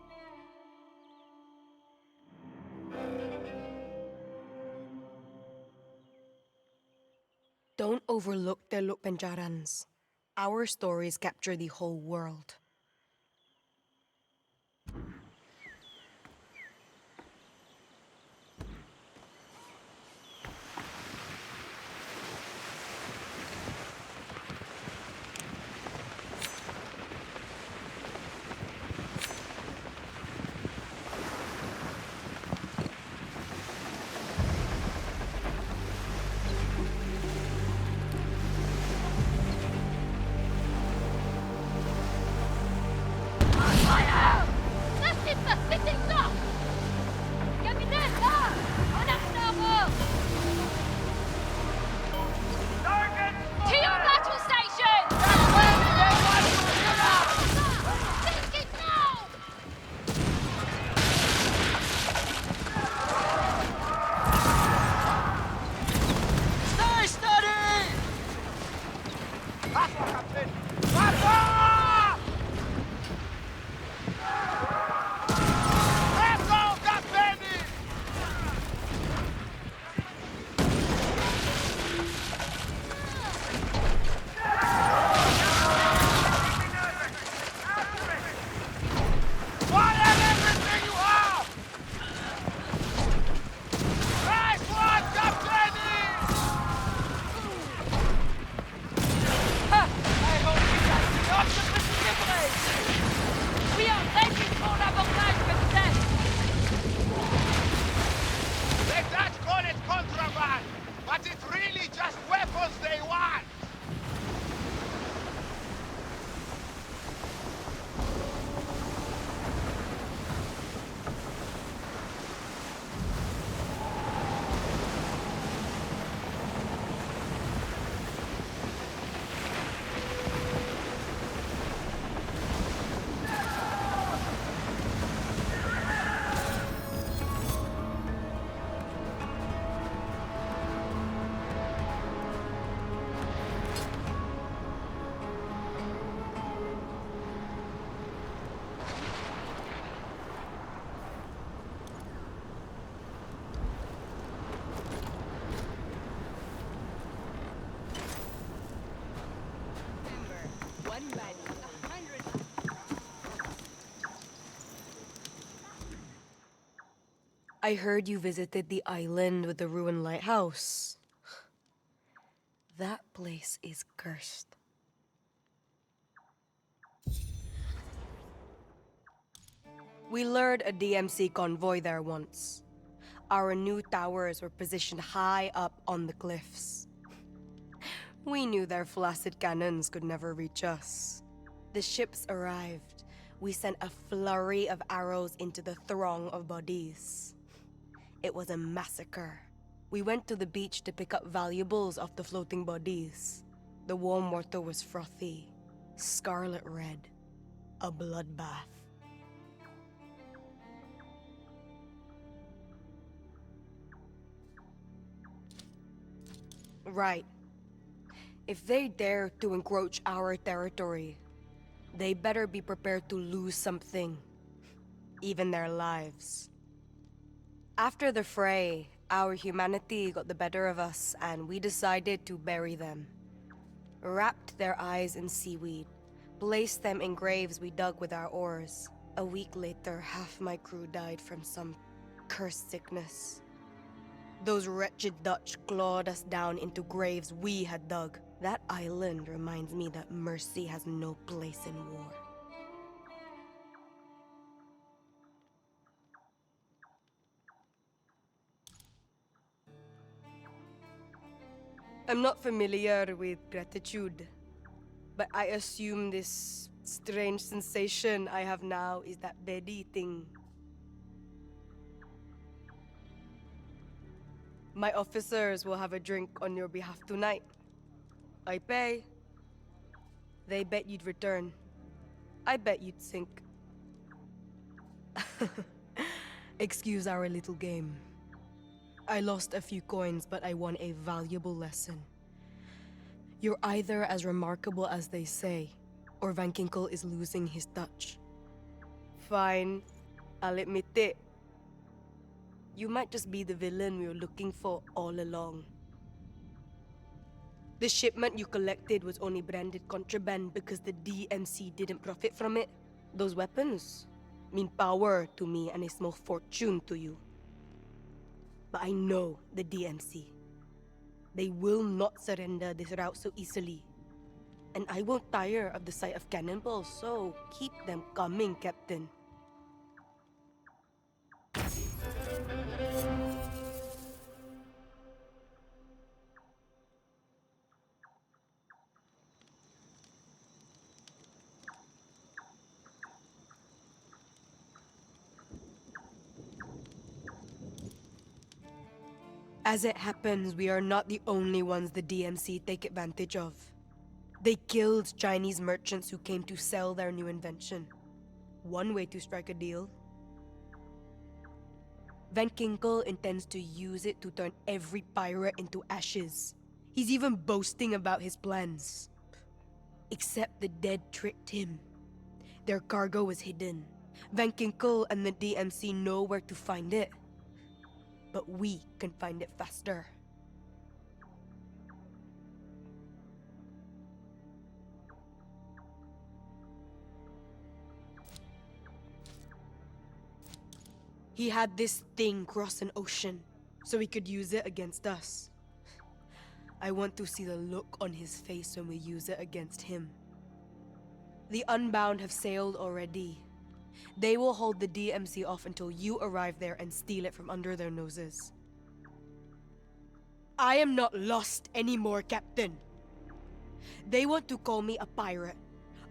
Don't overlook Telok Penjarans. Our stories capture the whole world. I hope you guys I heard you visited the island with the ruined lighthouse. That place is cursed. We lured a DMC convoy there once. Our new towers were positioned high up on the cliffs. We knew their flaccid cannons could never reach us. The ships arrived. We sent a flurry of arrows into the throng of bodies. It was a massacre. We went to the beach to pick up valuables off the floating bodies. The warm water was frothy, scarlet red, a bloodbath. Right. If they dare to encroach our territory, they better be prepared to lose something, even their lives. After the fray, our humanity got the better of us and we decided to bury them. Wrapped their eyes in seaweed, placed them in graves we dug with our oars. A week later, half my crew died from some cursed sickness. Those wretched Dutch clawed us down into graves we had dug. That island reminds me that mercy has no place in war. I'm not familiar with gratitude, but I assume this strange sensation I have now is that Betty thing. My officers will have a drink on your behalf tonight. I pay. They bet you'd return. I bet you'd sink. Excuse our little game. I lost a few coins, but I won a valuable lesson. You're either as remarkable as they say, or Van Kinkel is losing his touch. Fine, I'll admit it. You might just be the villain we were looking for all along. The shipment you collected was only branded contraband because the DMC didn't profit from it. Those weapons mean power to me and a small fortune to you. But I know the DMC. They will not surrender this route so easily. And I won't tire of the sight of cannonballs, so keep them coming, Captain. As it happens, we are not the only ones the DMC take advantage of. They killed Chinese merchants who came to sell their new invention. One way to strike a deal. Van Kinkel intends to use it to turn every pirate into ashes. He's even boasting about his plans. Except the dead tricked him. Their cargo was hidden. Van Kinkel and the DMC know where to find it. But we can find it faster. He had this thing cross an ocean, so he could use it against us. I want to see the look on his face when we use it against him. The Unbound have sailed already. They will hold the DMC off until you arrive there and steal it from under their noses. I am not lost anymore, Captain. They want to call me a pirate,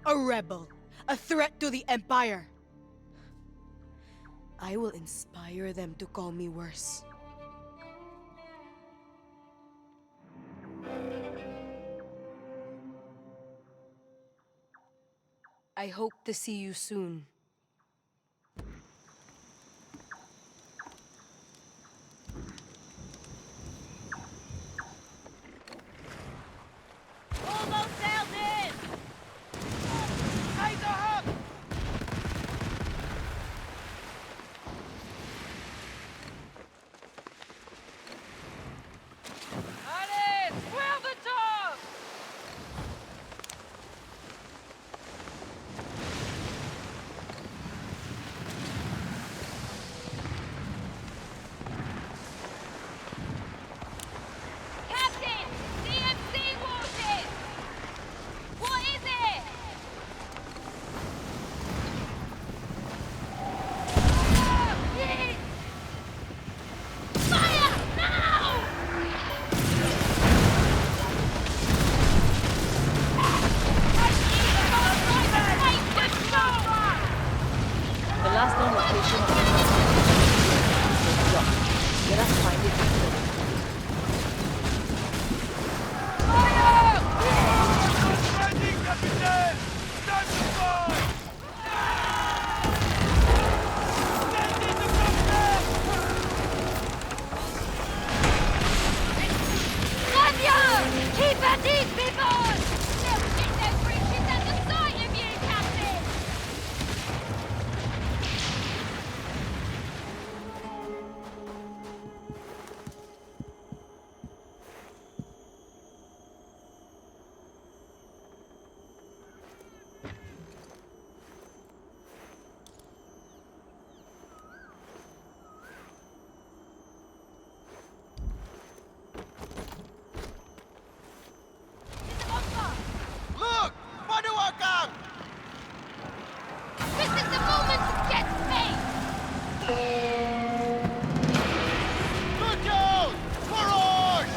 a rebel, a threat to the Empire. I will inspire them to call me worse. I hope to see you soon. Almost sailed in! Eyes are up! Allez, square the top! Look out! Barrage!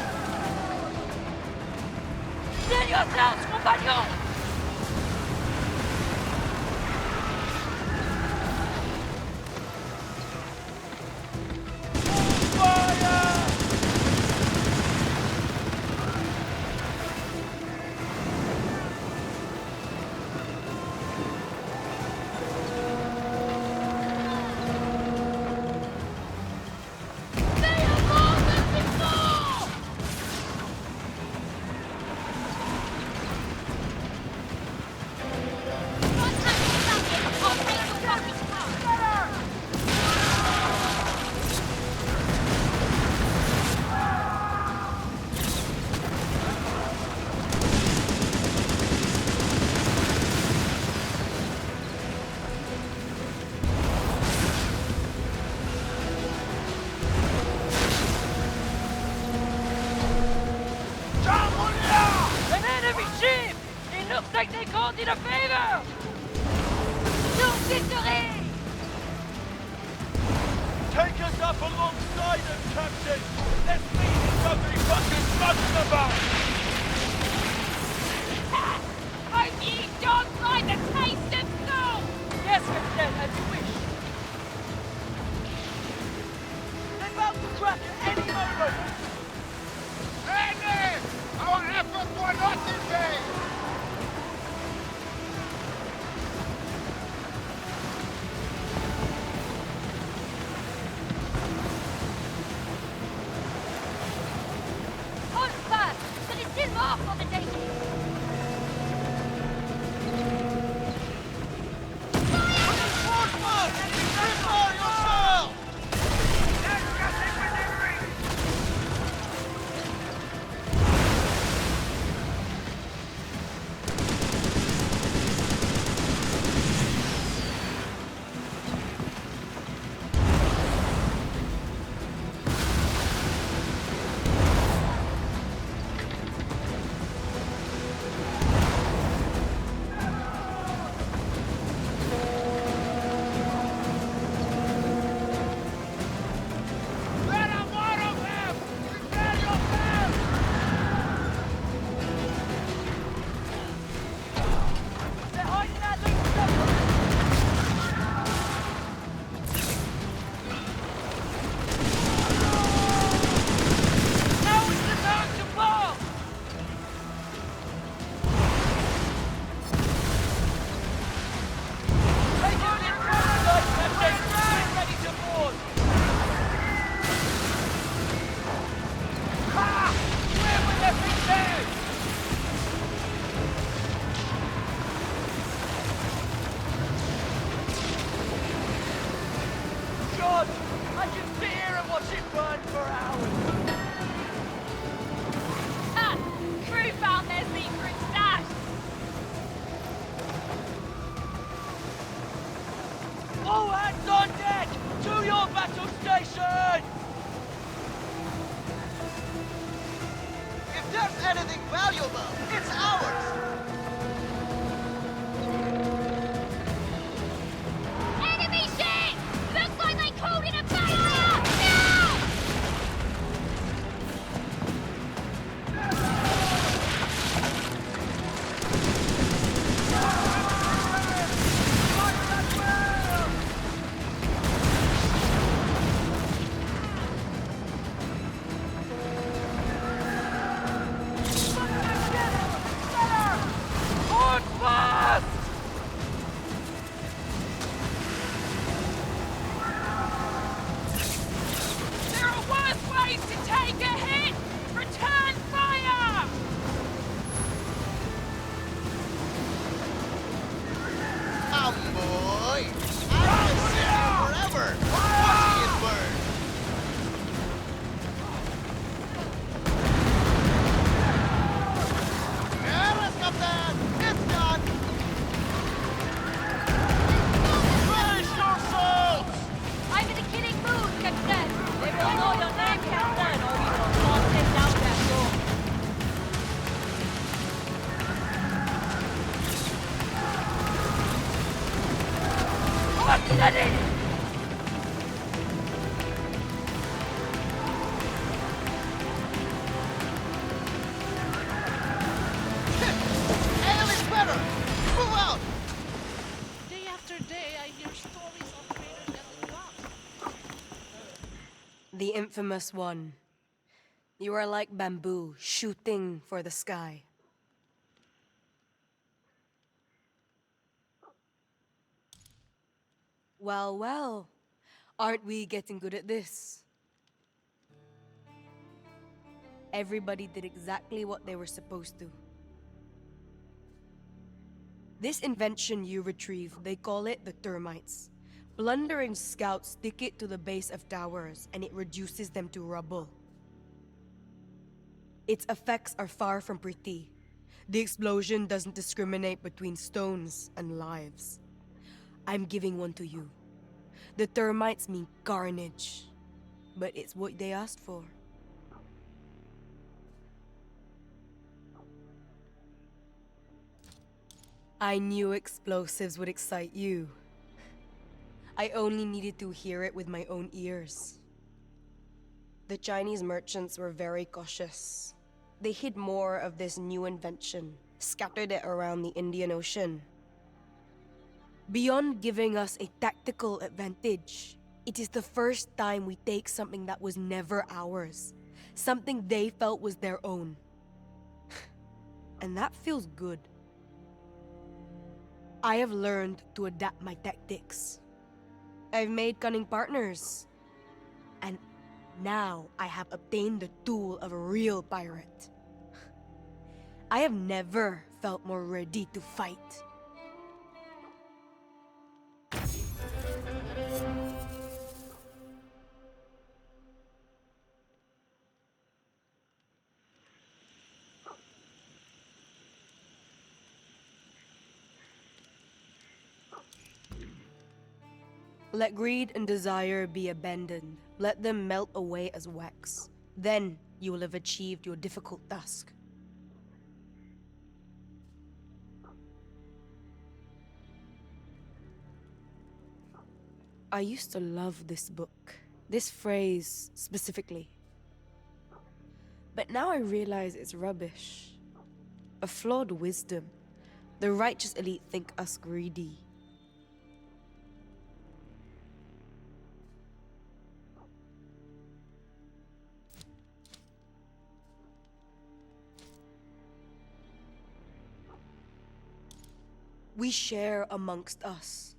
Stand yourselves, compagnons! An enemy ship! It looks like they called it a favor! No victory! Take us up alongside them, Captain! Let's leave this ugly fucking monster Hope ye don't like the taste of salt! Yes, Captain, as you wish. They're about to crack at any moment! Andy! Our efforts were not in vain! Hold fast! There is still more for the taking! Prepare yourself! anything valuable, it's ours! Enemy ship! Looks like they called in a failure! Now! Hold fast! There are worse ways to take a hit! Return fire! Oh boy! I've been sitting forever! Watching it burn! Yes, Captain! It's done! Finish yourselves! I'm in a killing mood, Captain! They will know your name, Captain, or we will not take down that door. What's that? The infamous one. You are like bamboo, shooting for the sky. Well, well. Aren't we getting good at this? Everybody did exactly what they were supposed to. This invention you retrieve, they call it the termites. Blundering scouts stick it to the base of towers, and it reduces them to rubble. Its effects are far from pretty. The explosion doesn't discriminate between stones and lives. I'm giving one to you. The termites mean carnage, but it's what they asked for. I knew explosives would excite you. I only needed to hear it with my own ears. The Chinese merchants were very cautious. They hid more of this new invention, scattered it around the Indian Ocean. Beyond giving us a tactical advantage, it is the first time we take something that was never ours, something they felt was their own. And that feels good. I have learned to adapt my tactics. I've made cunning partners. And now I have obtained the tool of a real pirate. I have never felt more ready to fight. Let greed and desire be abandoned. Let them melt away as wax. Then you will have achieved your difficult task. I used to love this book, this phrase specifically. But now I realize it's rubbish. A flawed wisdom. The righteous elite think us greedy. We share amongst us.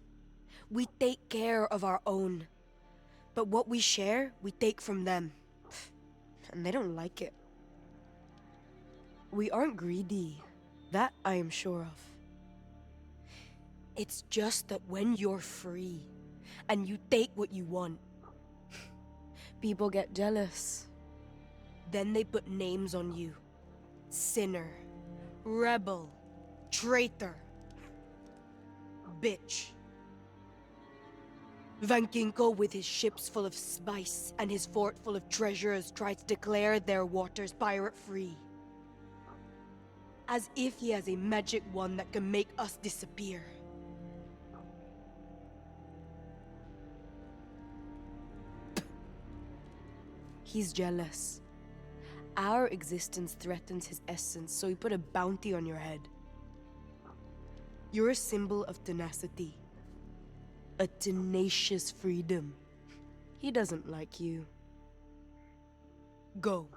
We take care of our own. But what we share, we take from them. And they don't like it. We aren't greedy. That I am sure of. It's just that when you're free, and you take what you want, people get jealous. Then they put names on you. Sinner, rebel, traitor, bitch. Van Ginkgo, with his ships full of spice and his fort full of treasures, tried to declare their waters pirate-free. As if he has a magic wand that can make us disappear. He's jealous. Our existence threatens his essence, so he put a bounty on your head. You're a symbol of tenacity. A tenacious freedom. He doesn't like you. Go.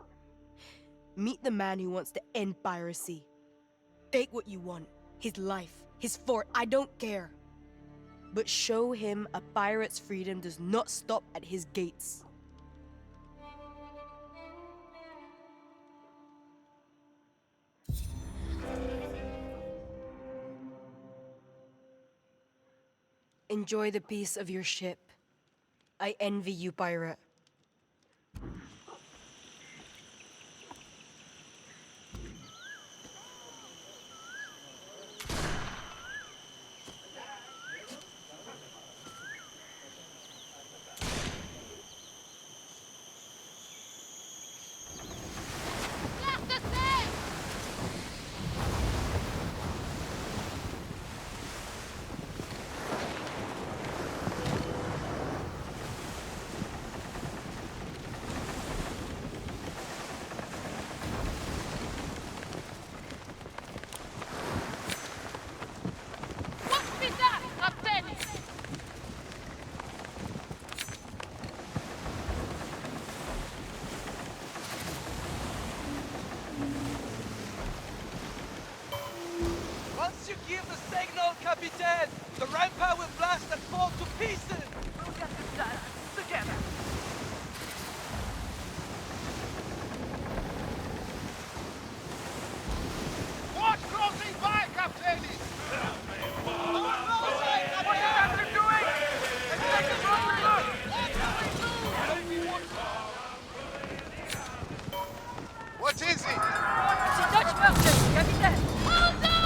Meet the man who wants to end piracy. Take what you want. His life, his fort, I don't care. But show him a pirate's freedom does not stop at his gates. Enjoy the peace of your ship. I envy you, pirate. Once you give the signal, Capitaine, the rampart will blast and fall to pieces! We'll get this done together! Watch crossing by, Captain! What is it? It's a Dutch merchant, Captain! Hold on!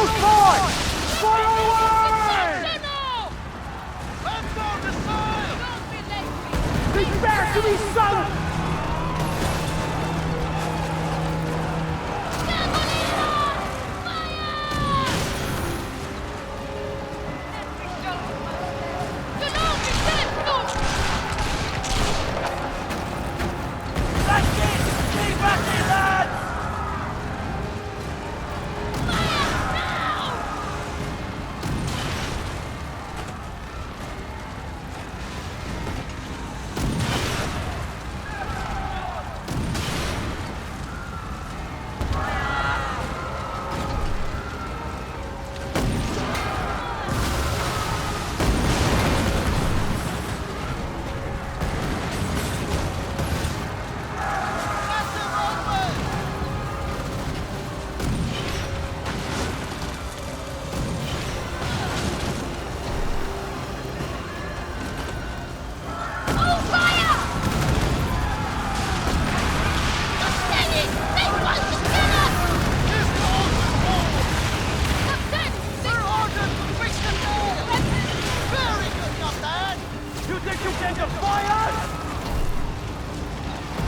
Move forward! Forward! Let's go to sail! Prepare to be sunk! That's it! Stay back in, lads! You think you can defy us?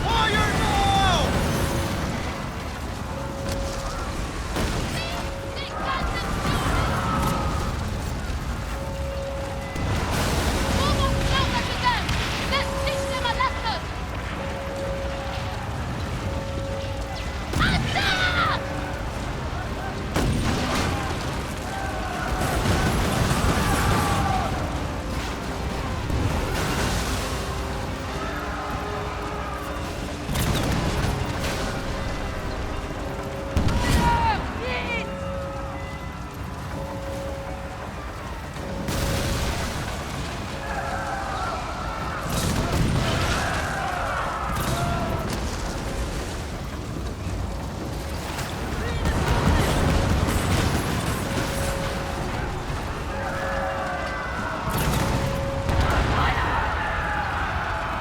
Fire now!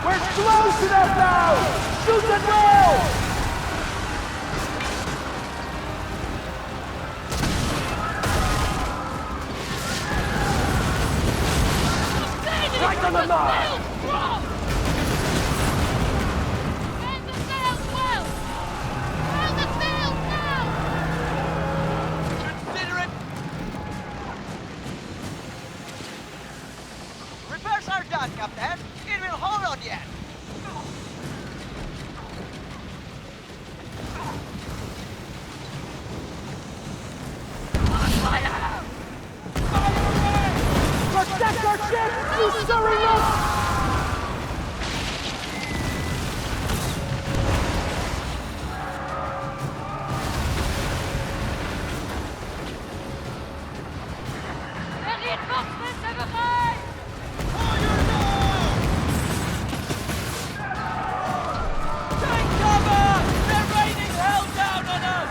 We're close enough now! Shoot the drill! Right on the mark! Consider it! Repairs are done, Captain. It will hold on yet. Protect our ship, you surrender! Take cover! They're raining hell down on us!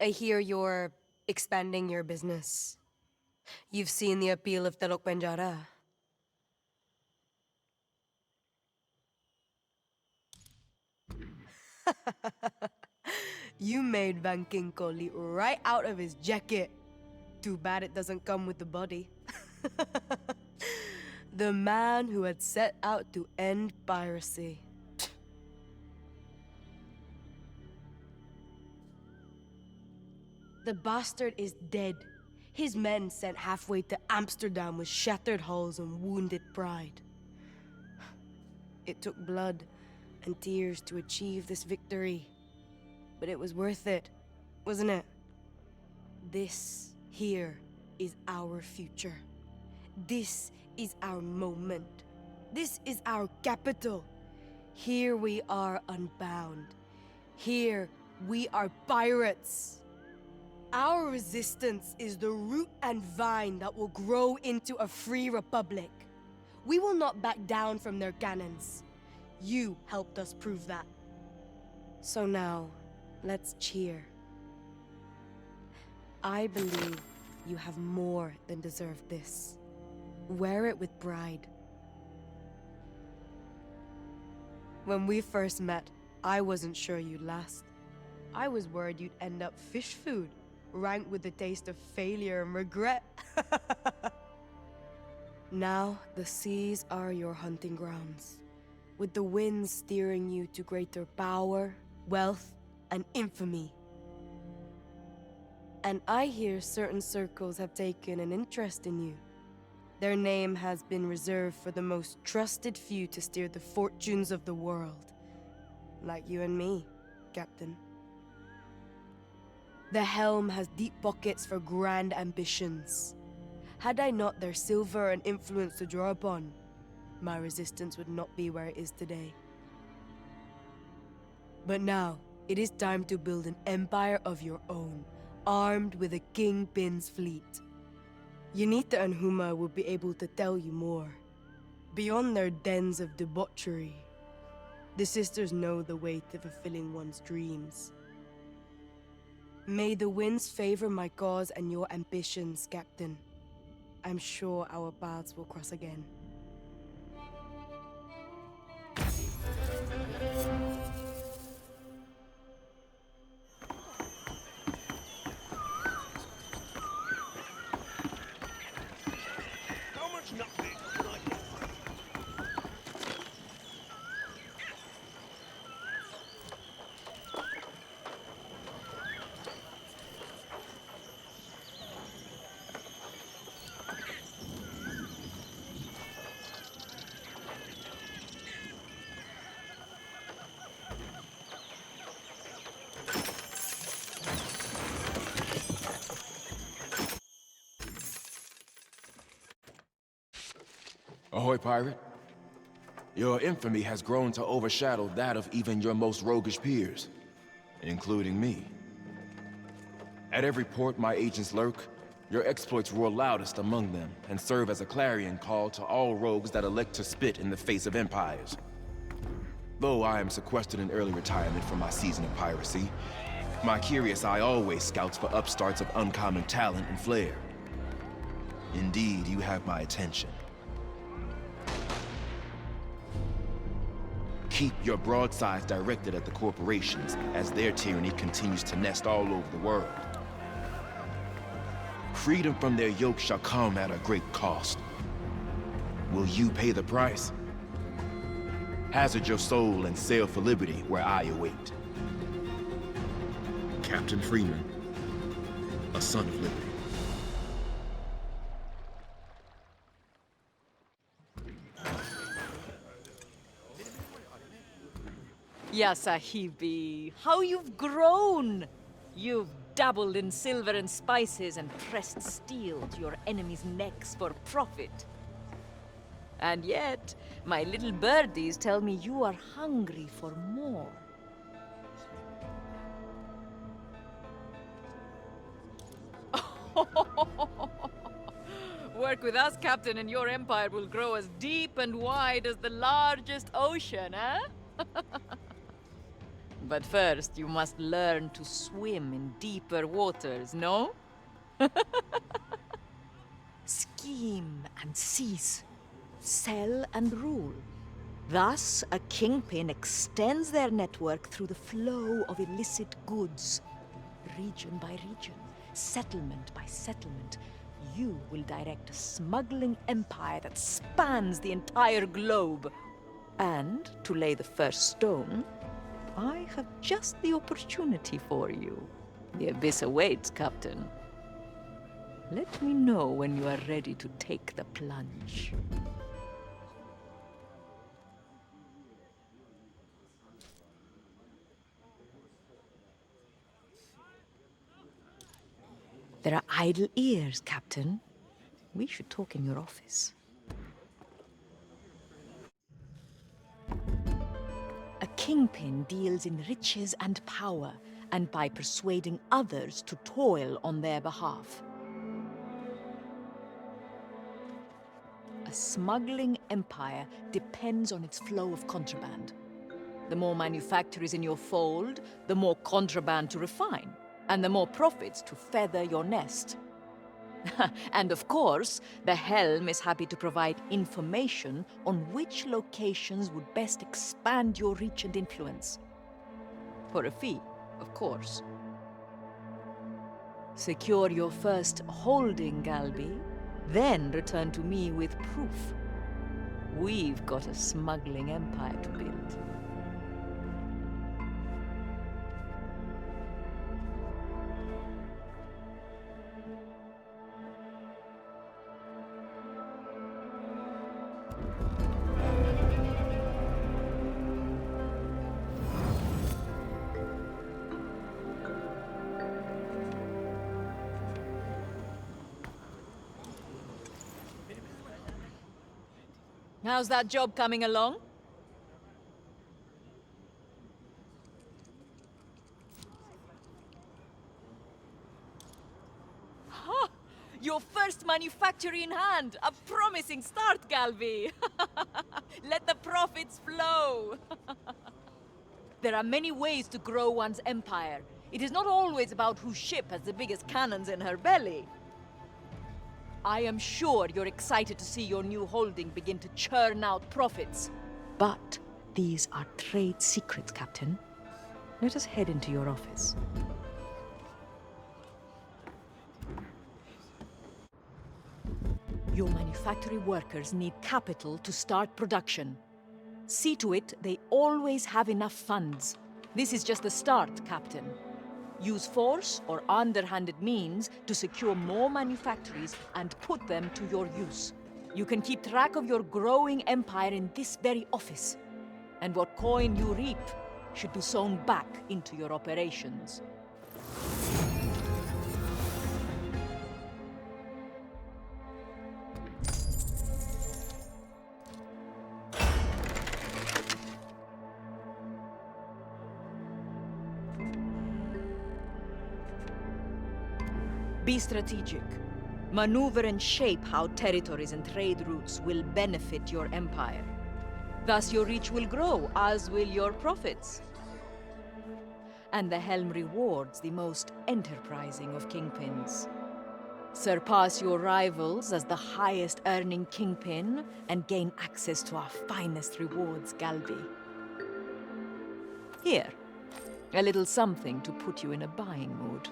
I hear you're expanding your business. You've seen the appeal of Telok Penjara. You made Van Kinko leap right out of his jacket. Too bad it doesn't come with the body. The man who had set out to end piracy. The bastard is dead. His men sent halfway to Amsterdam with shattered hulls and wounded pride. It took blood and tears to achieve this victory. But it was worth it, wasn't it? This here is our future. This is our moment. This is our capital. Here we are unbound. Here we are pirates. Our resistance is the root and vine that will grow into a free republic. We will not back down from their cannons. You helped us prove that. So now, let's cheer. I believe you have more than deserved this. Wear it with pride. When we first met, I wasn't sure you'd last. I was worried you'd end up fish food, ranked with the taste of failure and regret. Now, the seas are your hunting grounds, with the winds steering you to greater power, wealth, and infamy. And I hear certain circles have taken an interest in you. Their name has been reserved for the most trusted few to steer the fortunes of the world. Like you and me, Captain. The helm has deep pockets for grand ambitions. Had I not their silver and influence to draw upon, my resistance would not be where it is today. But now, it is time to build an empire of your own, armed with a kingpin's fleet. Unita and Huma will be able to tell you more. Beyond their dens of debauchery, the sisters know the way to fulfilling one's dreams. May the winds favor my cause and your ambitions, Captain. I'm sure our paths will cross again. How much nutmeg can I get? Ahoy, pirate. Your infamy has grown to overshadow that of even your most roguish peers, including me. At every port my agents lurk, your exploits roar loudest among them and serve as a clarion call to all rogues that elect to spit in the face of empires. Though I am sequestered in early retirement from my season of piracy, my curious eye always scouts for upstarts of uncommon talent and flair. Indeed, you have my attention. Keep your broadsides directed at the corporations as their tyranny continues to nest all over the world. Freedom from their yoke shall come at a great cost. Will you pay the price? Hazard your soul and sail for liberty where I await. Captain Freeman, a son of liberty. Ya Sahibi, how you've grown! You've dabbled in silver and spices and pressed steel to your enemies' necks for profit. And yet, my little birdies tell me you are hungry for more. Work with us, Captain, and your empire will grow as deep and wide as the largest ocean, eh? But first, you must learn to swim in deeper waters, no? Scheme and seize. Sell and rule. Thus, a kingpin extends their network through the flow of illicit goods. Region by region, settlement by settlement, you will direct a smuggling empire that spans the entire globe. And to lay the first stone, I have just the opportunity for you. The abyss awaits, Captain. Let me know when you are ready to take the plunge. There are idle ears, Captain. We should talk in your office. A kingpin deals in riches and power, and by persuading others to toil on their behalf. A smuggling empire depends on its flow of contraband. The more manufacturers in your fold, the more contraband to refine, and the more profits to feather your nest. And of course, the Helm is happy to provide information on which locations would best expand your reach and influence. For a fee, of course. Secure your first holding, Galby, then return to me with proof. We've got a smuggling empire to build. How's that job coming along? Ha! Your first manufactory in hand! A promising start, Galby! Let the profits flow! There are many ways to grow one's empire. It is not always about whose ship has the biggest cannons in her belly. I am sure you're excited to see your new holding begin to churn out profits. But these are trade secrets, Captain. Let us head into your office. Your manufactory workers need capital to start production. See to it they always have enough funds. This is just the start, Captain. Use force or underhanded means to secure more manufactories and put them to your use. You can keep track of your growing empire in this very office. And what coin you reap should be sown back into your operations. Be strategic. Maneuver and shape how territories and trade routes will benefit your empire. Thus your reach will grow, as will your profits. And the Helm rewards the most enterprising of kingpins. Surpass your rivals as the highest earning kingpin and gain access to our finest rewards, Galby. Here, a little something to put you in a buying mood.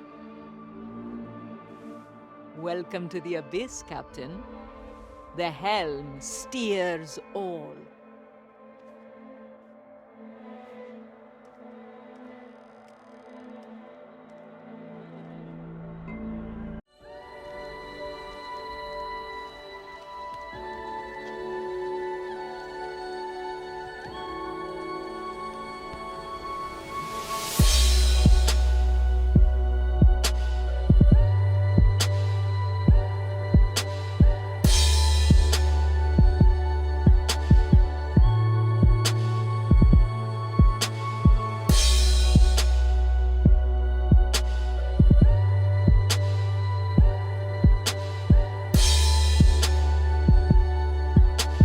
Welcome to the Abyss, Captain. The Helm steers all.